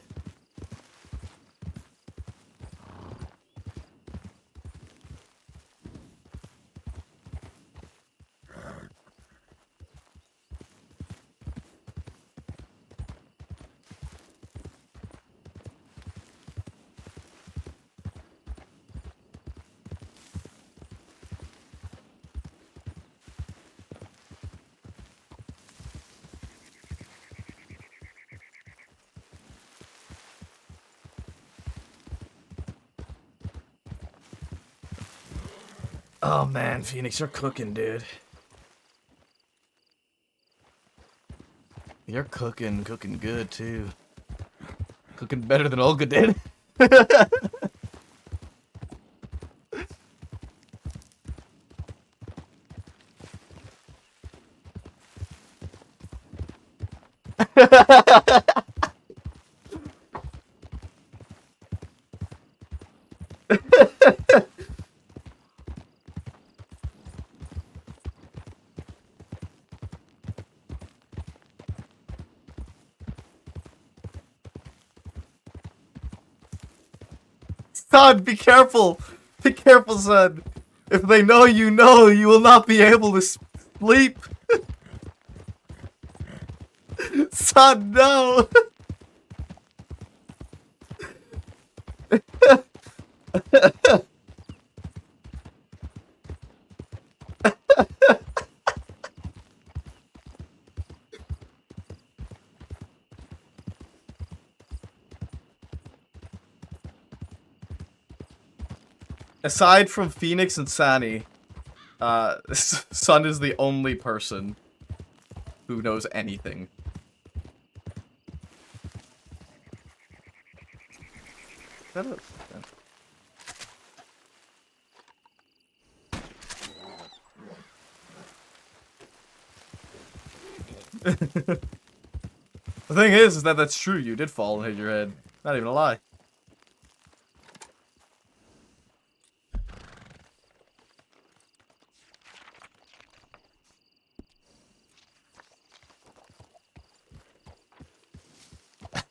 Oh man, Phoenix, you're cooking, dude. You're cooking good too. Cooking better than Olga did. Son, be careful! Be careful, son! If they know, you will not be able to sleep! Son, no! Aside from Phoenix and Sani, Sun is the only person who knows anything. Shut up. The thing is that that's true. You did fall and hit your head. Not even a lie.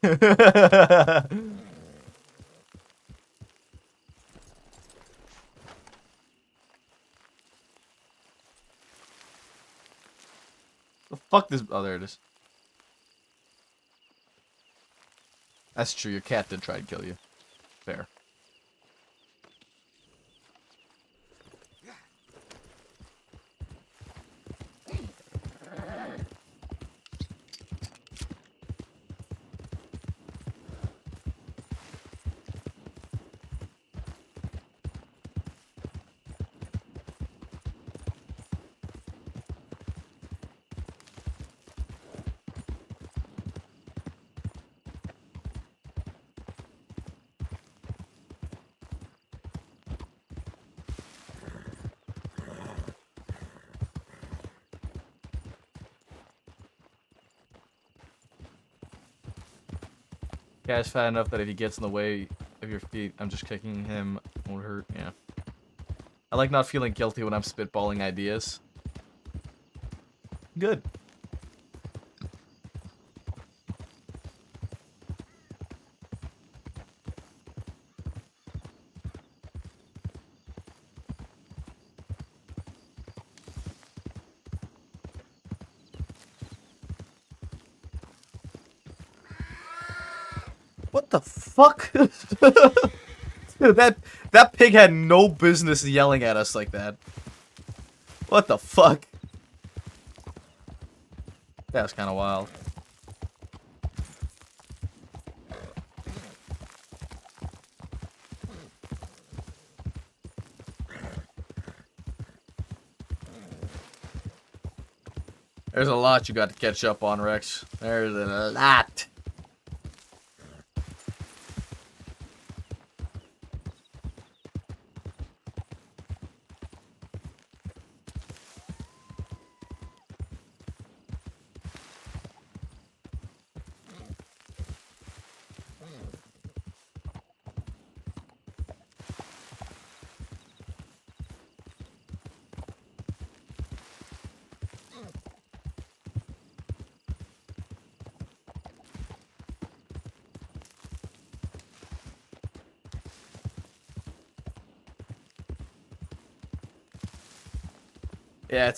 The fuck this? Oh, there it is. That's true. Your cat did try to kill you. Fair. Guy's fat enough that if he gets in the way of your feet, I'm just kicking him. Won't hurt. Yeah. I like not feeling guilty when I'm spitballing ideas. Good. What the fuck? Dude, that pig had no business yelling at us like that. What the fuck? That was kind of wild. There's a lot you got to catch up on, Rex. There's a lot. Yeah,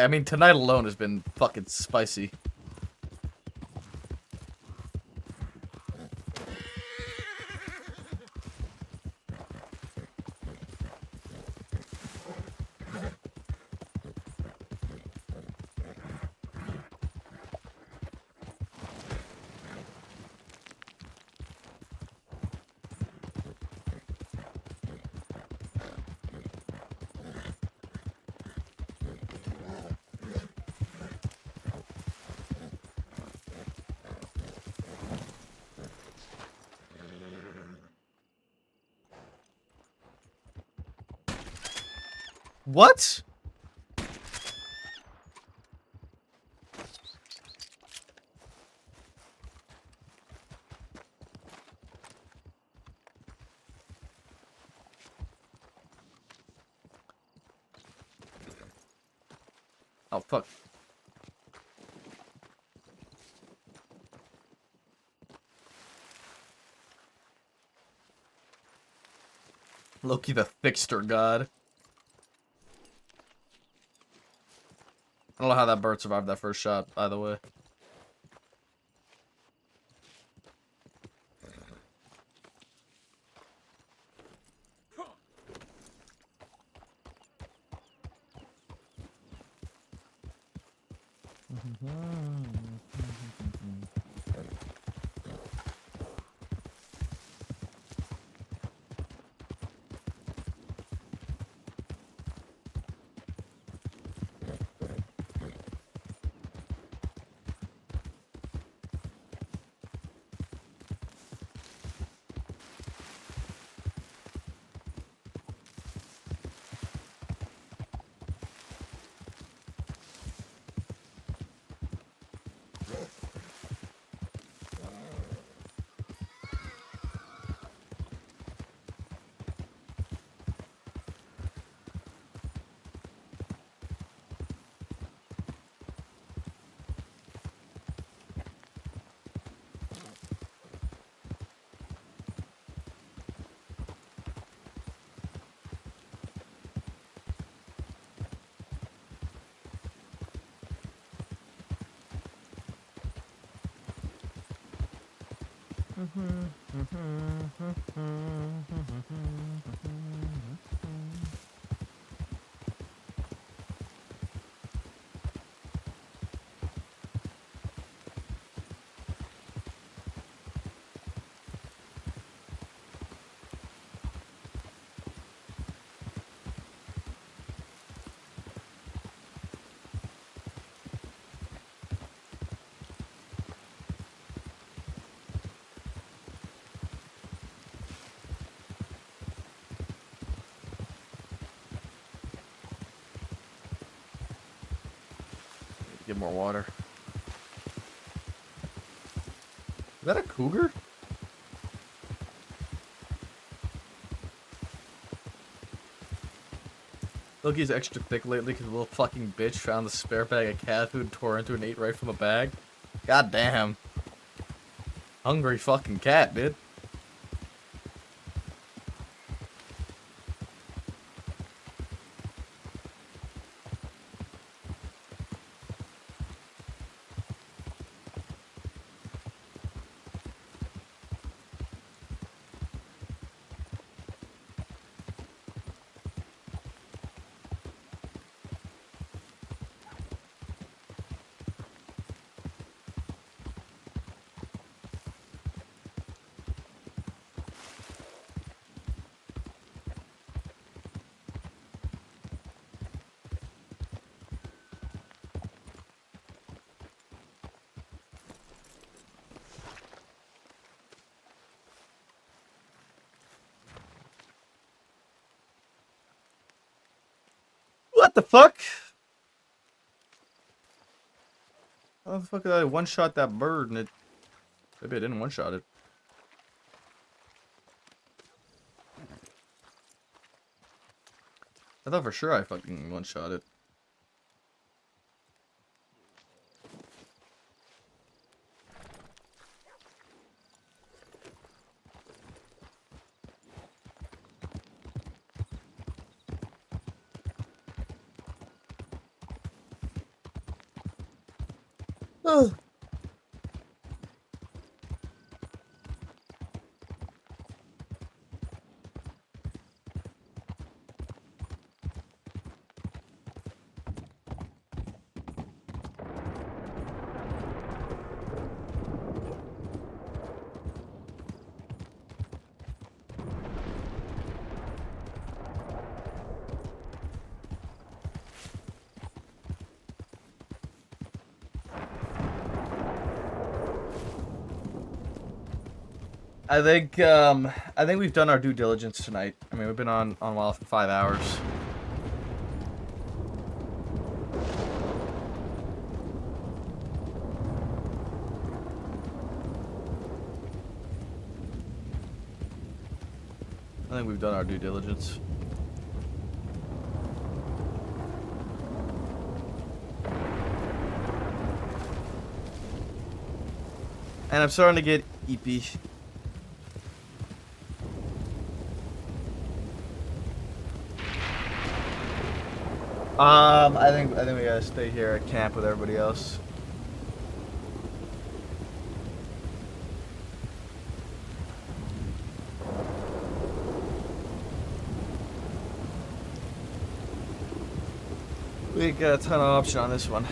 I mean, tonight alone has been fucking spicy. What? Oh, fuck. Loki the Thickster God. I don't know how that bird survived that first shot, by the way. Get more water. Is that a cougar? Loki's extra thick lately because the little fucking bitch found the spare bag of cat food and tore into and ate right from the bag. God damn. Hungry fucking cat, dude. What the fuck? How the fuck did I one-shot that bird and it... Maybe I didn't one-shot it. I thought for sure I fucking one-shot it. Ugh. I think we've done our due diligence tonight. I mean, we've been on WoW for 5 hours. I think we've done our due diligence. And I'm starting to get EP. I think we gotta stay here at camp with everybody else. We got a ton of option on this one.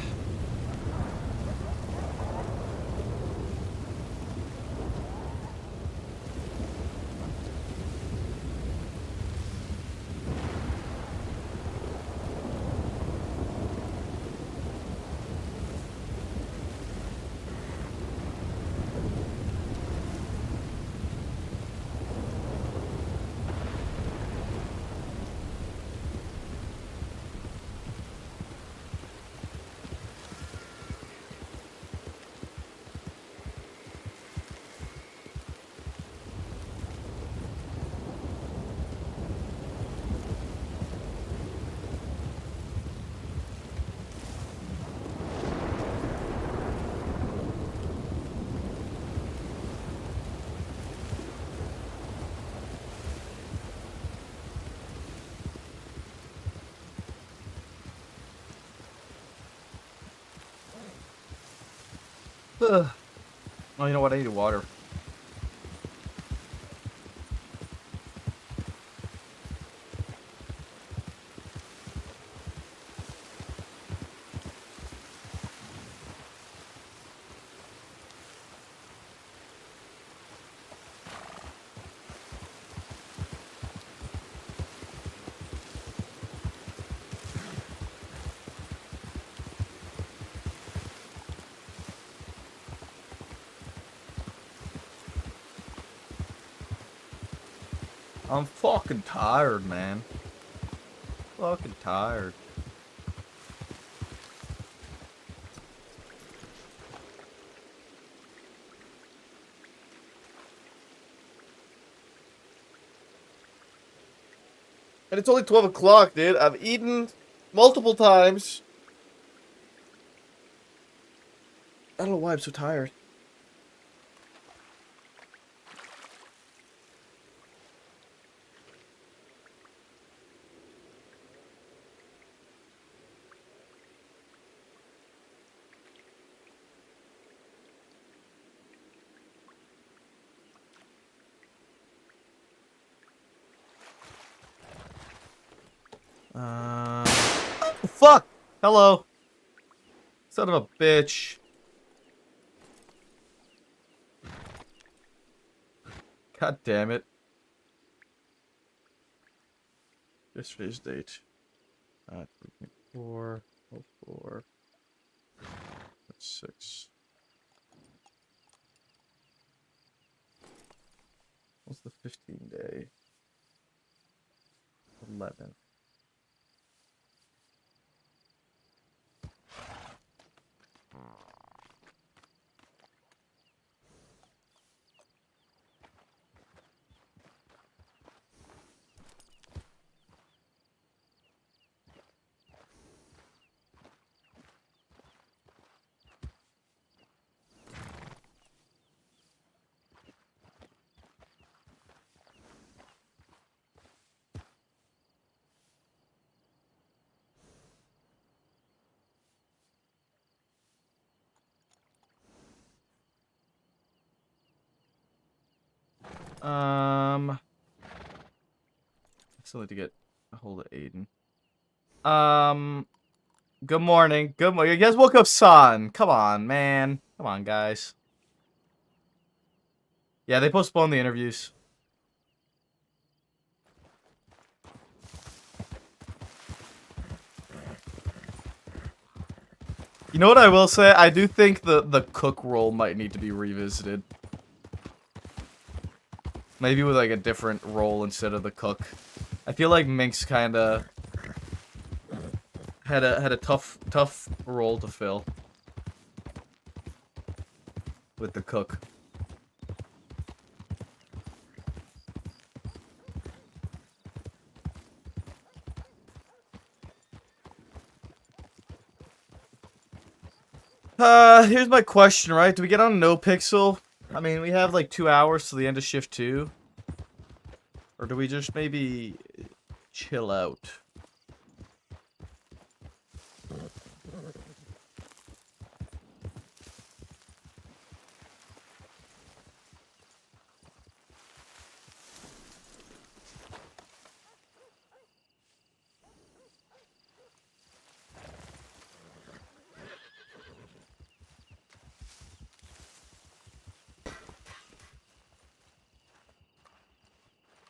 Oh, you know what? I need water. I'm fucking tired, man. Fucking tired. And it's only 12 o'clock, dude. I've eaten multiple times. I don't know why I'm so tired. Fuck! Hello. Son of a bitch. God damn it. Yesterday's date. 3.4, 04, 6. What's the 15 day? 11. I still need to get a hold of Aiden. Good morning. Good morning. You guys woke up, son. Come on, man. Come on, guys. Yeah, they postponed the interviews. You know what I will say? I do think the cook role might need to be revisited. Maybe with like a different role instead of the cook. I feel like Minx kind of had a tough role to fill with the cook. Here's my question, right? Do we get on no pixel? I mean, we have like 2 hours to the end of shift 2. Or do we just maybe chill out?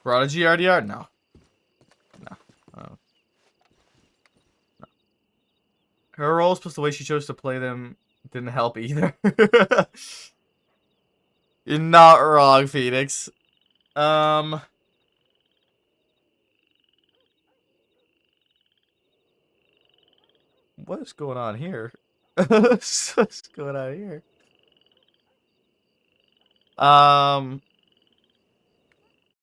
Prodigy RDR? No. No. No. Her roles plus the way she chose to play them didn't help either. You're not wrong, Phoenix. What is going on here? What's going on here?